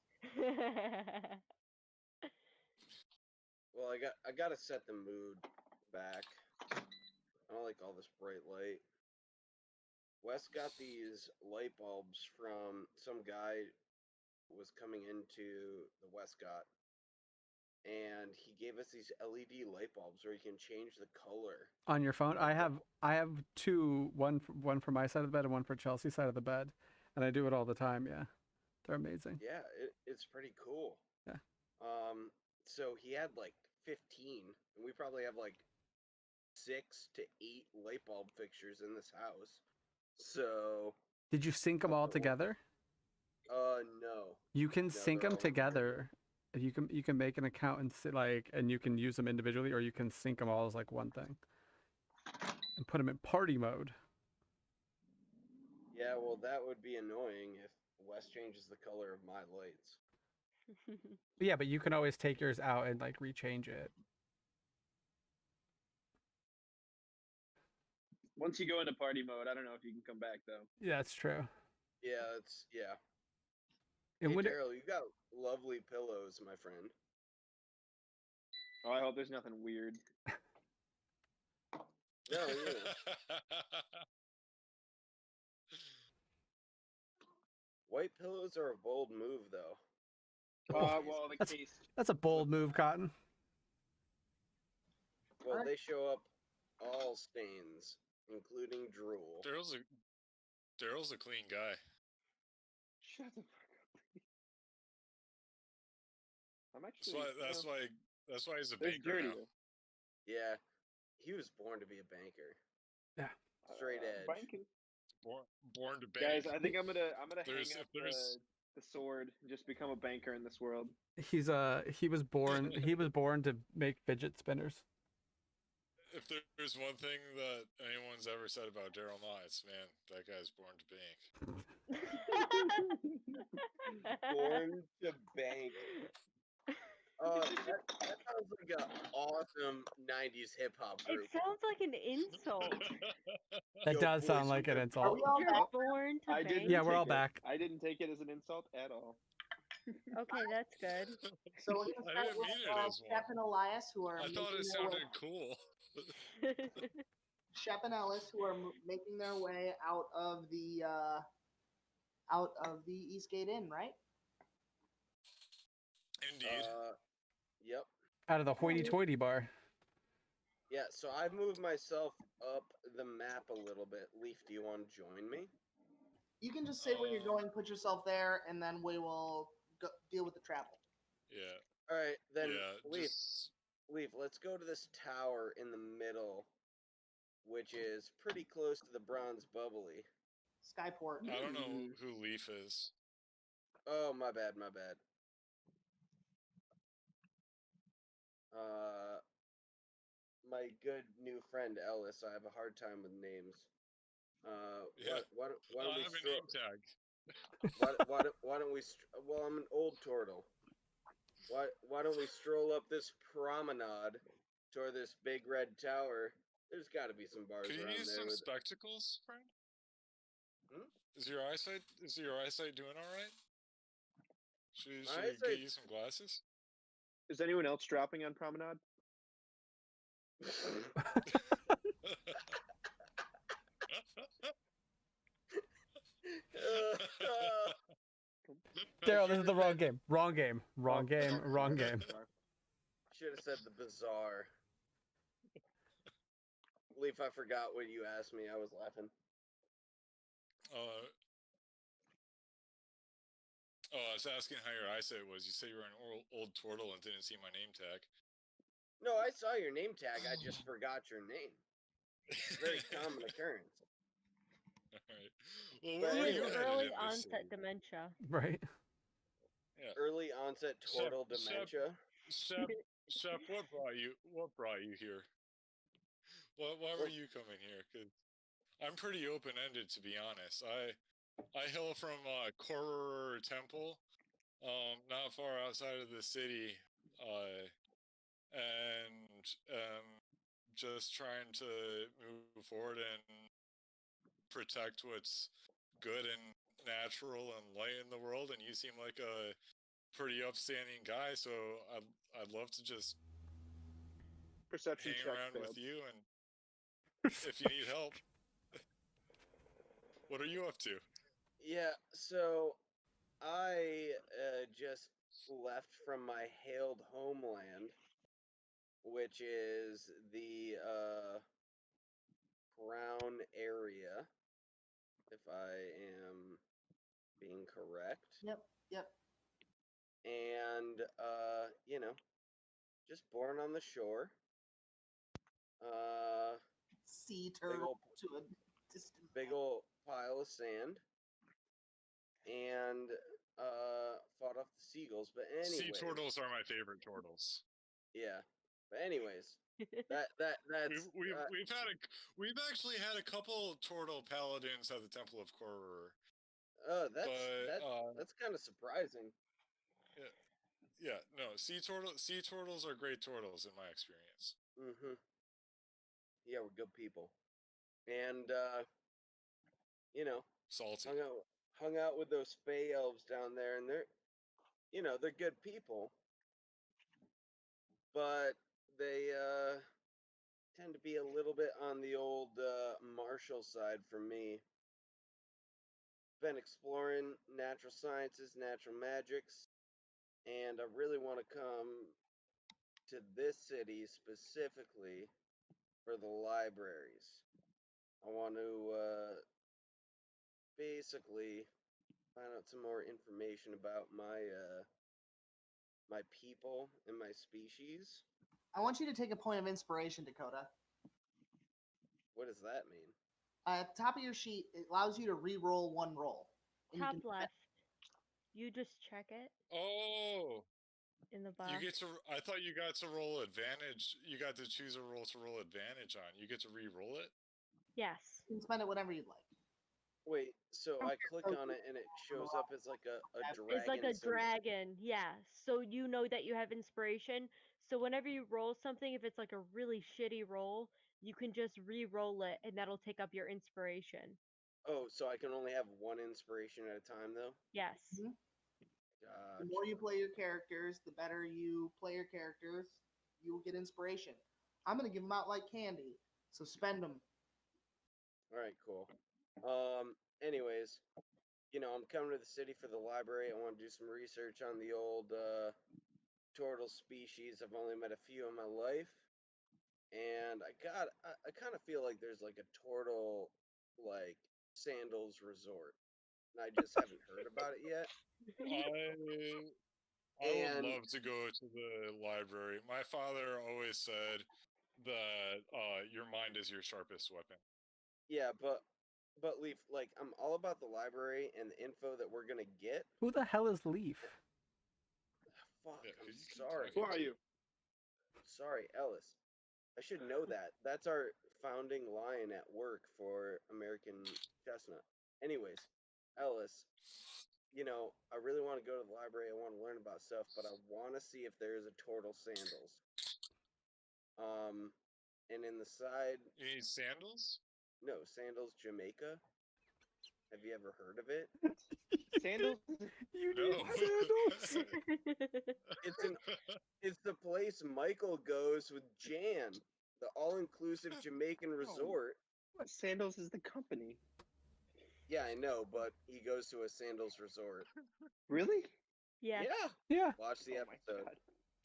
Well, I gotta set the mood back. I don't like all this bright light. Wes got these light bulbs from some guy who was coming into the Westcott, and he gave us these LED light bulbs where you can change the color. On your phone, I have two, one for my side of the bed and one for Chelsea's side of the bed, and I do it all the time. Yeah, they're amazing. Yeah, it's pretty cool. Yeah. So he had like 15, and we probably have like 6 to 8 light bulb fixtures in this house. So. Did you sync them all together? No. You can No, sync they're them all together. You can make an account and you can use them individually, or you can sync them all as like one thing and put them in party mode. Yeah, well, that would be annoying if Wes changes the color of my lights. Yeah, but you can always take yours out and like rechange it. Once you go into party mode, I don't know if you can come back though. Yeah, that's true. Yeah, And Hey, when Daryl, you got lovely pillows, my friend. Oh, I hope there's nothing weird. No, you know. White pillows are a bold move, though. Well, the That's- case. that's a bold move, Cotton. Well, Alright. they show up all stains, including drool. Daryl's a clean guy. Shut the fuck up. I'm That's actually. why. That's why he's a There's banker now. dirtier. Yeah, he was born to be a banker. Yeah. Straight edge. Banking. Born to bank. Guys, I think I'm gonna There's- hang if up there's- the sword and just become a banker in this world. He was born to make fidget spinners. If there's one thing that anyone's ever said about Daryl Knotts, man, that guy's born to bank. Born to bank. That sounds like an awesome 90s hip hop It group. sounds like an insult. That Yo, does boys, sound like we an got- Are insult. we all You're back? born to I bank. didn't. Yeah, we're take all it- back. I didn't take it as an insult at all. Okay, that's good. So we're gonna I start didn't with mean it as Shep one. and Elias, who are I thought it making their way. sounded cool. Shep and Ellis, who are making their way out of the Eastgate Inn, right? Indeed. Yep. Out of the hoity-toity bar. Yeah, so I've moved myself up the map a little bit. Leaf, do you want to join me? You can just say where you're going, put yourself there, and then we will deal with the travel. Yeah. All right, then Yeah. Leaf, Just let's go to this tower in the middle, which is pretty close to the bronze bubbly. Skyport. I don't know who Leaf is. Oh, my bad. My good new friend Ellis. I have a hard time with names. Yeah. Why don't I we have a name tag. why don't we? Well, I'm an old turtle. Why don't we stroll up this promenade toward this big red tower? There's got to be some bars Could you around use there. some With... spectacles, friend? Hmm? Is your eyesight doing all right? Should My we get eyesight- you some glasses? Is anyone else dropping on promenade? Daryl, this is the wrong game. Wrong game. Wrong Oh, game. sorry, Wrong sorry, game. sorry. Should have said the bazaar. Leaf, I forgot what you asked me. I was laughing. I was asking how your eyesight was. You said you were an old turtle and didn't see my name tag. No, I saw your name tag. I just forgot your name. Very common occurrence. Alright. Well, But where were you anyway. headed Early in this onset city? dementia. Right. Yeah. Early onset turtle dementia. Shep, what brought you here? Why were you coming here? 'Cause I'm pretty open-ended, to be honest. I hail from Koror Temple, not far outside of the city, and just trying to move forward and protect what's good and natural and light in the world. And you seem like a pretty upstanding guy, so I'd love to just Perception hang check around failed. with you, and if you need help. What are you up to? Yeah, so I just left from my hailed homeland, which is the Crown area, if I am being correct. Yep. And just born on the shore. Sea Big turtle ol' to a distant. big old pile of sand, and fought off the seagulls. But Sea anyways, turtles are my favorite turtles. yeah. But anyways, that's We've actually had a couple turtle paladins at the Temple of Koror. that's But kind of surprising. yeah, no, sea turtles are great turtles in my experience. Mm-hmm. Yeah, we're good people, and Salty. hung hung out with those Fey elves down there, and they're good people, but they tend to be a little bit on the old martial side for me. Been exploring natural sciences, natural magics, and I really want to come to this city specifically for the libraries. I want to basically find out some more information about my people and my species. I want you to take a point of inspiration, Dakota. What does that mean? At the top of your sheet, it allows you to re-roll one roll. And you Top can left. You just check it Oh, in the you box. get to. I thought you got to roll advantage. You got to choose a roll to roll advantage on. You get to re-roll it. Yes. You can spend it whenever you'd like. Wait, so I click on it and it shows up as like a dragon It's like a symbol. dragon, yeah. So you know that you have inspiration. So whenever you roll something, if it's like a really shitty roll, you can just re-roll it, and that'll take up your inspiration. Oh, so I can only have one inspiration at a time, though? Yes. Mhm. Gotcha. The more you play your characters, the better you play your characters, you will get inspiration. I'm going to give them out like candy, so spend them. All right, cool. Anyways, I'm coming to the city for the library. I want to do some research on the old turtle species. I've only met a few in my life, and I kind of feel like there's like a turtle like sandals resort, and I just haven't heard about it yet. I would And love to go to the library. My father always said that your mind is your sharpest weapon. yeah, but Leaf, like I'm all about the library and the info that we're gonna get. Who the hell is Leaf? Fuck, Yeah, I'm who you keep sorry. talking Who are to? you? Sorry, Ellis. I should know that. That's our founding lion at work for American Chestnut. Anyways, Ellis, I really want to go to the library. I want to learn about stuff, but I want to see if there's a turtle sandals. And in the side, You need sandals? no, Sandals Jamaica. Have you ever heard of it? Sandals? You No. need sandals. It's the place Michael goes with Jan, the all-inclusive Jamaican resort. Sandals is the company. Yeah, I know, but he goes to a sandals resort. Really? Yes. Yeah. Yeah. Watch the Oh my episode. God.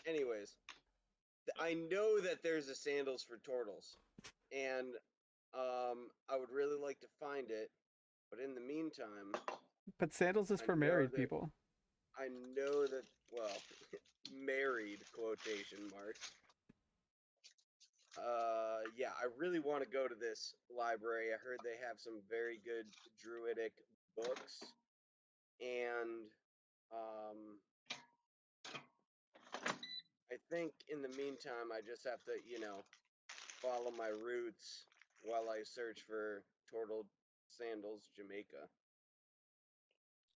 Anyways, I know that there's a sandals for turtles, and I would really like to find it. But in the meantime, But sandals is I for know married that- people. I know that married quotation marks. Yeah, I really want to go to this library. I heard they have some very good druidic books, and I think in the meantime, I just have to, follow my roots while I search for turtle sandals, Jamaica.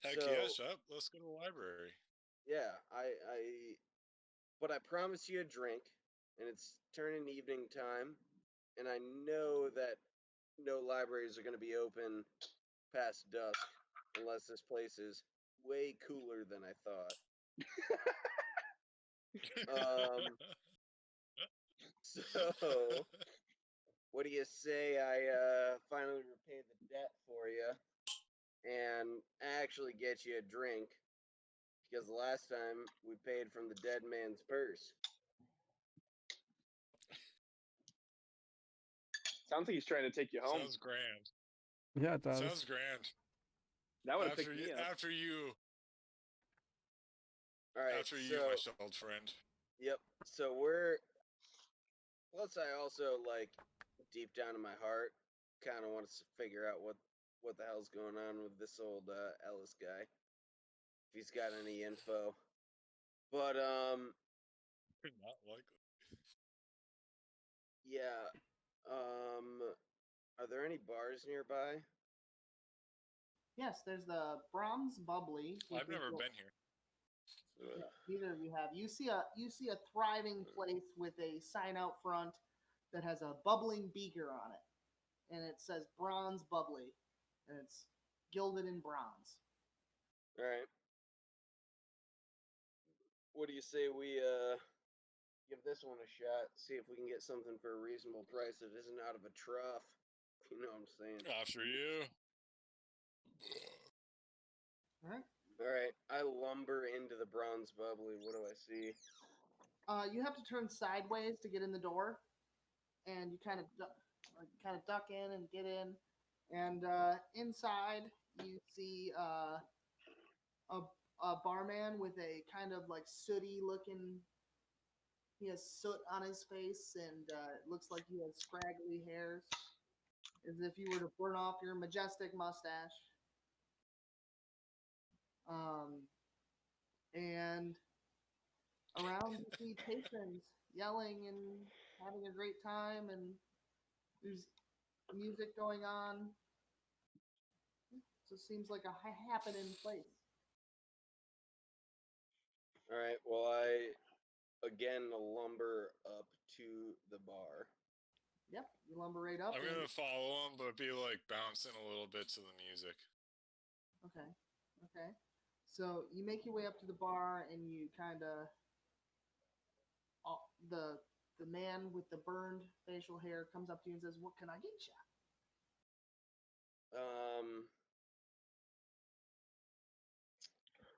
Heck So, yeah, Shep. Let's go to the library. yeah, but I promise you a drink, and it's turning evening time, and I know that no libraries are going to be open past dusk unless this place is way cooler than I thought. So, what do you say I finally repay the debt for you and actually get you a drink? Because the last time we paid from the dead man's purse. Sounds like he's trying to take you home. Sounds grand. Yeah, it does. Sounds grand. That would have After picked you, me up. after you, All right, after you, my shelled friend. Yep. So plus I also like deep down in my heart kind of want to figure out what the hell's going on with this old Ellis guy. If he's got any info. But Not likely. yeah. Are there any bars nearby? Yes, there's the Bronze Bubbly. which I've is never the- been here. Ugh. Neither of you have. You see a thriving place with a sign out front that has a bubbling beaker on it, and it says Bronze Bubbly, and it's gilded in bronze. All right. What do you say we give this one a shot? See if we can get something for a reasonable price that isn't out of a trough. You know what I'm saying? After you. All right. All right. I lumber into the bronze bubbly. What do I see? You have to turn sideways to get in the door, and you kind of duck in and get in, and inside you see a barman with a kind of like sooty looking. He has soot on his face, and it looks like he has scraggly hairs, as if you were to burn off your majestic mustache. And around you see patrons yelling and having a great time, and there's music going on. So it seems like a happening place. All right. Well, I again lumber up to the bar. Yep, you lumber right up. I'm and- gonna follow him, but be like bouncing a little bit to the music. Okay. Okay. So you make your way up to the bar, and you kind of the man with the burned facial hair comes up to you and says, "What can I get you?"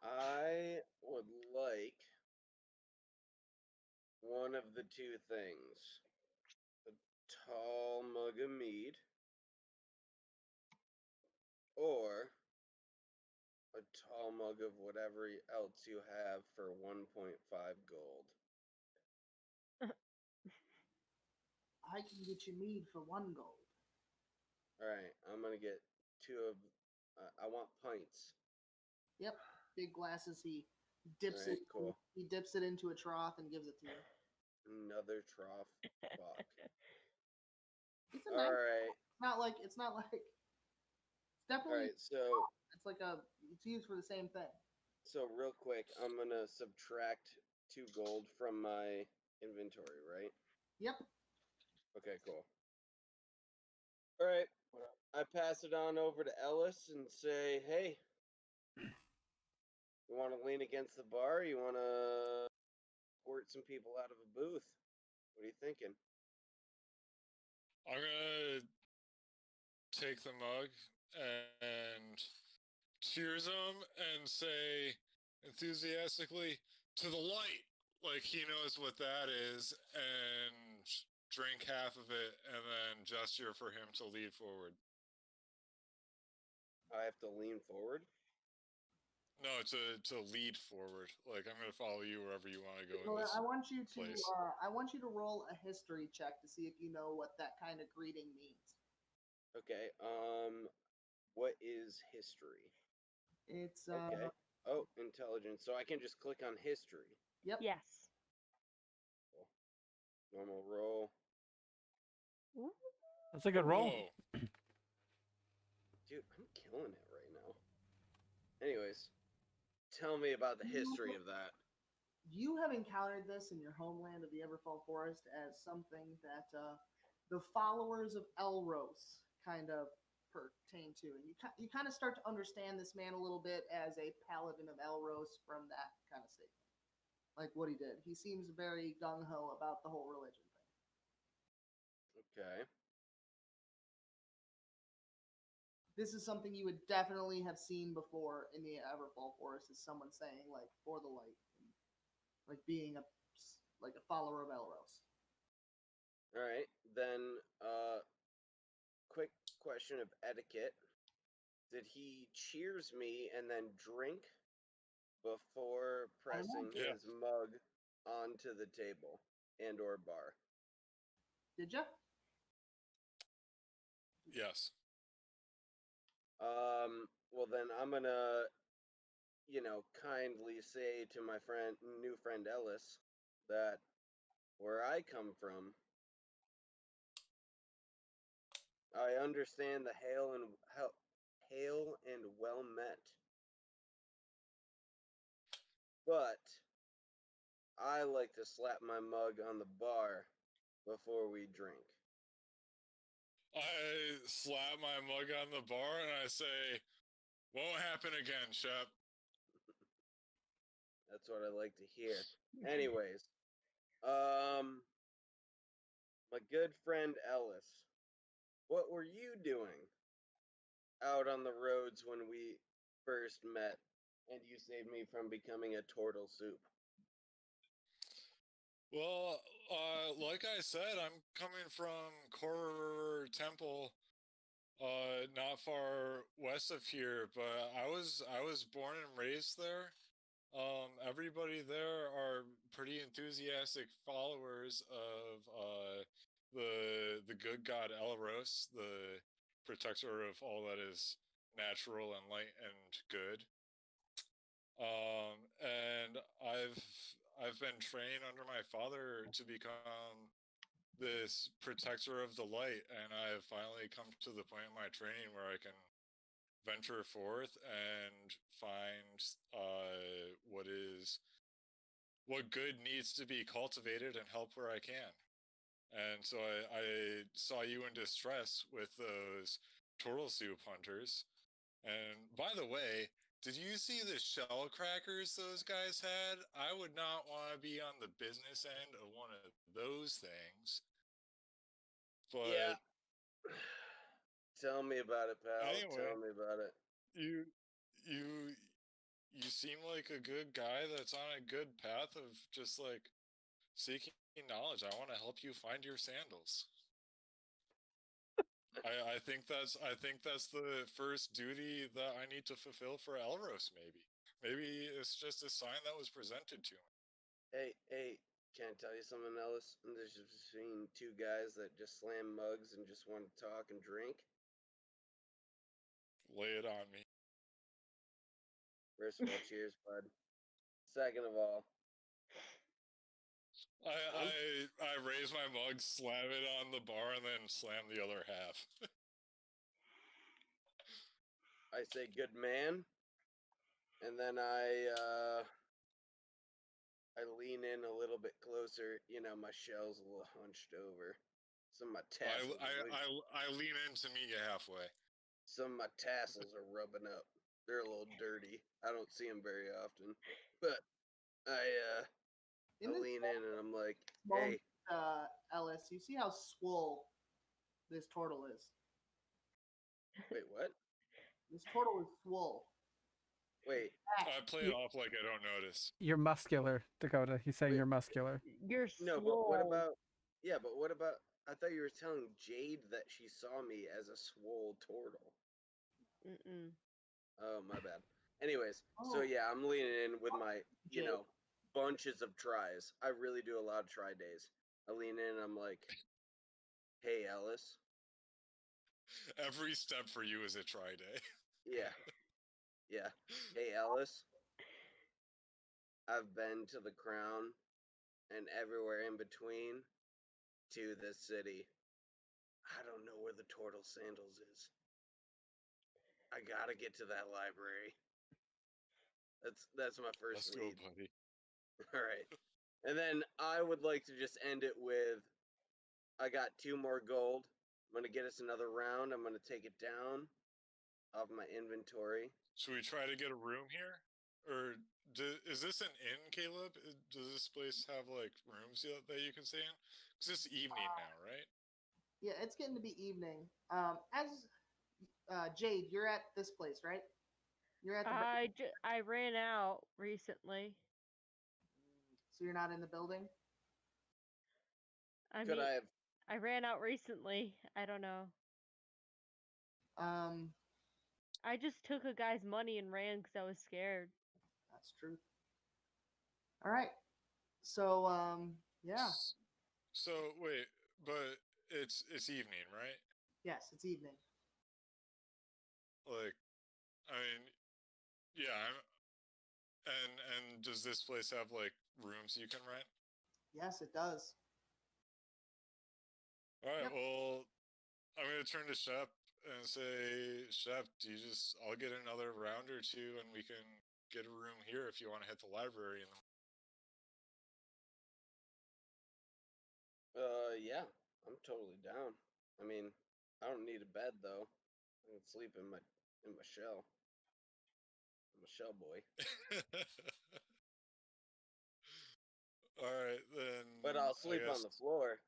I would like one of the two things: a tall mug of mead, or a tall mug of whatever else you have for 1.5 gold. I can get you mead for 1 gold. All right, I'm gonna get two of. I want pints. Yep, big glasses. He dips Alright, it. cool. He dips it into a trough and gives it to you. Another trough. Fuck. It's a All nice. right. It's not like. It's All definitely. right. So It's like a. It's used for the same thing. real quick, I'm gonna subtract 2 gold from my inventory, right? Yep. Okay, cool. All right. I pass it on over to Ellis and say, "Hey, you want to lean against the bar? You want to squirt some people out of a booth? What are you thinking?" I'm gonna take the mug and cheers him and say enthusiastically, "To the light!" Like he knows what that is, and drink half of it, and then gesture for him to lead forward. I have to lean forward. No, to lead forward. Like I'm gonna follow you wherever you want to go in So this I want you to. place. I want you to roll a history check to see if you know what that kind of greeting means. Okay. What is history? It's Okay. Oh, intelligence. So I can just click on history. Yep. Yes. Normal roll. Ooh. That's a good roll. Whoa. Dude, I'm killing it right now. Anyways, tell me about the history of that. You have encountered this in your homeland of the Everfall Forest as something that the followers of Elros kind of pertain to, and you kind of start to understand this man a little bit as a paladin of Elros from that kind of statement, like what he did. He seems very gung ho about the whole religion thing. Okay. This is something you would definitely have seen before in the Everfall Forest, is someone saying like "for the light," and, like being a follower of Elros. All right. Then, quick question of etiquette. Did he cheers me and then drink before I don't know. pressing Yeah. his mug onto the table and or bar? Did you? Yes. Well then I'm gonna, kindly say to my new friend Ellis, that where I come from, I understand the hail and well met. But I like to slap my mug on the bar before we drink. I slap my mug on the bar and I say, Won't happen again, Shep. That's what I like to hear. Anyways, my good friend Ellis, what were you doing out on the roads when we first met and you saved me from becoming a turtle soup? Well, like I said, I'm coming from Koror Temple, not far west of here, but I was born and raised there. Everybody there are pretty enthusiastic followers of the good god Elros, the protector of all that is natural and light and good. And I've been trained under my father to become this protector of the light, and I've finally come to the point in my training where I can venture forth and find what good needs to be cultivated and help where I can. And so I saw you in distress with those turtle soup hunters. And by the way, did you see the shell crackers those guys had? I would not want to be on the business end of one of those things. But Yeah. Tell me about it, pal. anyway, Tell me about it. you you you seem like a good guy that's on a good path of just like seeking knowledge. I want to help you find your sandals. I think that's the first duty that I need to fulfill for Elros. Maybe it's just a sign that was presented to me. Hey, can I tell you something, Ellis? There's just between two guys that just slam mugs and just want to talk and drink. Lay it on me. First of all, cheers, bud. Second of all, I raise my mug, slam it on the bar, and then slam the other half. I say good man, and then I lean in a little bit closer. You know, my shell's a little hunched over. Some of my tassels, I lean in to meet you halfway. some of my tassels are rubbing up. They're a little dirty. I don't see them very often, but I In this lean in and I'm like, moment, hey, Ellis, you see how swole this turtle is? wait, what? This turtle is swole. Wait, I play it off like I don't notice. You're muscular, Dakota. He's saying Wait. you're muscular. You're no, but what swole. about? Yeah, but what about? I thought you were telling Jade that she saw me as a swole turtle. Mm-mm. Oh, my bad. Anyways, so Oh. yeah, I'm leaning in with my, you Jade. know, bunches of tries. I really do a lot of try days. I lean in and I'm like, hey, Ellis. Every step for you is a try day. Yeah. Yeah. Hey, Ellis. I've been to the Crown and everywhere in between to this city. I don't know where the Turtle Sandals is. I gotta get to that library. That's my first Let's go, lead. buddy. All right. And then I would like to just end it with I got 2 more gold. I'm going to get us another round. I'm going to take it down off my inventory. Should we try to get a room here? Or is this an inn, Caleb? Does this place have like rooms that you can stay in? Because it's evening now, right? Yeah, it's getting to be evening. Jade, you're at this place, right? You're at the. I ran out recently. So you're not in the building. I Could mean, I have I ran out recently. I don't know. I just took a guy's money and ran because I was scared. That's true. All right. So yeah. So wait, but it's evening, right? Yes, it's evening. Like, I mean, yeah. And does this place have like rooms you can rent? Yes, it does. All right. Yep. Well, I'm gonna turn to Shep and say, Shep, I'll get another round or two, and we can get a room here if you want to hit the library. yeah, I'm totally down. I mean, I don't need a bed though. I can sleep in my shell. I'm a shell boy. All right, then. But I'll I sleep on guess- the floor.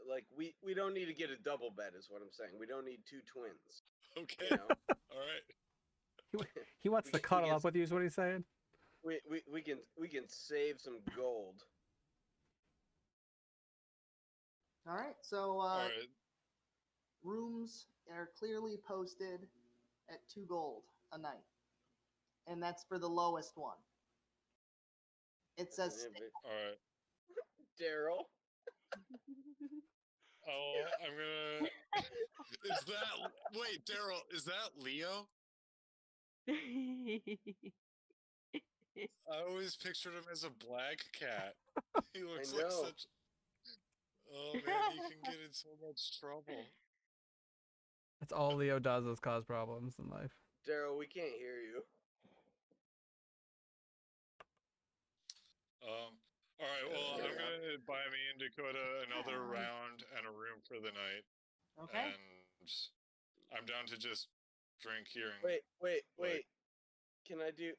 Like we don't need to get a double bed, is what I'm saying. We don't need two twins. Okay. You know, All right. He wants We to get- we cuddle get up with you. Is what he's saying. we can save some gold. All right. So All right. rooms are clearly posted at 2 gold a night, and that's for the lowest one. It says All right. Daryl. Oh, I'm gonna. Is that? Wait, Daryl. Is that Leo? I always pictured him as a black cat. He looks like know. such. Oh man, he can get in so much trouble. That's all Leo does is cause problems in life. Daryl, we can't hear you. All right. Well, I'm gonna buy me and Dakota another round and a room for the night, okay. and I'm down to just drink here. And Wait. Can I do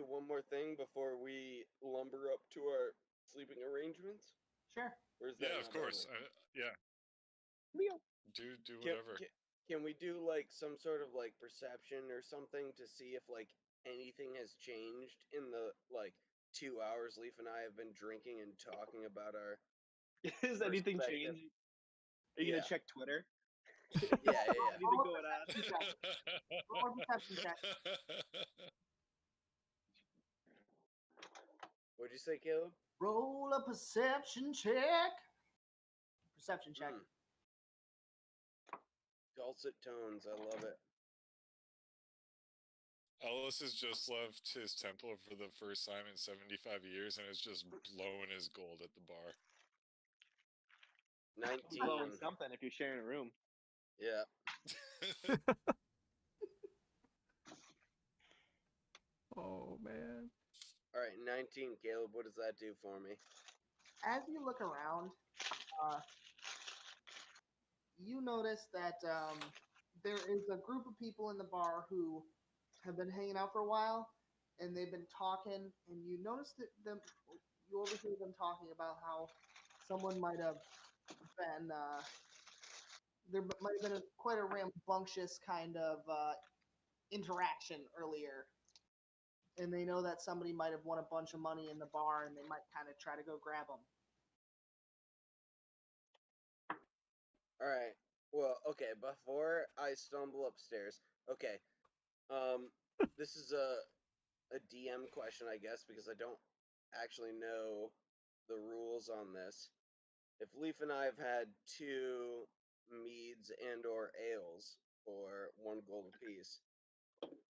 one more thing before we lumber up to our sleeping arrangements? Sure. Or is that Yeah, of not course. over? Yeah. Leo. Do Can, whatever. can we do like some sort of like perception or something to see if like anything has changed in the like 2 hours Leaf and I have been drinking and talking about our Is anything perspective. changed? Are you Yeah. gonna check Twitter? Yeah. Anything going on? Roll a perception check. What'd you say, Caleb? Roll a perception check. Perception check. Dulcet tones, I love it. Ellis has just left his temple for the first time in 75 years and is just blowing his gold at the bar. 19. Blowing something if you're sharing a room. Yeah. Oh man. All right, 19, Caleb. What does that do for me? As you look around, you notice that there is a group of people in the bar who have been hanging out for a while, and they've been talking, and you notice that you overhear them talking about how someone might have been there might have been quite a rambunctious kind of interaction earlier, and they know that somebody might have won a bunch of money in the bar, and they might kind of try to go grab them. All right. Well, okay. Before I stumble upstairs, okay. This is a DM question, I guess, because I don't actually know the rules on this. If Leaf and I have had 2 meads and or ales for 1 gold apiece,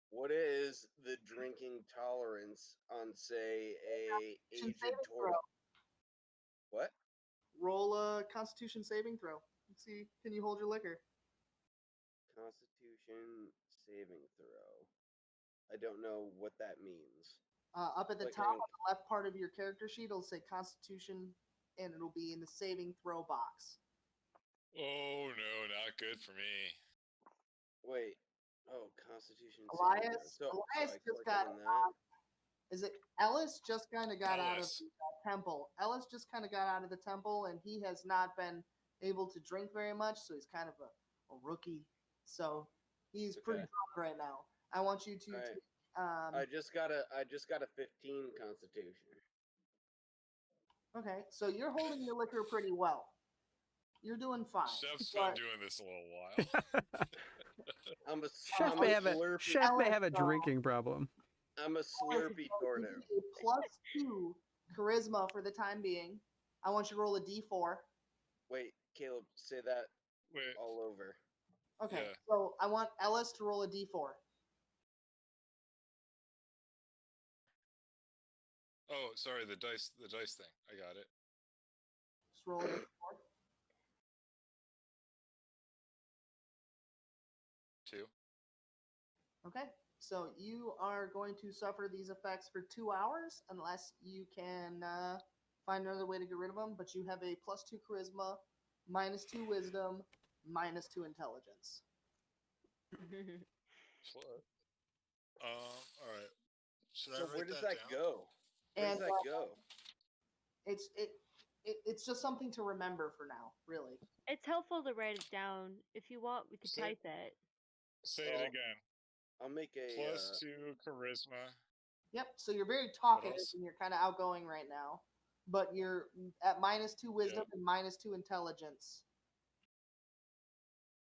what is the drinking tolerance on, say, a Constitution aged saving Toro? What? Roll a Constitution saving throw. Let's see, can you hold your liquor? Constitution saving throw. I don't know what that means. Up at the Like top an- on the left part of your character sheet, it'll say Constitution, and it'll be in the saving throw box. Oh no, not good for me. Wait. Oh, Constitution saving Elias, throw. Elias I just click got. on that. Is it Ellis? Just kind of got out of Ellis. the temple. Ellis just kind of got out of the temple, and he has not been able to drink very much, so he's kind of a rookie. So he's pretty Okay. drunk right now. I want you to. Alright. Take, I just got a 15 Constitution. okay, so you're holding your liquor pretty well. You're doing fine. Chef's but- been doing this a little while. I'm a Chef I'm may a have a slurpy. chef may have a Alex, drinking problem. I'm a slurpy tornado. +2 charisma for the time being. I want you to roll a d4. Wait, Caleb, say that Wait. all over. Okay, Yeah. so I want Ellis to roll a d4. Oh, sorry, the dice thing. I got it. Just roll a d4. 2. Okay, so you are going to suffer these effects for 2 hours unless you can find another way to get rid of them. But you have a +2 charisma, -2 wisdom, -2 intelligence. All right. Should So I where write does that that down? go? Where And does that go? it's just something to remember for now, really. It's helpful to write it down. If you want, we could Say- type it. Say Oh. it again. I'll make a. +2 charisma. Yep. So you're very talkative else? and you're kind of outgoing right now, but you're at -2 wisdom and -2 intelligence.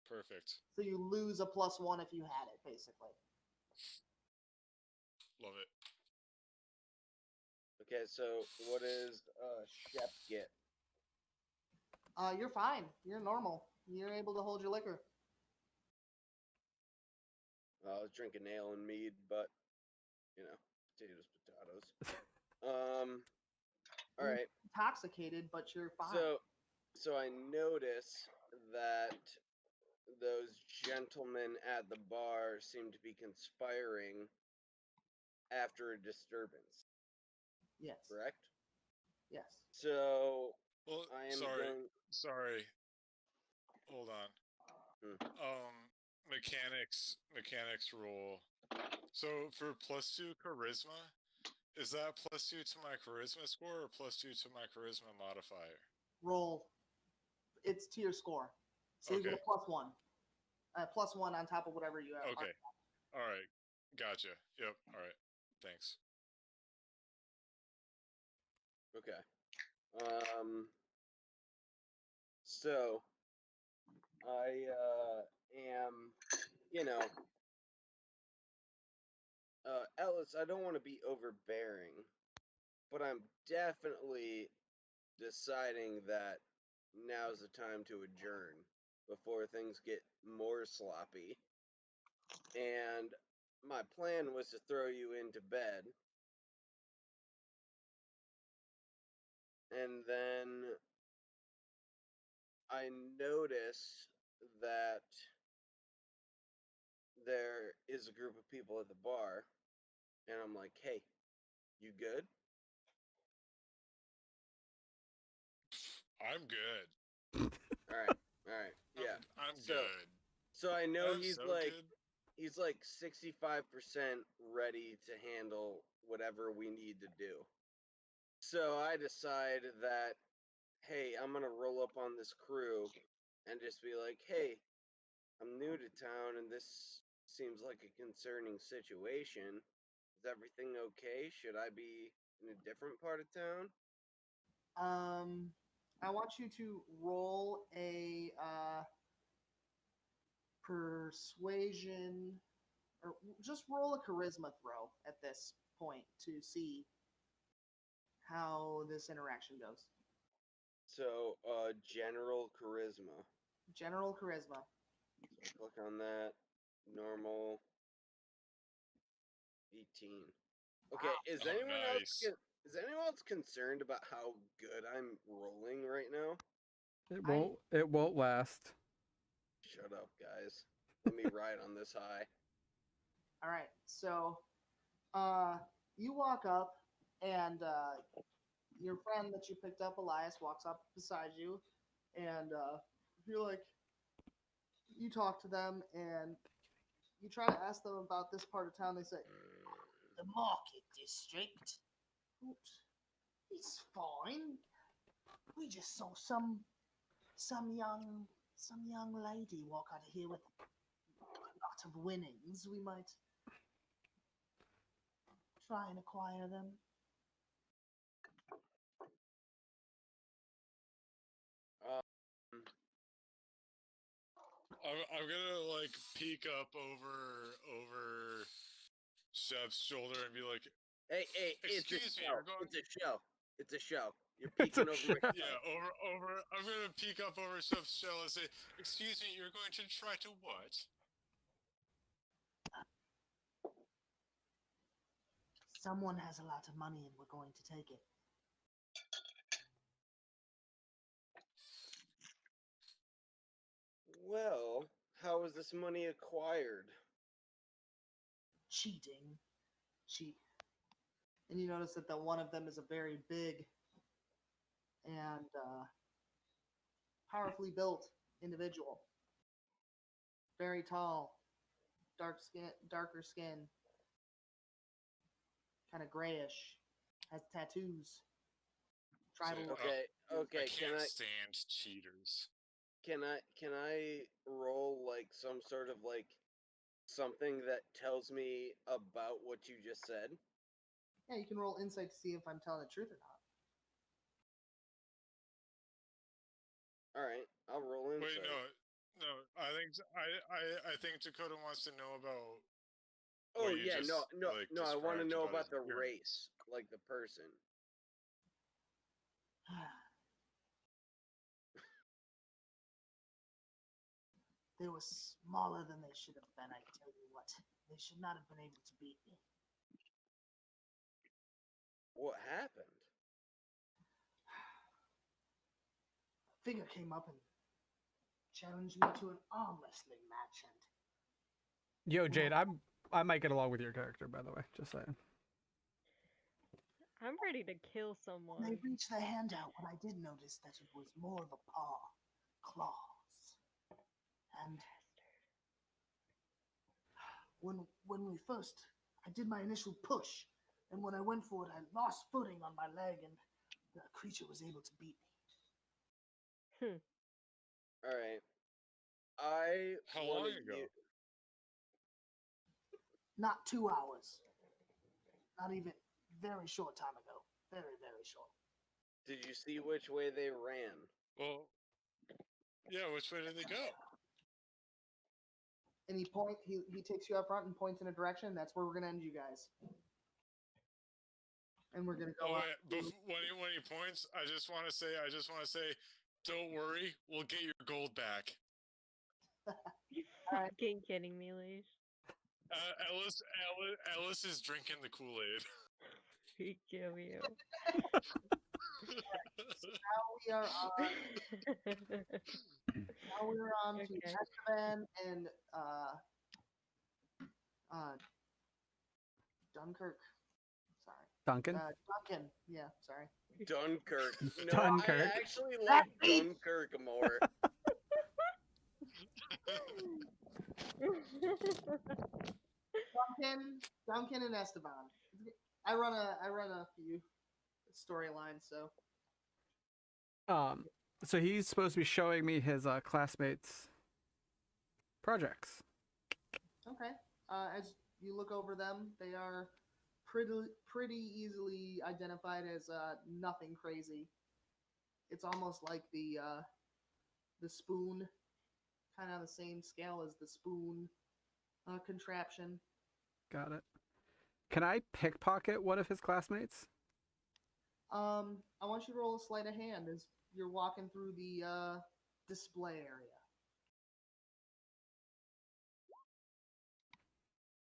Perfect. So you lose a +1 if you had it, basically. Love it. Okay, so what does Shep get? You're fine. You're normal. You're able to hold your liquor. I was drinking ale and mead, but you know, potatoes. All right. Intoxicated, but you're fine. So I notice that those gentlemen at the bar seem to be conspiring after a disturbance. Yes. Correct? Yes. So Well, I am sorry. going. Sorry. Hold on. Mechanics rule. So for +2 charisma, is that +2 to my charisma score or +2 to my charisma modifier? Roll. It's to your score. So you get a Okay. +1. +1 on top of whatever you have. Okay. All right. Gotcha. Yep. All right. Thanks. Okay. So I am, you know, Ellis, I don't want to be overbearing, but I'm definitely deciding that now's the time to adjourn before things get more sloppy. And my plan was to throw you into bed. And then I notice that there is a group of people at the bar, and I'm like, hey, you good? I'm good. All right, yeah. I'm So- good. So I know I'm he's so like good. he's like 65% ready to handle whatever we need to do. So I decide that, hey, I'm gonna roll up on this crew and just be like, hey, I'm new to town and this seems like a concerning situation. Is everything okay? Should I be in a different part of town? I want you to roll a persuasion, or just roll a charisma throw at this point to see how this interaction goes. So, general charisma. General charisma. So I click on that. Normal. 18. Okay, is Oh, anyone nice. else concerned about how good I'm rolling right now? It won't last. Shut up, guys. Let me ride on this high. All right, so you walk up, and your friend that you picked up, Elias, walks up beside you, and you're like, you talk to them, and you try to ask them about this part of town. They say, the market district. Oops. It's fine. We just saw some young lady walk out of here with a lot of winnings. We might try and acquire them. Um, I'm gonna like peek up over Shep's shoulder and be like, hey, it's a Excuse me, show. you're going- It's a show. It's a show. You're It's a peeking over my show. yeah, over. I'm gonna peek up over Shep's shell and say, "Excuse me, you're going to try to what?" Someone has a lot of money and we're going to take it. Well, how was this money acquired? Cheating. And you notice that the one of them is a very big and powerfully built individual. Very tall, darker skin. kind of grayish, has tattoos. Tribal. So, Okay, I okay. can't stand cheaters. Can I roll like some sort of like something that tells me about what you just said? Yeah, you can roll insight to see if I'm telling the truth or not. All right, I'll roll insight. Wait, no. I think Dakota wants to know about. Oh what you yeah, just, no. I want to described know about about his the appearance. race, like the person. They were smaller than they should have been, I tell you what. They should not have been able to beat me. What happened? A figure came up and challenged me to an arm wrestling match, and Yo, Jade, I might get along with your character, by the way. Just saying. I'm ready to kill when someone. they reached their hand out, what I did notice that it was more of a paw, claws. And when I did my initial push, and when I went for it, I lost footing on my leg, and the creature was able to beat me. All right, I How want long to ago? Not 2 hours. Not even very short time ago. Very, very short. Did you see which way they ran? Well, yeah. Which way did they go? And he takes you up front and points in a direction. That's where we're gonna end you guys. And we're gonna go. Oh, up wait, to- when he points, I just want to say, don't worry, we'll get your gold back. You Alright. fucking kidding me, Leish? Ellis is drinking the Kool-Aid. We kill you. Now we are on to Okay. Esteban and Dunkirk. Sorry. Duncan? Duncan. Yeah, sorry. Dunkirk. No, Dunkirk. I actually like Dunkirk more. Duncan and Esteban. I run a few storylines, so So he's supposed to be showing me his classmates' projects. okay. As you look over them, they are pretty easily identified as nothing crazy. It's almost like the spoon, kind of on the same scale as the spoon contraption. Got it. Can I pickpocket one of his classmates? I want you to roll a sleight of hand as you're walking through the display area.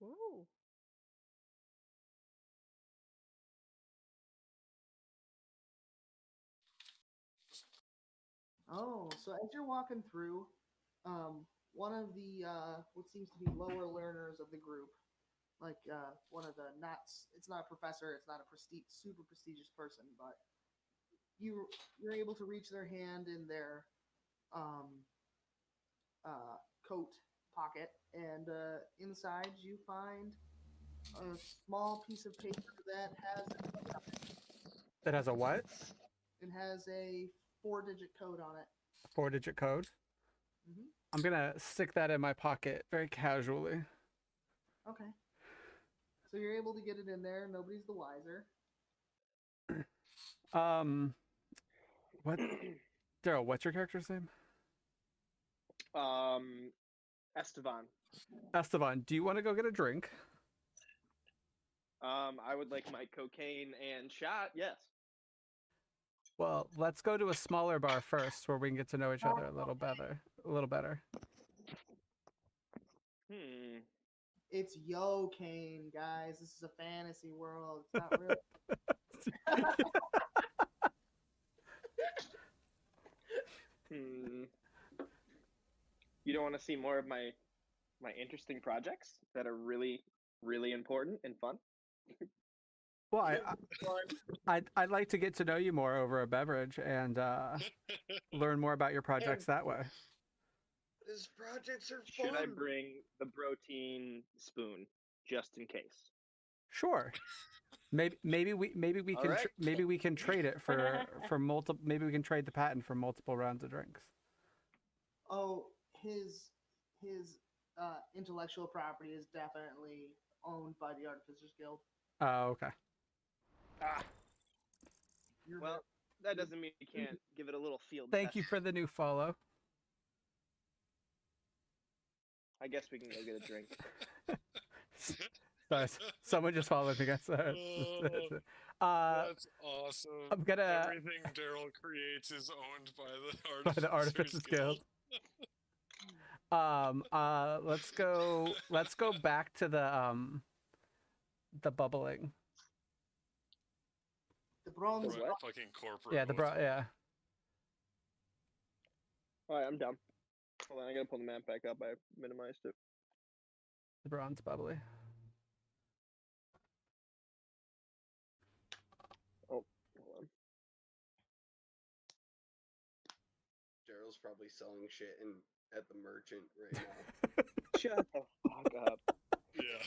Ooh. Oh, so as you're walking through, one of the what seems to be lower learners of the group, like one of the it's not a professor, it's not a super prestigious person, but you're able to reach their hand in their coat pocket, and inside you find a small piece of paper that has That has a what? it has a 4-digit code on it. 4-digit code? Mm-hmm. I'm gonna stick that in my pocket very casually. Okay. So you're able to get it in there. Nobody's the wiser. What? Daryl, what's your character's name? Esteban. Esteban, do you want to go get a drink? I would like my cocaine and shot. Yes. Well, let's go to a smaller bar first, where we can get to know each other a little better. It's Yo-Cane, guys. This is a fantasy world. It's not real. You don't want to see more of my interesting projects that are really, really important and fun? Well, I'd like to get to know you more over a beverage and learn more about your projects that way. These projects are fun. Should I bring the protein spoon just in case? Sure. Maybe we All can right. maybe we can trade it for multiple. Maybe we can trade the patent for multiple rounds of drinks. Oh, his intellectual property is definitely owned by the Artificers Guild. Oh, okay. Ah, You're well, that doesn't mean you can't give it a little field Thank test. you for the new follow. I guess we can go get a drink. Sorry, someone just followed me, guys. That's awesome. I'm gonna Everything Daryl creates is owned by the Artificers Guild. Let's go back to the bubbling. the bronze. The what? Fucking corporate. Yeah, yeah. All right, I'm down. Hold on, I gotta pull the map back up. I minimized it. The bronze bubbly. Oh, hold on. Daryl's probably selling shit at the merchant right now. Shut the fuck up. Yeah.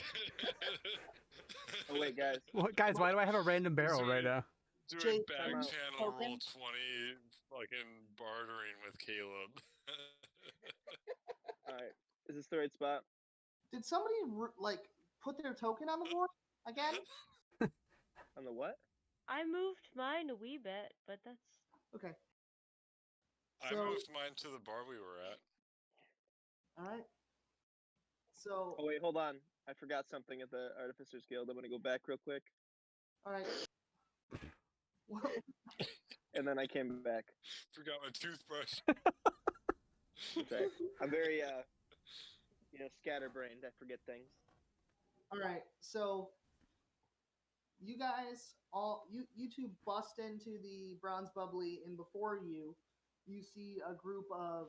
Oh wait, guys. What, guys? Why do I have a random barrel Sorry. right now? Doing Jake, back I'm out. channel roll Token? 20, fucking bartering with Caleb. All right, is this the right spot? Did somebody put their token on the board again? On the what? I moved mine a wee bit, but that's Okay. I So, moved mine to the bar we were at. all right. So, Oh wait, hold on. I forgot something at the Artificers Guild. I'm gonna go back real quick, all right. Well, and then I came back. Forgot my toothbrush. Okay. I'm very scatterbrained. I forget things. all right. So, you guys you two bust into the bronze bubbly, and before you see a group of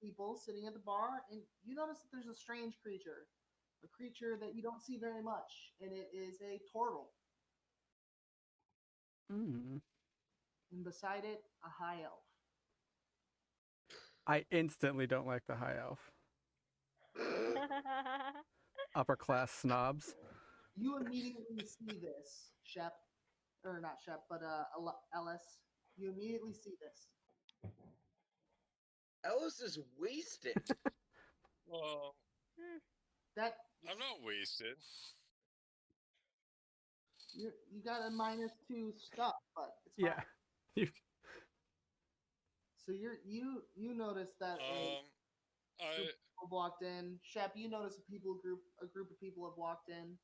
people sitting at the bar, and you notice that there's a strange creature, a creature that you don't see very much, and it is a turtle, Mm. and beside it a high elf. I instantly don't like the high elf. Upper class snobs. You immediately see this, Shep, or not Shep, but Ellis. You immediately see this. Ellis is wasted. Well, That I'm not wasted. you got a -2 stuff, but it's fine. Yeah. You- So you notice that a I group of people walked in. Shep, you notice a group of people have walked in.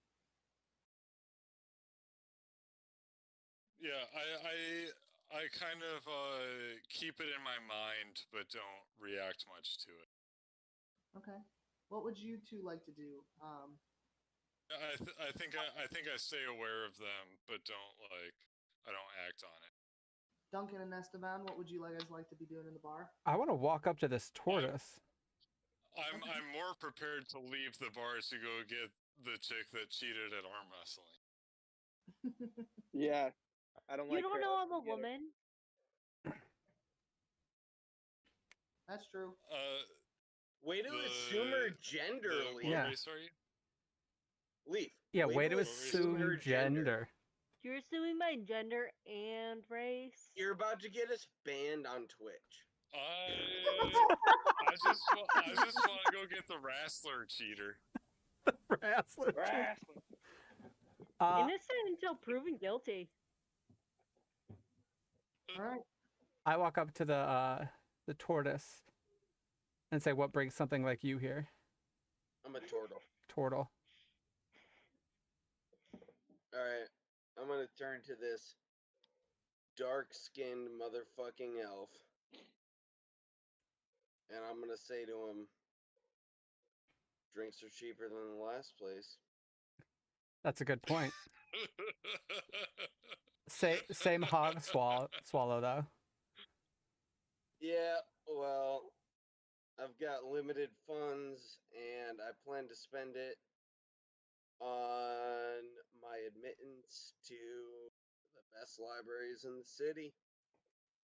yeah, I kind of keep it in my mind, but don't react much to it. Okay. What would you two like to do? I think I stay aware of them, but I don't act on it. Duncan and Esteban, what would you guys like to be doing in the bar? I want to walk up to this tortoise. I'm more prepared to leave the bar to go get the chick that cheated at arm wrestling. Yeah, I don't you like. don't her. know Let's I'm a go get her. woman. That's true. Way to assume her gender, Leaf. Yeah. What race are you? Leaf. Yeah, way to assume assume gender. You're assuming my gender and race. You're about to get us banned on Twitch. I just want to go get the wrestler cheater. Wrestler. Wrestling. Innocent until proven guilty. All right. I walk up to the tortoise and say, "What brings something like you here, I'm a turtle. turtle?" Alright, I'm gonna turn to this dark-skinned motherfucking elf. And I'm gonna say to him, drinks are cheaper than the last place. That's a good point. Same hog swallow though. Yeah, well, I've got limited funds and I plan to spend it on my admittance to the best libraries in the city.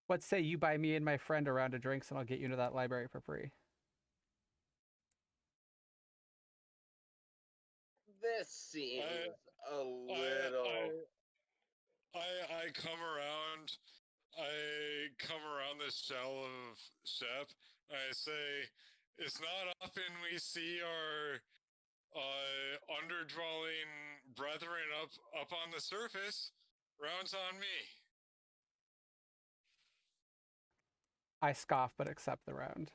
What say you buy me and my friend a round of drinks and I'll get you into that library for free? This seems A little. I come around. I come around this shell of Shep. I say, it's not often we see our underdwelling brethren up on the surface. Rounds on me. I scoff but accept the round.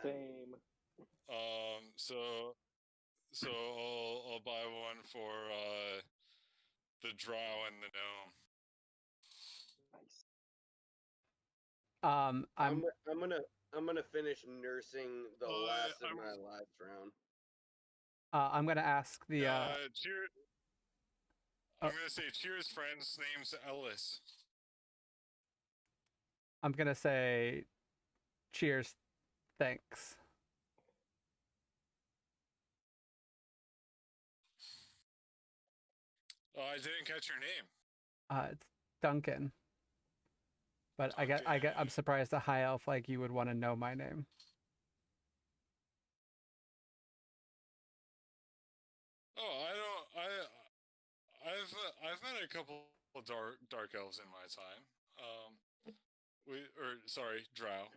Same. So I'll buy one for the drow and the gnome. Nice. I'm I'm gonna finish nursing the last of I'm- my lives round. I'm gonna ask the Cheers. I'm gonna say cheers, friends. Name's Ellis. I'm gonna say cheers, thanks. I didn't catch your name. It's Duncan. But I'm surprised a high elf like you would want to know my name. Oh, I've met a couple of dark elves in my time. Drow.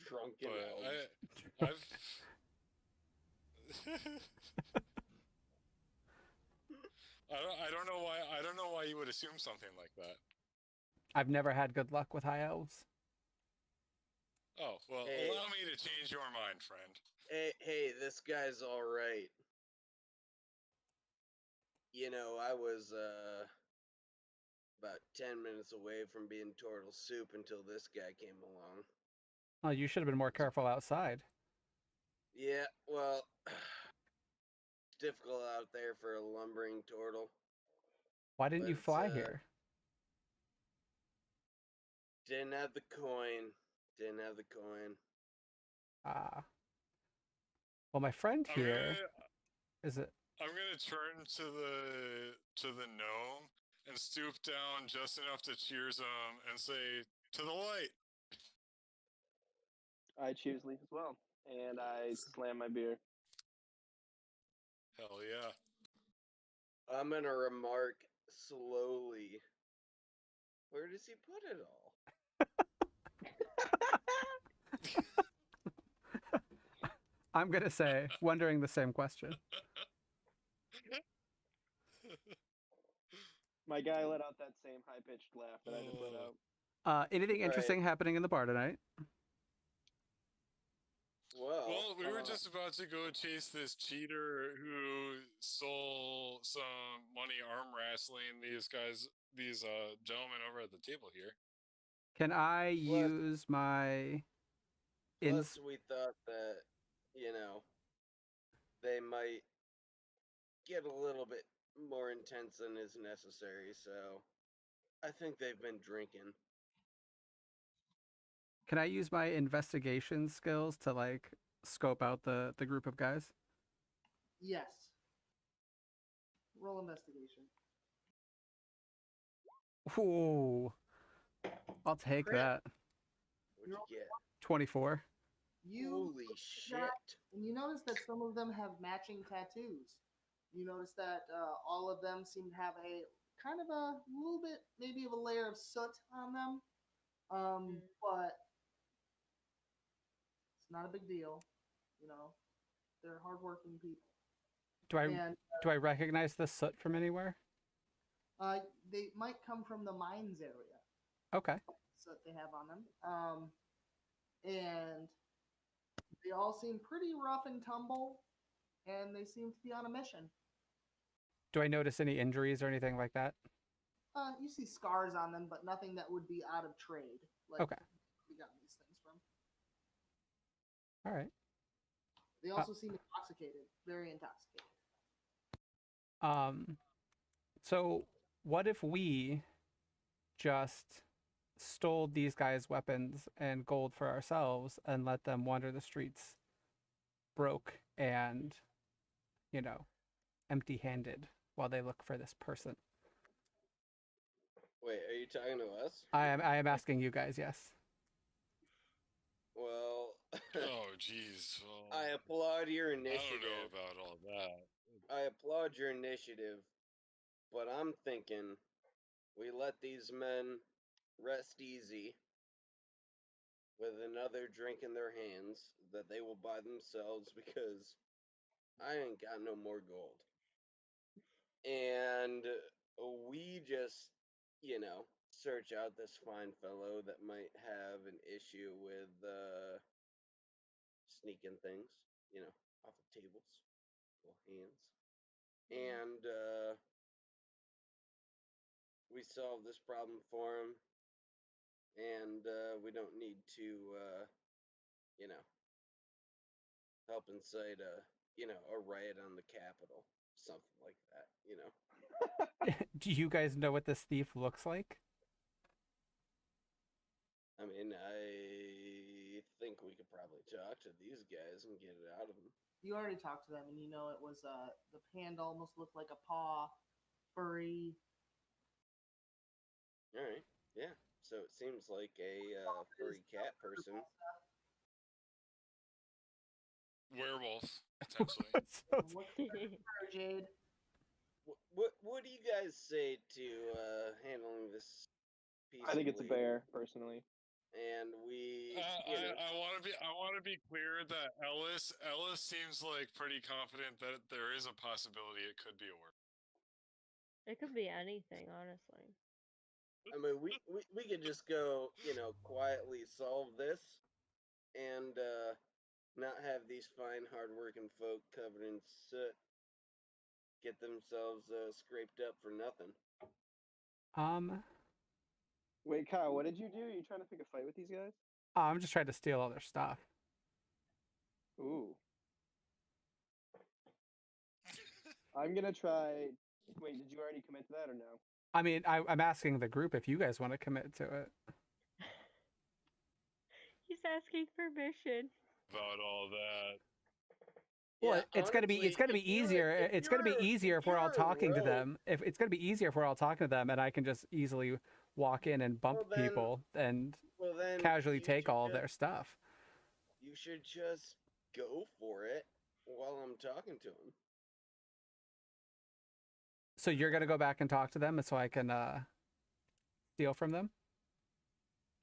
Drunken But elves. I don't know why you would assume something like that. I've never had good luck with high elves. Oh, well, Hey. allow me to change your mind, friend. Hey, this guy's all right. You know, I was about 10 minutes away from being turtle soup until this guy came along. Oh, you should have been more careful outside. Yeah, well, it's difficult out there for a lumbering turtle. Why didn't you But, fly here? Didn't have the coin. Didn't have the coin. Ah. Well, my friend here is it. I'm gonna turn to the gnome and stoop down just enough to cheers him and say, "To the light." I choose leaf as well, and I slam my beer. Hell yeah. I'm gonna remark slowly. Where does he put it all? I'm gonna say, wondering the same question. My guy let out that same high-pitched laugh that I just let out. Anything Right. interesting happening in the bar tonight? Well, we were just about to go chase this cheater who stole some money arm wrestling these gentlemen over at the table here. Can I use my Plus, we thought that, you know, they might get a little bit more intense than is necessary, so I think they've been drinking. Can I use my investigation skills to like scope out the group of guys? Yes. Roll investigation. Ooh. I'll take Crit. that. What'd you get? 24. You Holy shit. and you notice that some of them have matching tattoos. You notice that all of them seem to have a kind of a little bit, maybe of a layer of soot on them. But it's not a big deal. You know, they're hardworking people. Do I recognize the soot from anywhere? They might come from the mines area. Okay. Soot they have on them. And they all seem pretty rough and tumble, and they seem to be on a mission. Do I notice any injuries or anything like that? You see scars on them, but nothing that would be out of trade. Like Okay. we got these things from. All right. They also seem intoxicated, very intoxicated. So what if we just stole these guys' weapons and gold for ourselves and let them wander the streets broke and, you know, empty-handed while they look for this person? Wait, are you talking to us? I am asking you guys, yes. Well, Oh, jeez. Well, I applaud your I don't know initiative. about all that. I applaud your initiative, but I'm thinking we let these men rest easy with another drink in their hands that they will buy themselves because I ain't got no more gold. And we just, search out this fine fellow that might have an issue with sneaking things, off of tables, little hands. And we solve this problem for him, and we don't need to, help incite a riot on the Capitol, something like that. Do you guys know what this thief looks like? I mean, I think we could probably talk to these guys and get it out of them. You already talked to them, and you know it was the hand almost looked like a paw, furry. All right, yeah. So it seems like a furry cat person. Werewolf, potentially. So What's the Jade? What do you guys say to handling this peacefully? I think it's a bear, personally. And we, I want to be clear that Ellis seems like pretty confident that there is a possibility it could be a werewolf. It could be anything, honestly. I mean, we could just go, quietly solve this, and not have these fine, hardworking folk covered in soot get themselves scraped up for nothing. Wait, Kyle, what did you do? Are you trying to pick a fight with these guys? I'm just trying to steal all their stuff. Ooh. I'm gonna try. Wait, did you already commit to that or no? I mean, I'm asking the group if you guys want to commit to it. He's asking permission. About all that. Well, Yeah, it's gonna be honestly, easier. It's gonna be easier if we're all you're a talking to rogue, them. If it's gonna be easier if we're all talking to them, and I can just easily walk in and bump Well, then- people and well then casually you take should all of just- their stuff. You should just go for it while I'm talking to him. So you're gonna go back and talk to them, so I can steal from them.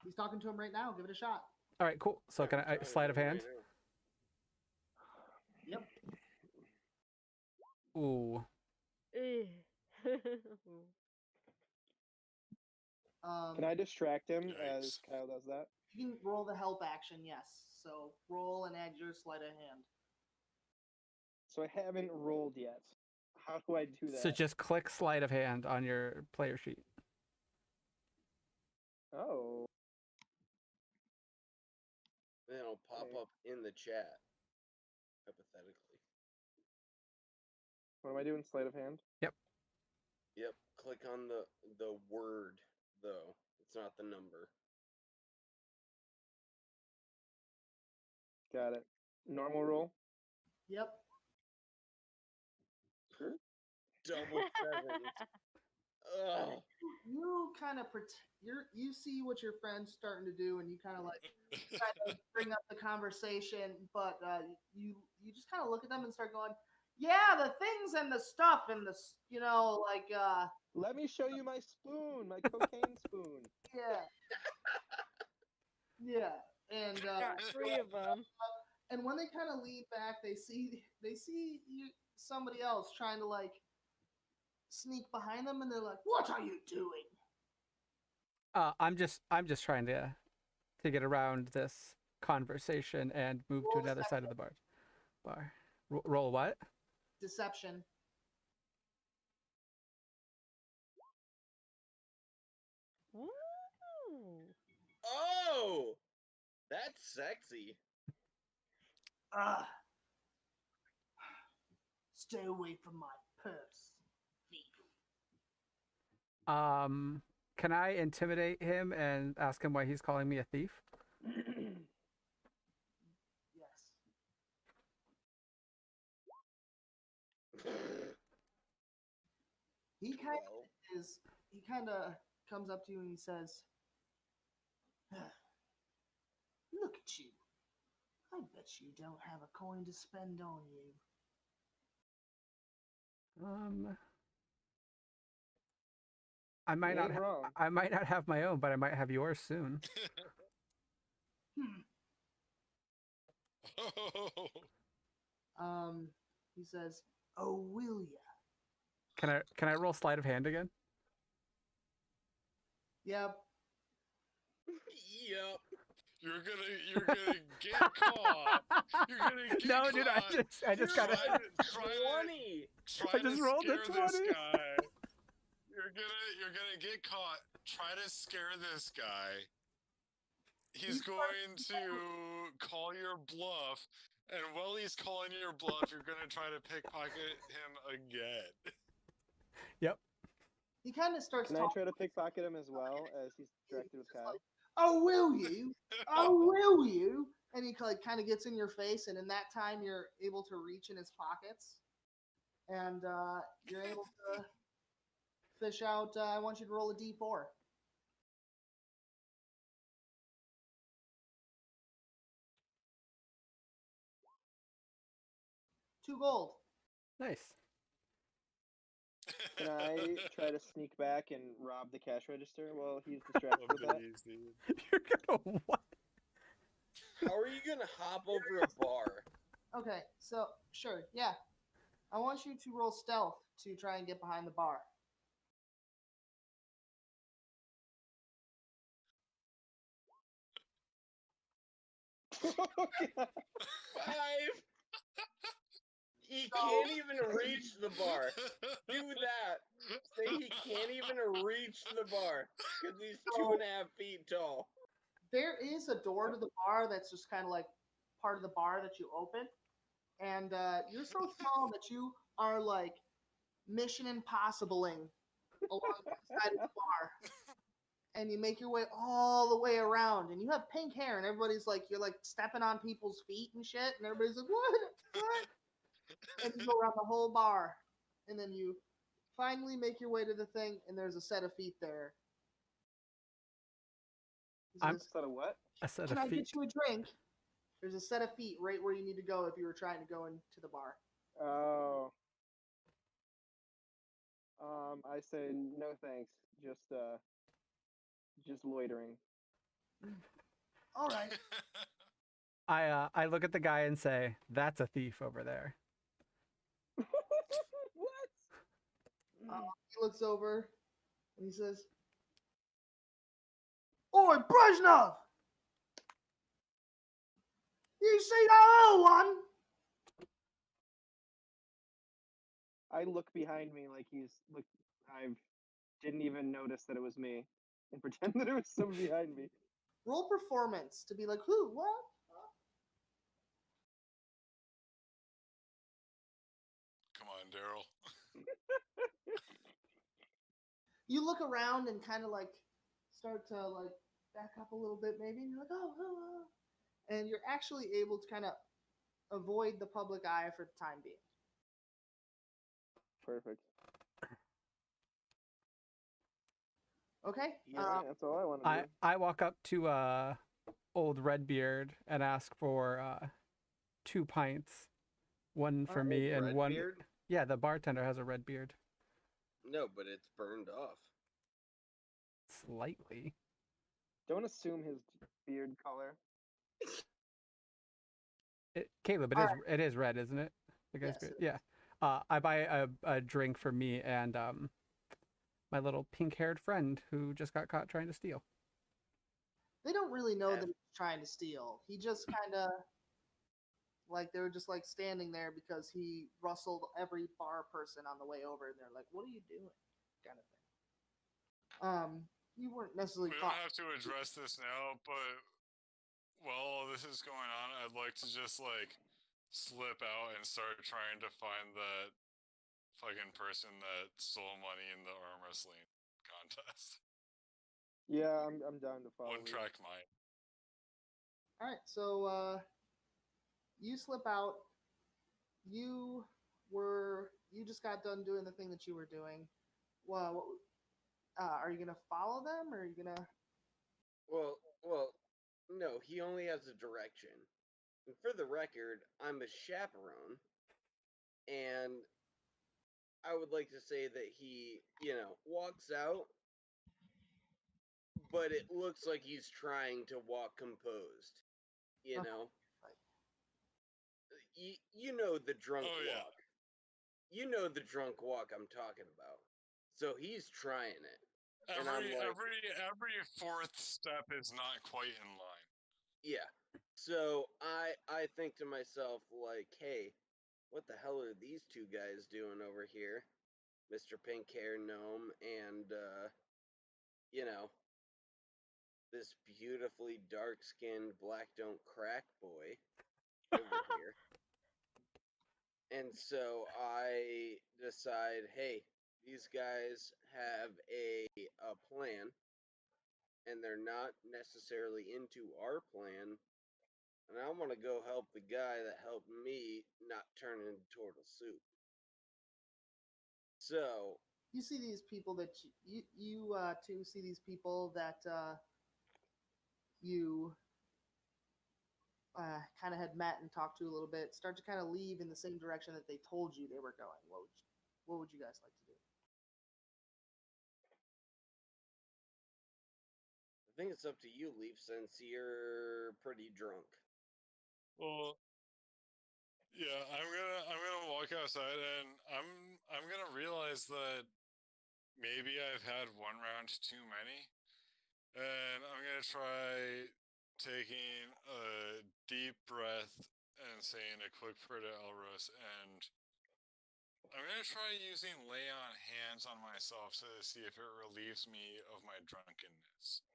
He's talking to him right now. Give it a shot. All right, cool. So can I sleight of hand? Yep. Ooh. Can I distract him as Yikes. Kyle does that? You can roll the help action, yes. So roll and add your sleight of hand. So I haven't rolled yet. How do I do that? So just click sleight of hand on your player sheet. Oh. Then it'll pop Okay. up in the chat, hypothetically. What am I doing? Sleight of hand? Yep. Click on the word though. It's not the number. Got it. Normal roll? Yep. Sure. Double sevens. Ugh. You kind of you see what your friend's starting to do, and you kind of like bring up the conversation, but you just kind of look at them and start going, yeah, the things and the stuff and the Let me show you my spoon, my cocaine spoon. yeah, and Got 3 of them. and when they kind of lean back, they see somebody else trying to like sneak behind them, and they're like, what are you doing? I'm just trying to get around this conversation and move to Roll another side of the bar. Roll what? Deception. Ooh. Oh, that's sexy. Stay away from my purse, thief. Can I intimidate him and ask him why he's calling me a thief? Yes. He kind of comes up to you and he says, look at you. I bet you don't have a coin to spend on you. I might You not. ain't wrong. I might not have my own, but I might have yours soon. He says, "Oh, will ya?" Can I roll sleight of hand again? Yep. Yep. You're gonna get caught. You're gonna get No, caught. dude, I just got Try it. try I just to rolled a scare this 20. guy. You're gonna get caught. Try to scare this guy. He's going to call your bluff, and while he's calling your bluff, you're gonna try to pickpocket him again. Yep. He kind of starts Can I talking. try to pickpocket him as well as he's directed with Just Kyle? like, "Oh, will you? Oh, will you?" And he like kind of gets in your face, and in that time, you're able to reach in his pockets, and you're able to fish out. I want you to roll a d4. Two gold. Nice. Can I try to sneak back and rob the cash register while he's distracted with that? Amazing. You're gonna what? How are you gonna hop over a bar? Okay, so sure, yeah. I want you to roll stealth to try and get behind the bar. Oh, God. 5. He can't even reach the bar. Do that. Say he can't even reach the bar because he's 2.5 feet tall. There is a door to the bar that's just kind of like part of the bar that you open, and you're so small that you are like Mission Impossibling along the side of the bar, and you make your way all the way around, and you have pink hair, and everybody's like, you're like stepping on people's feet and shit, and everybody's like, what? And you go around the whole bar, and then you finally make your way to the thing, and there's a set of feet there. He I'm- says, Set of what? A set "Can of I feet. get you a drink?" There's a set of feet right where you need to go if you were trying to go into the bar. Oh. I say no thanks. Just loitering. All right. I look at the guy and say, "That's a thief over there." What? He looks over and he says, "Oi, Brezhnev! You see that other one?" I look behind me like I didn't even notice that it was me and pretend that it was someone behind me. Roll performance to be like, who? What? Come on, Daryl. You look around and kind of like start to like back up a little bit, maybe, and you're like, oh. And you're actually able to kind of avoid the public eye for the time being. Perfect. Okay. All right, that's all I want to do. I walk up to old Redbeard and ask for 2 pints, one for me and one. Redbeard? Yeah, the bartender has a red beard. No, but it's burned off. Slightly. Don't assume his beard color. Caleb, All it is red, isn't it? The guy's Yes, beard. it Yeah. I buy a drink for me and my little pink-haired friend who just got caught trying to steal. They don't really know Yeah. that he's trying to steal. He just kind of like they were just like standing there because he rustled every bar person on the way over, and they're like, "What are you doing?" kind of thing. You weren't necessarily We caught. don't have to address this now, but while all this is going on, I'd like to just like slip out and start trying to find that fucking person that stole money in the arm wrestling contest. Yeah, I'm down to follow. One you. track mind. All right, so you slip out. You just got done doing the thing that you were doing. Well, are you gonna follow them, or are you gonna? Well, no, he only has a direction. And for the record, I'm a chaperone, and I would like to say that he, walks out, but it looks like he's trying to walk composed. You Okay. know, you know the drunk Oh, yeah. walk. You know the drunk walk I'm talking about. So he's trying it. And I'm like, Every fourth step is not quite in line. yeah. So I think to myself, like, hey, what the hell are these two guys doing over here? Mr. Pink Hair Gnome and this beautifully dark skinned black don't crack boy over here. And so I decide, hey, these guys have a plan, and they're not necessarily into our plan. And I want to go help the guy that helped me not turn into turtle soup. So You see these people that you too see these people that you kind of had met and talked to a little bit start to kind of leave in the same direction that they told you they were going. What would you guys like to do? I think it's up to you, Leaf, since you're pretty drunk. Well, yeah, I'm gonna walk outside, and I'm gonna realize that maybe I've had one round too many, and I'm gonna try taking a deep breath and saying a quick prayer to Elros, and I'm gonna try using lay on hands on myself to see if it relieves me of my drunkenness.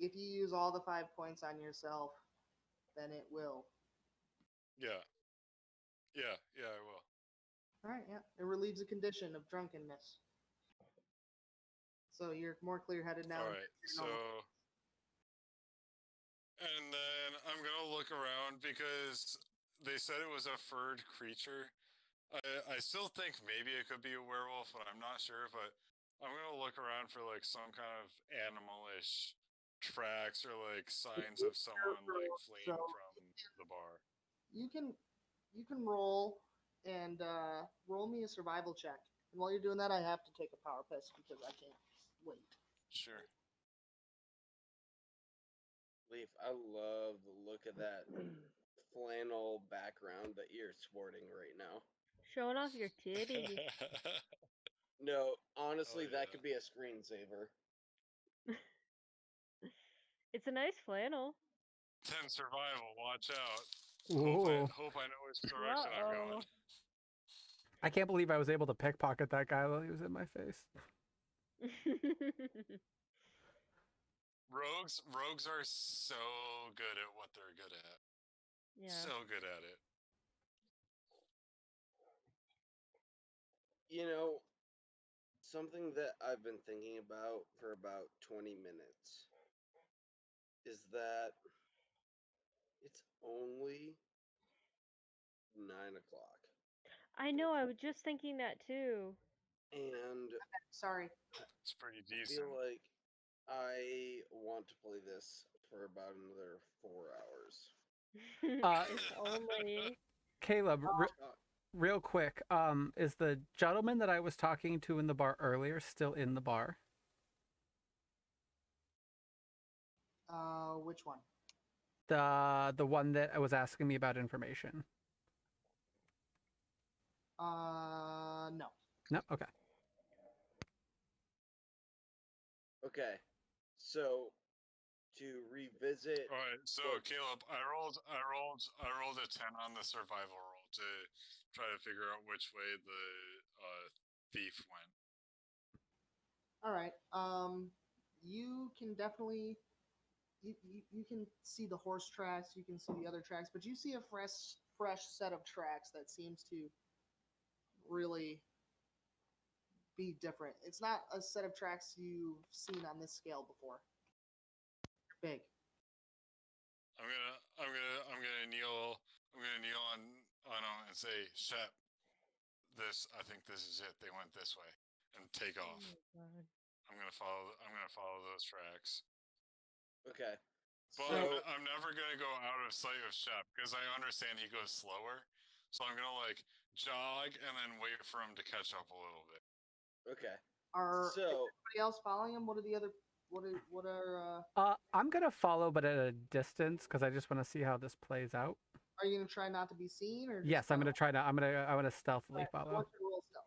If you use all the 5 points on yourself, then it will. Yeah, I will. All right, yeah, it relieves a condition of drunkenness. So you're more clear-headed now. All right, so. And then I'm gonna look around because they said it was a furred creature. I still think maybe it could be a werewolf, but I'm not sure. But I'm gonna look around for like some kind of animalish tracks or like signs of someone like fleeing from the bar. You can roll and roll me a survival check. And while you're doing that, I have to take a power piss because I can't wait. Sure. Leaf, I love the look of that flannel background that you're sporting right now. Showing off your titties. No, honestly, yeah. that could be a screensaver. It's a nice flannel. 10 survival. Watch out. Ooh. Hope I know which direction I'm going. I can't believe I was able to pickpocket that guy while he was in my face. Rogues are so good at what they're good at. Yeah. So good at it. Something that I've been thinking about for about 20 minutes is that it's only 9 o'clock. I know, I was just thinking that too. And Sorry. It's pretty I decent. feel like I want to play this for about another 4 hours. If only. Caleb, real quick, is the gentleman that I was talking to in the bar earlier still in the bar? Which one? The one that was asking me about information. No. No? Okay. Okay, so to revisit. All right, so Caleb, I rolled a 10 on the survival roll to try to figure out which way the thief went. All right. You can definitely you can see the horse tracks. You can see the other tracks, but you see a fresh set of tracks that seems to really be different. It's not a set of tracks you've seen on this scale before. They're big. I'm gonna kneel on him and say, Shep, I think this is it. They went this way, and take off. Oh my God. I'm gonna follow those tracks. Okay, But So I'm never gonna go out of sight of Shep because I understand he goes slower. So I'm gonna like jog and then wait for him to catch up a little bit. okay. Are So everybody else following him? What are the other? What are? I'm gonna follow, but at a distance, because I just want to see how this plays out. Are you gonna try not to be seen, or just Yes, I'm kinda- gonna try to. I'm gonna stealthily Alright, so follow. what's your roll stealth?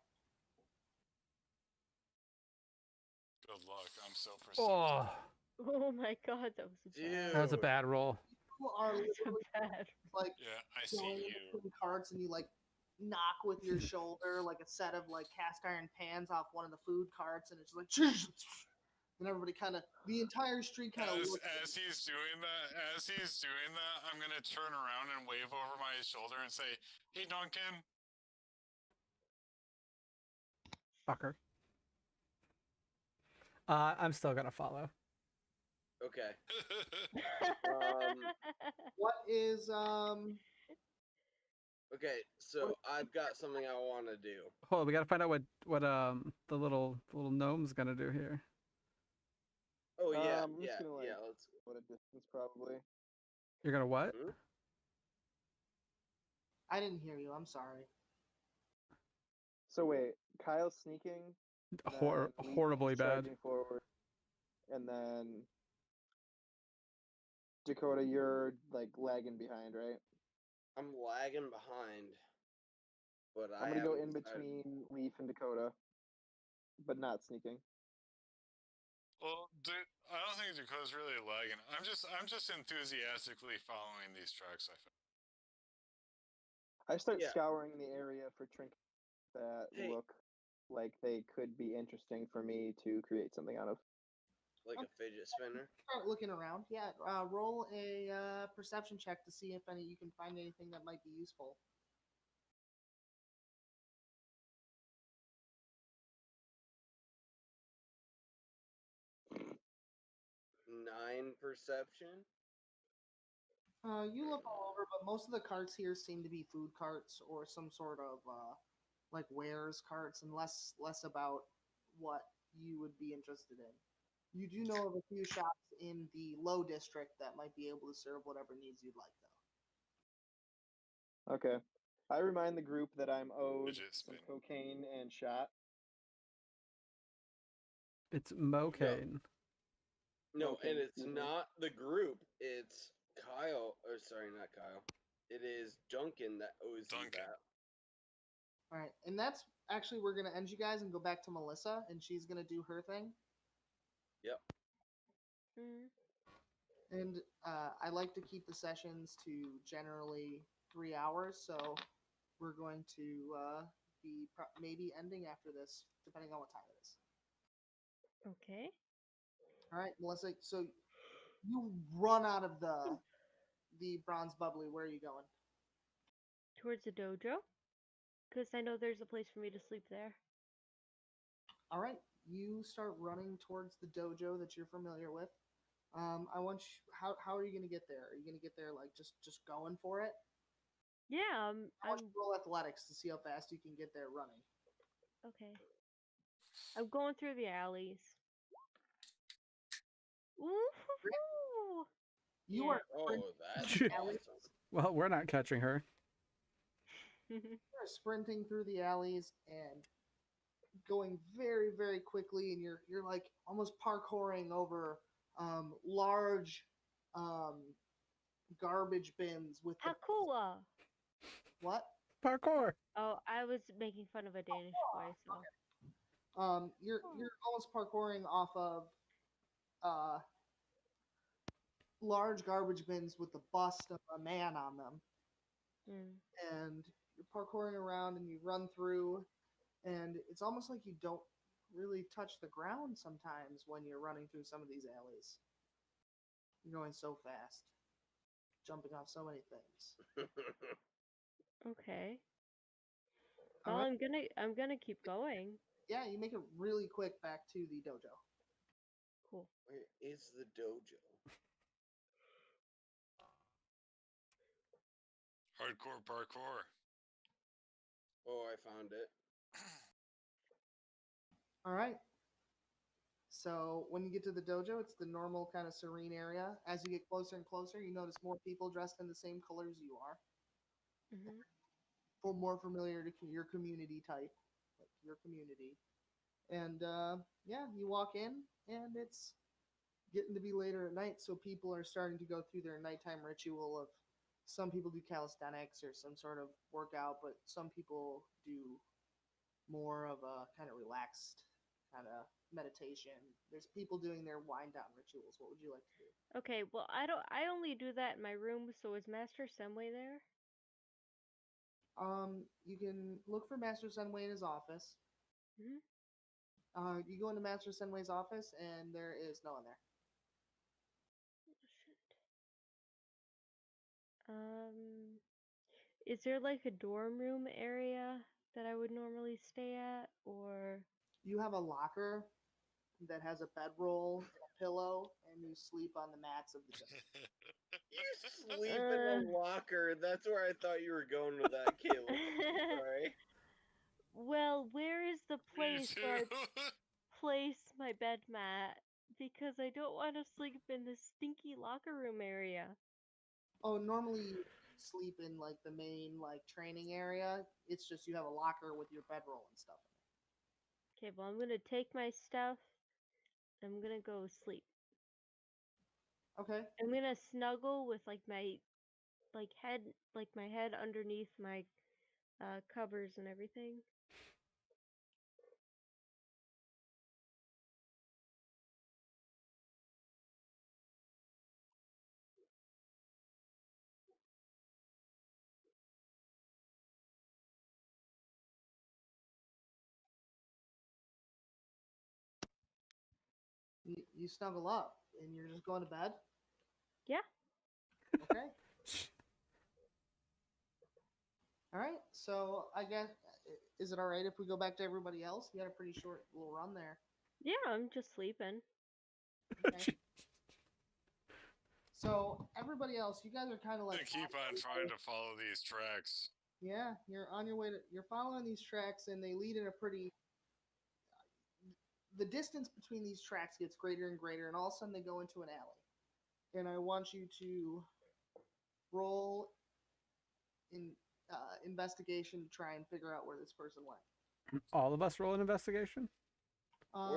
Good luck. I'm so perceptive. Oh, Oh my god, that was bad. that was a Dude. bad roll. You are That's so literally bad. like Yeah, I see going you. between carts, and you like knock with your shoulder like a set of like cast iron pans off one of the food carts, and it's like, and everybody kind of the entire street kind of looks. As he's doing that, I'm gonna turn around and wave over my shoulder and say, "Hey, Duncan." Fucker. I'm still gonna follow. Okay. What is Okay. So I've got something I want to do. Hold on, we gotta find out what the little gnome's gonna do here. Oh yeah, I'm just yeah, gonna like yeah. Let's. what a distance probably. You're gonna what? Hmm? I didn't hear you. I'm sorry. So wait, Kyle's sneaking. then Leaf Horribly bad. charging forward, and then Dakota, you're like lagging behind, right? I'm lagging behind, but I'm I gonna go haven't in decided- between Leaf and Dakota, but not sneaking. Well, dude, I don't think Dakota's really lagging. I'm just enthusiastically following these tracks I found. I start Yeah. scouring the area for trinkets that Hey. look like they could be interesting for me to create something out of. like a fidget spinner. Start looking around. Yeah, roll a perception check to see if any you can find anything that might be useful. Nine perception. You look all over, but most of the carts here seem to be food carts or some sort of like wares carts, and less about what you would be interested in. You do know of a few shops in the low district that might be able to serve whatever needs you'd like, though. Okay. I remind the group that I'm owed Fidget some spin. cocaine and shot. It's Mocane. No, Okay, and it's excuse me. not the group. It's Kyle. Or sorry, not Kyle. It is Duncan that owes you Duncan. that. All right, and that's actually we're gonna end you guys and go back to Melissa, and she's gonna do her thing. Yep. Mm. And I like to keep the sessions to generally 3 hours, so we're going to be maybe ending after this, depending on what time it is. Okay. All right, Melissa. So you run out of the bronze bubbly. Where are you going? Towards the dojo? Because I know there's a place for me to sleep there. All right, you start running towards the dojo that you're familiar with. I want you. How are you gonna get there? Are you gonna get there like just going for it? Yeah, I want you to roll athletics to see how fast you can get there running. okay. I'm going through the alleys. Ooh. You Yeah. are Oh, that's alleys. awesome. Well, we're not catching her. You're sprinting through the alleys and going very very quickly, and you're like almost parkouring over large garbage bins with the, Hakua. what? Parkour. Oh, I was making fun of a Danish boy, so. You're almost parkouring off of large garbage bins with the bust of a man on them, Mm. and you're parkouring around and you run through, and it's almost like you don't really touch the ground sometimes when you're running through some of these alleys. You're going so fast, jumping off so many things. Okay. All Well, right. I'm gonna keep going. Yeah, you make it really quick back to the dojo. Cool. Where is the dojo? Hardcore parkour. Oh, I found it. All right. So when you get to the dojo, it's the normal kind of serene area. As you get closer and closer, you notice more people dressed in the same colors you are, Hmm. more familiar to your community type, like your community. And yeah, you walk in, and it's getting to be later at night, so people are starting to go through their nighttime ritual of some people do calisthenics or some sort of workout, but some people do more of a kind of relaxed kind of meditation. There's people doing their wind down rituals. What would you like to do? Okay, well, I don't. I only do that in my room. So is Master Semway there? You can look for Master Sunway in his office. Hmm. You go into Master Sunway's office, and there is no one there. Um, is there like a dorm room area that I would normally stay at, or? You have a locker that has a bedroll and a pillow, and you sleep on the mats of the gym. You sleep in a locker. That's where I thought you were going with that, Caleb. Sorry. Well, where is the Me place too. where I place my bed mat? Because I don't want to sleep in this stinky locker room area. Oh, normally you sleep in like the main like training area. It's just you have a locker with your bedroll and stuff in Okay, well, I'm gonna take my stuff. I'm gonna go sleep. it. Okay. I'm gonna snuggle with my head underneath my covers and everything. You snuggle up and you're just going to bed. Yeah. Okay. All right. So I guess is it all right if we go back to everybody else? You had a pretty short little run there. Yeah, I'm just sleeping. Okay. So everybody else, you guys are kind of like I keep on trying to follow these tracks. yeah, you're on your way to you're following these tracks and they lead in a pretty the distance between these tracks gets greater and greater and all of a sudden they go into an alley. And I want you to roll in investigation to try and figure out where this person went. All of us roll an investigation. Uh,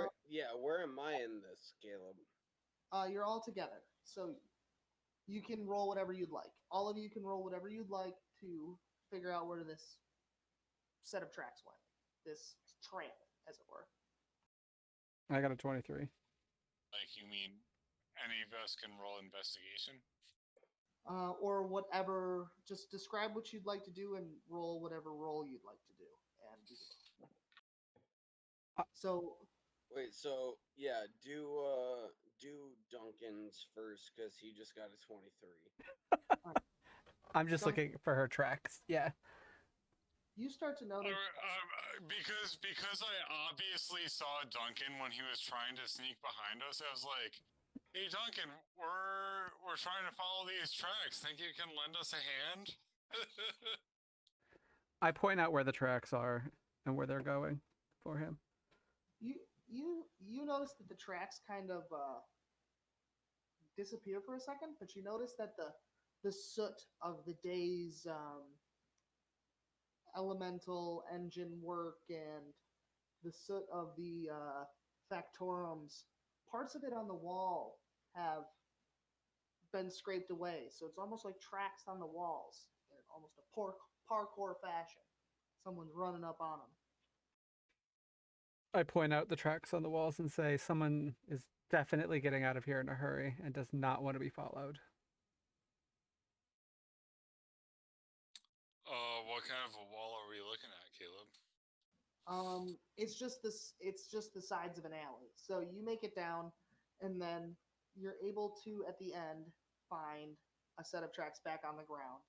Where am I in this, Caleb? you're all together, so you can roll whatever you'd like. All of you can roll whatever you'd like to figure out where this set of tracks went, this trail, as it were. I got a 23. Like, you mean any of us can roll investigation? Or whatever. Just describe what you'd like to do and roll whatever roll you'd like to do, and we can roll. So Wait, so yeah, do Duncan's first because he just got a 23. I'm just Dunk- looking for her tracks. Yeah. you start to notice. Because I obviously saw Duncan when he was trying to sneak behind us. I was like, "Hey, Duncan, we're trying to follow these tracks. Think you can lend us a hand?" I point out where the tracks are and where they're going for him. You notice that the tracks kind of disappear for a second, but you notice that the soot of the day's elemental engine work and the soot of the factorums, parts of it on the wall have been scraped away. So it's almost like tracks on the walls in almost a parkour fashion. Someone's running up on them. I point out the tracks on the walls and say someone is definitely getting out of here in a hurry and does not want to be followed. What kind of a wall are we looking at, Caleb? It's just this. It's just the sides of an alley. So you make it down, and then you're able to at the end find a set of tracks back on the ground,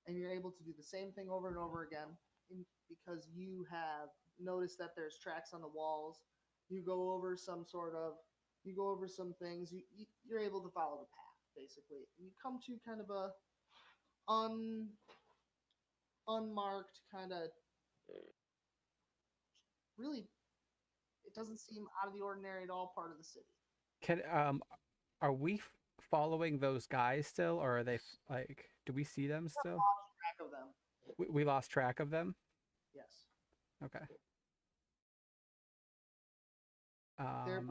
and you're able to do the same thing over and over again because you have noticed that there's tracks on the walls. You go over some things. You're able to follow the path basically. You come to kind of a unmarked kind of really it doesn't seem out of the ordinary at all. Part of the city. Can are we following those guys still, or are they like? Do we see them still? Track of them. We lost track of them. Yes. Okay. They're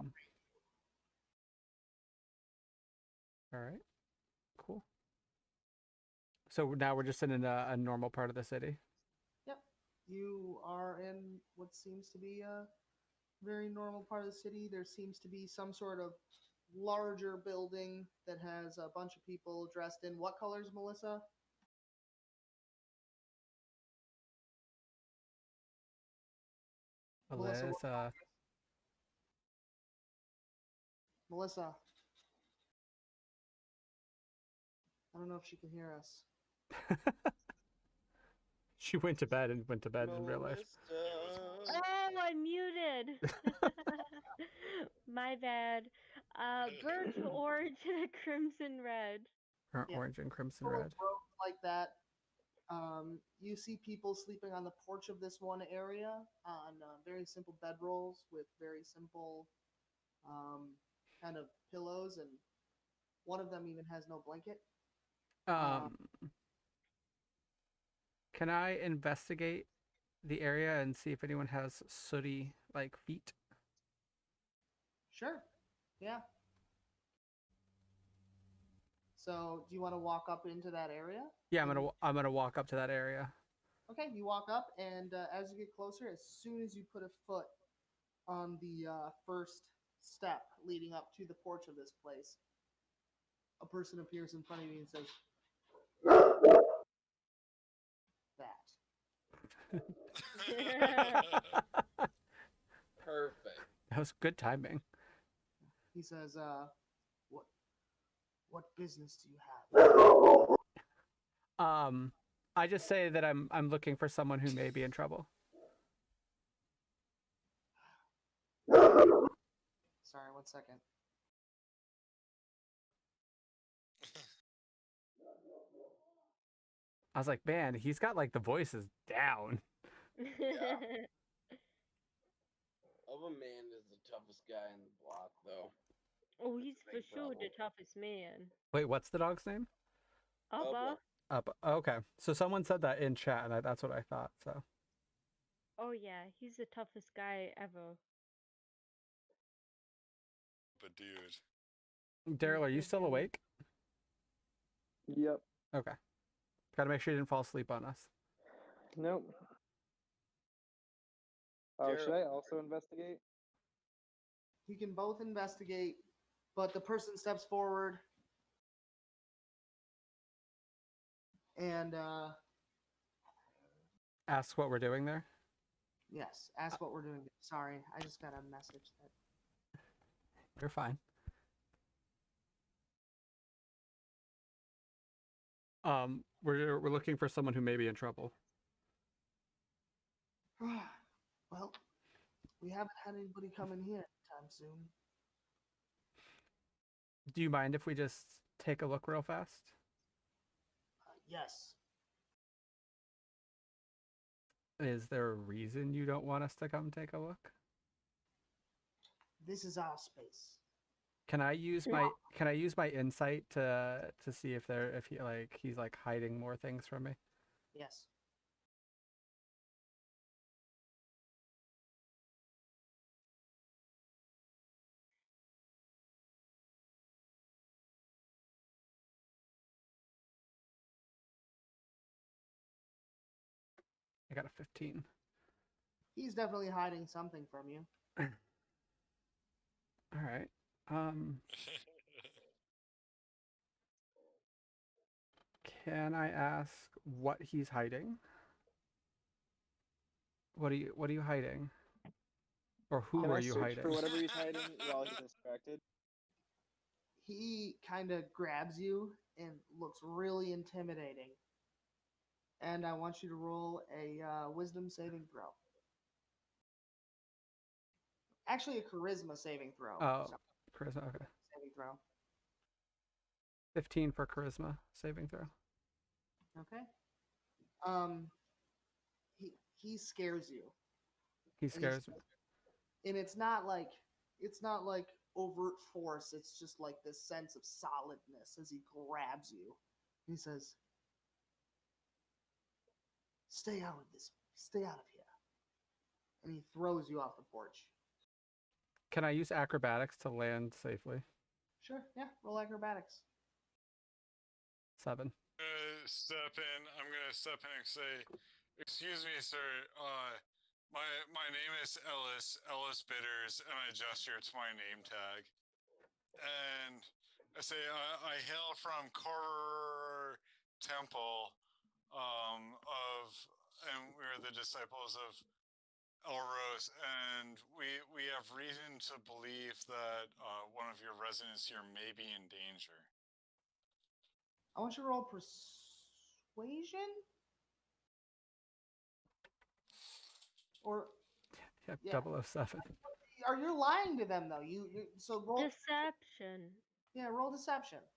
All right. Cool. So now we're just in a normal part of the city. Yep. You are in what seems to be a very normal part of the city. There seems to be some sort of larger building that has a bunch of people dressed in what colors, Melissa? Melissa, what- Alyssa. Melissa. I don't know if she can hear us. She went to bed in real life. Melissa. Oh, I'm muted. My bad. Burnt orange and a crimson red. Or Yeah. orange and crimson Full of red. robes like that. You see people sleeping on the porch of this one area on very simple bedrolls with very simple kind of pillows, and one of them even has no blanket. Can I investigate the area and see if anyone has sooty like feet? Sure. Yeah. So, do you want to walk up into that area? Yeah, I'm gonna walk up to that area. Okay, you walk up, and as you get closer, as soon as you put a foot on the first step leading up to the porch of this place, a person appears in front of you and says, "That." Perfect. That was good timing. He says, "What business do you have?" I just say that I'm looking for someone who may be in trouble. Sorry, 1 second. I was like, man, he's got like the voices down. Elva Man is the toughest guy in the block, though. Oh, he's for Big sure the problem. toughest man. Wait, what's the dog's name? Uppa? Up. Okay, so someone said that in chat, and that's what I thought. So Oh yeah, he's the toughest guy ever. But dude, Daryl, are you still awake? Yep. Okay. Gotta make sure you didn't fall asleep on us. Nope. Oh, should I Daryl, also investigate? You can both investigate, but the person steps forward and Ask what we're doing there. yes, ask what we're doing. Sorry, I just got a message that You're fine. We're looking for someone who may be in trouble. well, we haven't had anybody come in here anytime soon. Do you mind if we just take a look real fast? Yes. Is there a reason you don't want us to come take a look? This is our space. Can I use my insight to see if he's like hiding more things from me? Yes. I got a 15. He's definitely hiding something from you. All right. Can I ask what he's hiding? What are you hiding? Or who Can are I you search hiding? for whatever he's hiding while he's distracted? He kind of grabs you and looks really intimidating. And I want you to roll a wisdom saving throw. Actually, a charisma saving throw. Oh, Sorry, charisma. Okay. saving throw. 15 for charisma saving throw. Okay. He scares you. He And scares me. and it's not like overt force. It's just like this sense of solidness as he grabs you. He says, "Stay out of this. Stay out of here." And he throws you off the porch. Can I use acrobatics to land safely? Sure, yeah. Roll acrobatics. 7. I'm gonna step in and say, "Excuse me, sir. My name is Ellis Bitters, and I gesture to my name tag, and I say I hail from Koror Temple, and we're the disciples of Elros, and we have reason to believe that one of your residents here may be in danger." I want you to roll persuasion. Or Yep, Yeah. 007. are you lying to them though? So roll. Deception. Yeah, roll deception.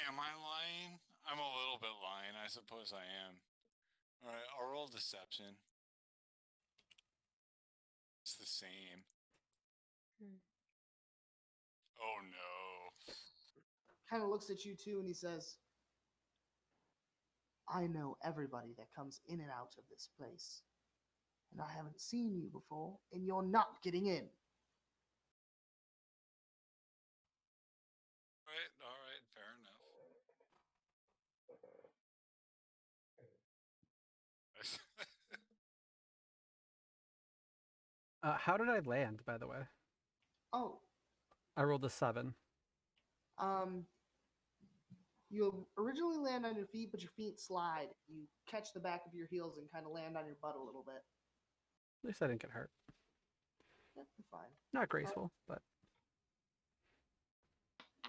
Am I lying? I'm a little bit lying. I suppose I am. All right, I'll roll deception. It's the same. Hmm. Oh no. Kind of looks at you too, and he says, "I know everybody that comes in and out of this place, and I haven't seen you before, and you're not getting in." All right, fair enough. How did I land, by the way? Oh, I rolled a 7. you originally land on your feet, but your feet slide. You catch the back of your heels and kind of land on your butt a little bit. At least I didn't get hurt. Yeah, you're fine. Not graceful, but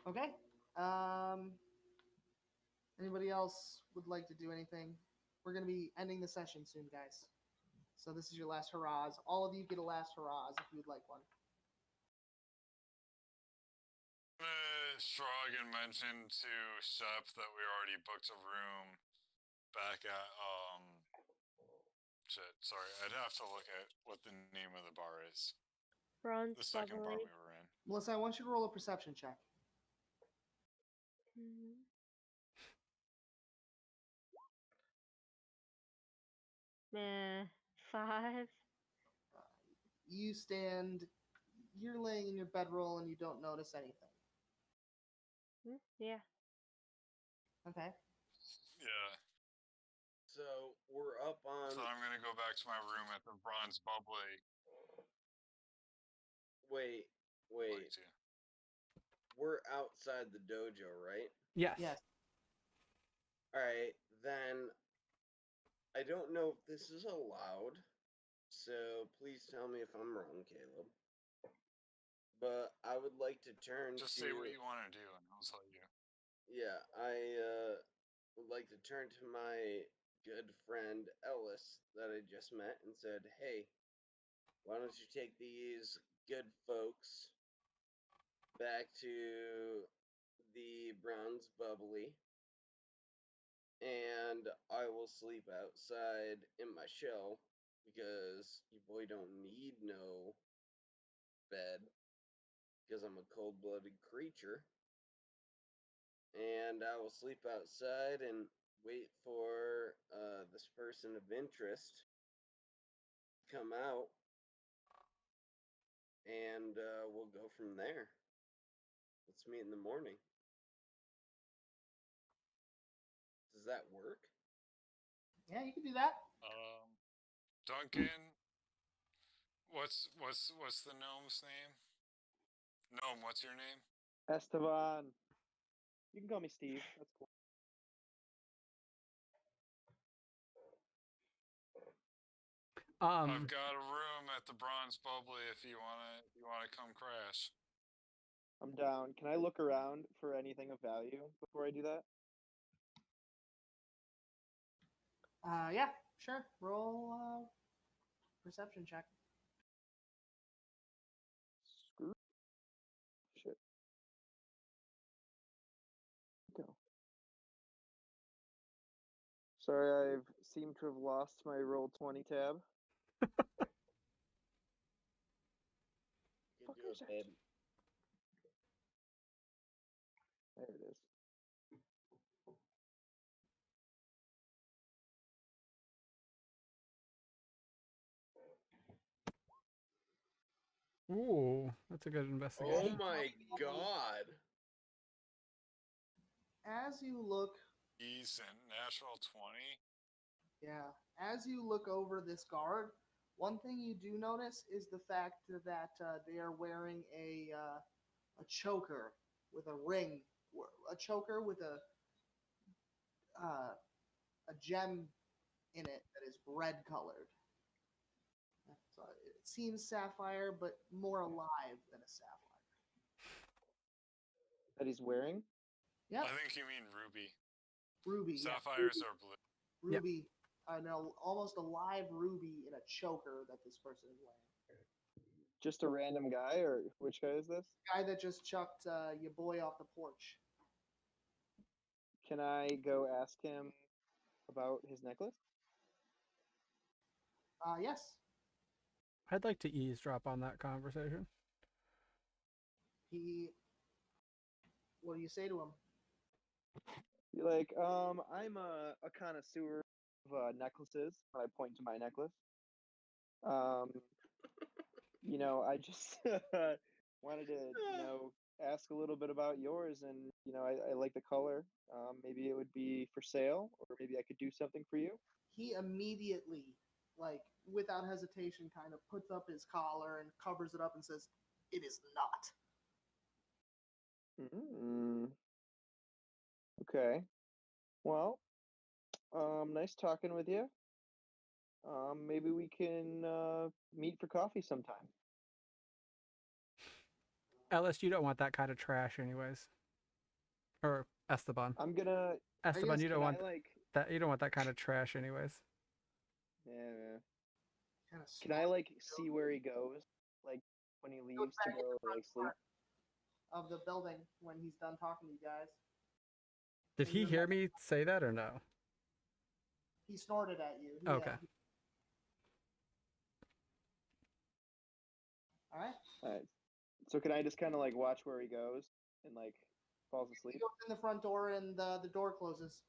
Okay. Anybody else would like to do anything? We're going to be ending the session soon, guys. So this is your last hurrahs. All of you get a last hurrahs if you'd like one. Shrug and mention to Shep that we already booked a room back at shit, sorry, I'd have to look at what the name of the bar is. Bronze The second bar bubbly. we were in. Melissa, I want you to roll a perception check. Mhm. Meh. 5. You're laying in your bedroll and you don't notice anything. Yeah. Okay. Yeah. So we're up on. So I'm gonna go back to my room at the Bronze Bubbly. Wait. Like to. We're outside the dojo, right? yes. Yes. All right, then. I don't know if this is allowed, so please tell me if I'm wrong, Caleb. But I would like to turn Just to. say what you want to do, and I'll tell you. Yeah, I would like to turn to my good friend Ellis that I just met and said, "Hey, why don't you take these good folks back to the Bronze Bubbly, and I will sleep outside in my shell because you boy don't need no bed because I'm a cold-blooded creature, and I will sleep outside and wait for this person of interest to come out, and we'll go from there. Let's meet in the morning. Does that work?" Yeah, you can do that. Duncan, what's the gnome's name? Gnome, what's your name? Esteban. You can call me Steve. That's cool. I've got a room at the Bronze Bubbly if you wanna come crash. I'm down. Can I look around for anything of value before I do that? Yeah, sure. Roll perception check. Screw. Shit. Go. Sorry, I've seemed to have lost my roll 20 tab. You do it, babe. There it is. Ooh, that's a good investigation. Oh my god. As you look, Decent. Natural 20. yeah, as you look over this guard, one thing you do notice is the fact that they are wearing a choker with a ring, a choker with a gem in it that is red colored. So it seems sapphire, but more alive than a sapphire. That he's wearing? Yep, I think you mean ruby. ruby. Yeah, Sapphires are blue. Yep. ruby. Almost a live ruby in a choker that this person is wearing. Just a random guy, or which guy is this? Guy that just chucked your boy off the porch. Can I go ask him about his necklace? Yes. I'd like to eavesdrop on that conversation. What do you say to him? Be like, I'm a connoisseur of necklaces. I point to my necklace. I just wanted to, ask a little bit about yours, and I like the color. Maybe it would be for sale, or maybe I could do something for you. He immediately, like without hesitation, kind of puts up his collar and covers it up and says, "It is not." Mm. Okay. Well, nice talking with you. Maybe we can meet for coffee sometime. Ellis, you don't want that kind of trash, anyways. Or Esteban. I'm gonna. Esteban, you don't want like. that. You don't want that kind of trash, anyways. Yeah. Kind of Can I like see where he goes? Like when he leaves to back in go the front like sleep? of the building when he's done talking to you guys. Did And he you're hear back- me say that or no? He snorted at you. Okay. All right. All right. So can I just kind of like watch where he goes and like falls He asleep? goes in the front door and the door closes.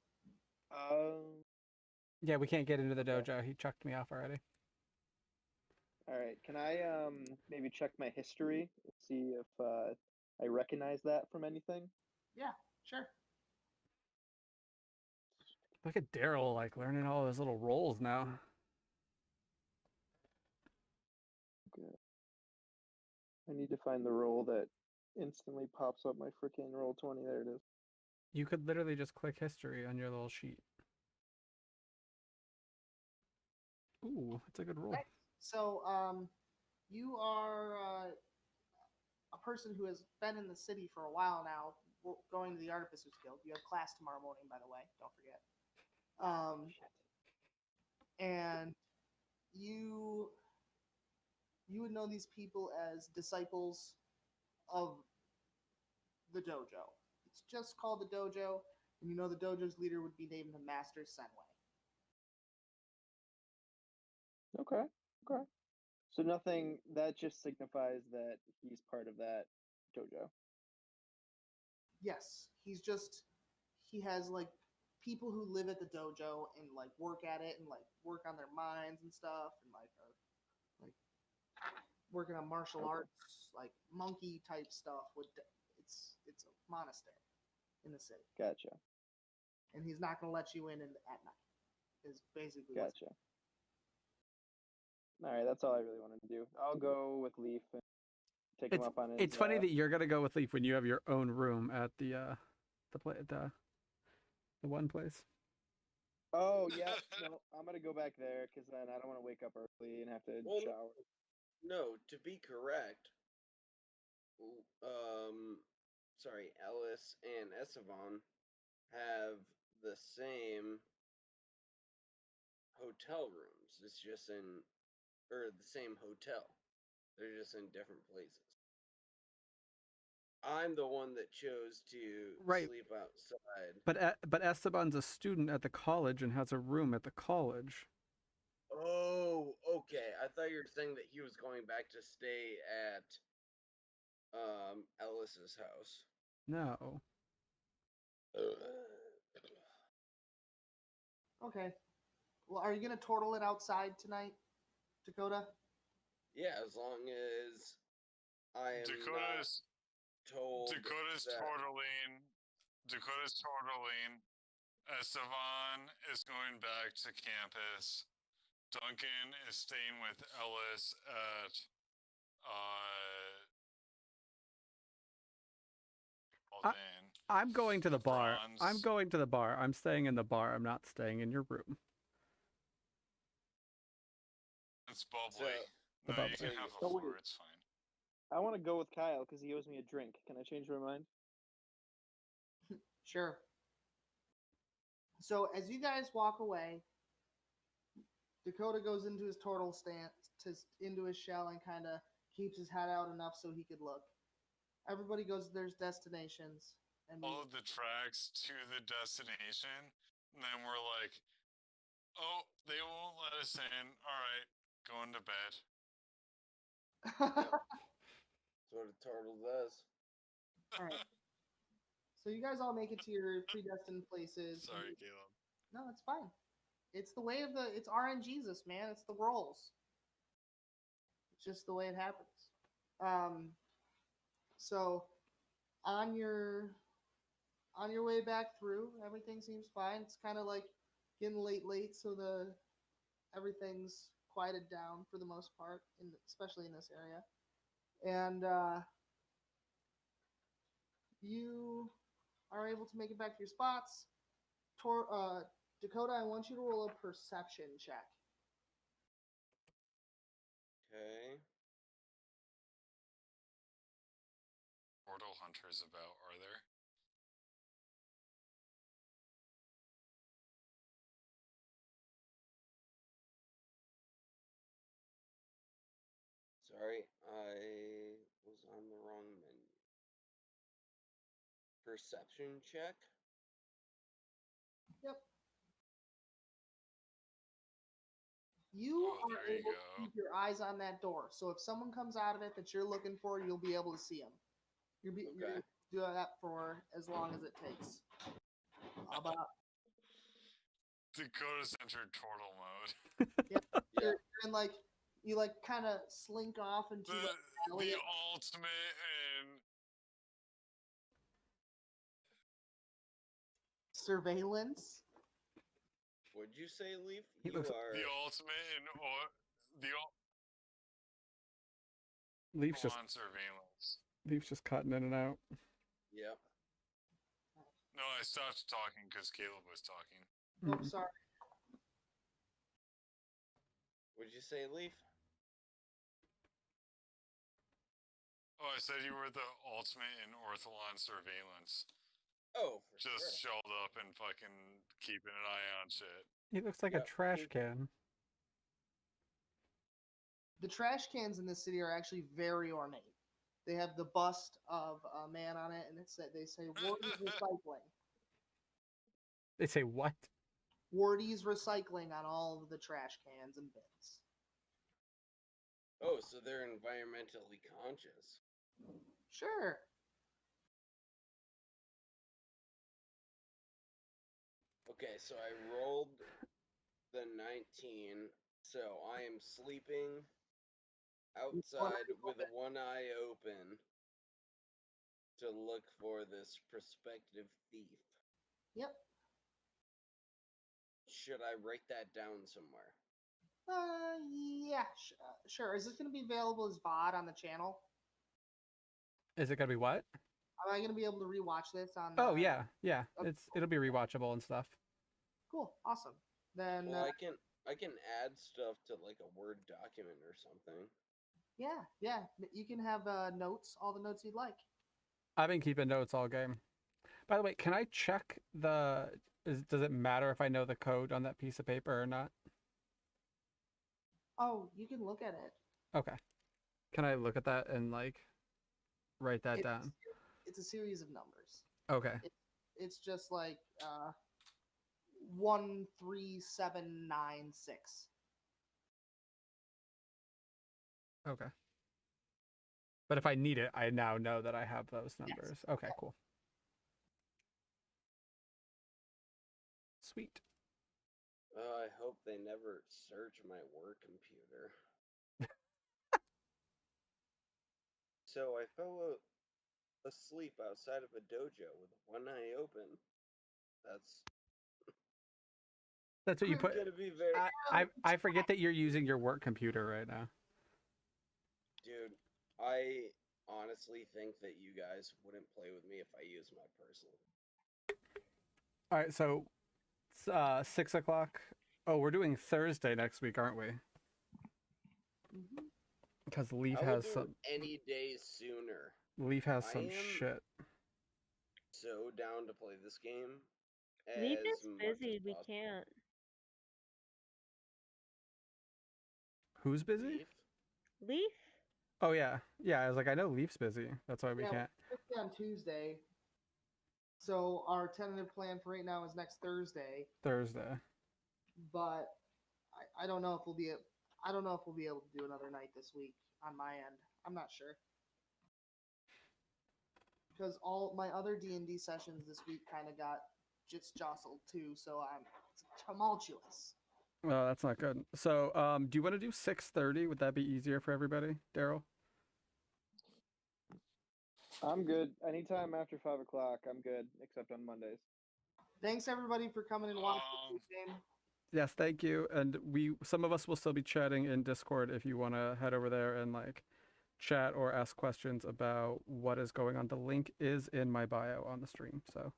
Yeah, we can't get into the Okay. dojo. He chucked me off already. All right. Can I maybe check my history and see if I recognize that from anything? Yeah, sure. Look at Daryl, like learning all his little roles now. Okay. I need to find the roll that instantly pops up my freaking roll 20. There it is. You could literally just click history on your little sheet. Ooh, that's a good roll. Okay. So, you are a person who has been in the city for a while now, going to the Artificers Guild. You have class tomorrow morning, by the way. Don't forget. And you would know these people as disciples of the dojo. It's just called the dojo, and you know the dojo's leader would be named the Master Senway. Okay. Okay. So nothing that just signifies that he's part of that dojo. Yes, he has like people who live at the dojo and like work at it and like work on their minds and stuff and like like working on martial arts, like monkey type stuff. It's a monastery in the city, Gotcha. and he's not gonna let you in at night. Is basically what's Gotcha. All right, that's all I really wanted to do. I'll go with Leaf and take him It's up on his. it's funny that you're gonna go with Leaf when you have your own room at the one place. Oh yeah, no, I'm gonna go back there because then I don't want to wake up early and have to Well, shower. No, to be correct, sorry, Ellis and Esteban have the same hotel rooms. It's just or the same hotel. They're just in different places. I'm the one that chose to Right. sleep outside. But Esteban's a student at the college and has a room at the college. Oh, okay. I thought you were saying that he was going back to stay at Ellis's house. No. Okay. Well, are you gonna turtle it outside tonight, Dakota? Yeah, as long as I am not told Dakota's that. totaling. Estevan is going back to campus. Duncan is staying with Ellis at Alden. I'm going to the bar. I'm Bronze. going to the bar. I'm staying in the bar. I'm not staying in your room. It's bubbly. So, The No, bubbly. you can have the So floor. wait. It's fine. I want to go with Kyle because he owes me a drink. Can I change my mind? Sure. So as you guys walk away, Dakota goes into his turtle stance, into his shell, and kind of keeps his head out enough so he could look. Everybody goes to their destinations, and Follow the tracks to the destination, and then we're like, oh, they won't let us in. All right, going to bed. That's what a turtle does. All right. So you guys all make it to your predestined places. Sorry, Caleb. No, it's fine. It's the way of the. It's RNGesus, man. It's the rolls. It's just the way it happens. So on your way back through, everything seems fine. It's kind of like getting late, so everything's quieted down for the most part, especially in this area. And you are able to make it back to your spots. Dakota, I want you to roll a perception check. Okay. Portal hunters about, are there? Sorry, I was on the wrong menu. Perception check. Yep. You Oh, are there you able to go. keep your eyes on that door. So if someone comes out of it that you're looking for, you'll be able to see them. You're Okay. able to do that for as long as it takes. How about Dakota's entered turtle mode. yeah. Yeah. You're in like you like kind of slink off into The, like an alley. the ultimate in Surveillance. Would you say, Leaf? He You looks- are. the ultimate in the Leaf's just on surveillance. cutting in and out. Yep. No, I stopped talking because Caleb was talking. Oh, sorry. Would you say, Leaf? Oh, I said you were the ultimate in Ortholon surveillance. Oh, for Just sure. shelled up and fucking keeping an eye on shit. He looks like Yeah, a trash he- can. The trash cans in this city are actually very ornate. They have the bust of a man on it, and they say Wardy's Recycling. They say what? Wardy's Recycling on all of the trash cans and bins. Oh, so they're environmentally conscious. Sure. Okay, so I rolled the 19, so I am sleeping outside with one eye open to look for this prospective thief. Yep. Should I write that down somewhere? Yeah, sure. Is this going to be available as VOD on the channel? Is it gonna be what? Am I going to be able to rewatch this on? Oh yeah. Okay. It'll be rewatchable and stuff. Cool. Awesome. Then. Well, I can add stuff to like a Word document or something. Yeah. You can have notes, all the notes you'd like. I've been keeping notes all game. By the way, can I check does it matter if I know the code on that piece of paper or not? Oh, you can look at it. Okay. Can I look at that and like write that down? It's a series of numbers. Okay. It's just like 13796. Okay. But if I need it, I now know that I have those numbers. Okay, cool. Sweet. I hope they never search my work computer. So I fell asleep outside of a dojo with one eye open. That's what you put. Gonna be very. I forget that you're using your work computer right now. Dude, I honestly think that you guys wouldn't play with me if I used my personal. All right, so 6 o'clock. Oh, we're doing Thursday next week, aren't we? Mhm. Because Leaf I would has do some. any day sooner. Leaf has I some am shit. So down to play this game Leaf as is much busy. as We possible. can't. Who's busy? Leaf? Leaf? Oh yeah, yeah. I was like, I know Leaf's busy. That's why we Yeah, can't. we're on Tuesday. So our tentative plan for right now is next Thursday, Thursday. but I don't know if we'll be I don't know if we'll be able to do another night this week on my end. I'm not sure. Because all my other D&D sessions this week kind of got just jostled too, so it's tumultuous. Oh, that's not good. So, do you want to do 6:30? Would that be easier for everybody, Daryl? I'm good. Anytime after 5 o'clock, I'm good, except on Mondays. Thanks everybody for coming and watching the game. Yes, thank you. And some of us will still be chatting in Discord if you want to head over there and like chat or ask questions about what is going on. The link is in my bio on the stream. So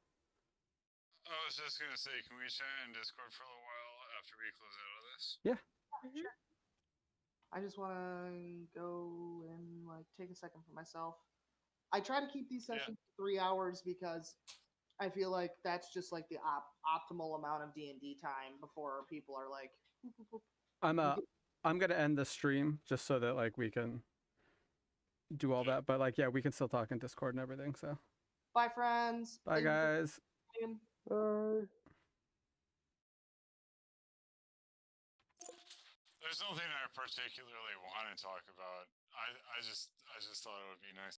I was just gonna say, can we chat in Discord for a little while after we close out of this? Sure. I just want to go and like take a second for myself. I try to keep these sessions 3 hours because I feel like that's just like the optimal amount of D&D time before people are like. I'm gonna end the stream just so that like we can do all that. But like yeah, we can still talk in Discord and everything. So Bye, friends. bye Thank you for guys. playing. Bye. There's nothing I particularly want to talk about. I just thought it would be nice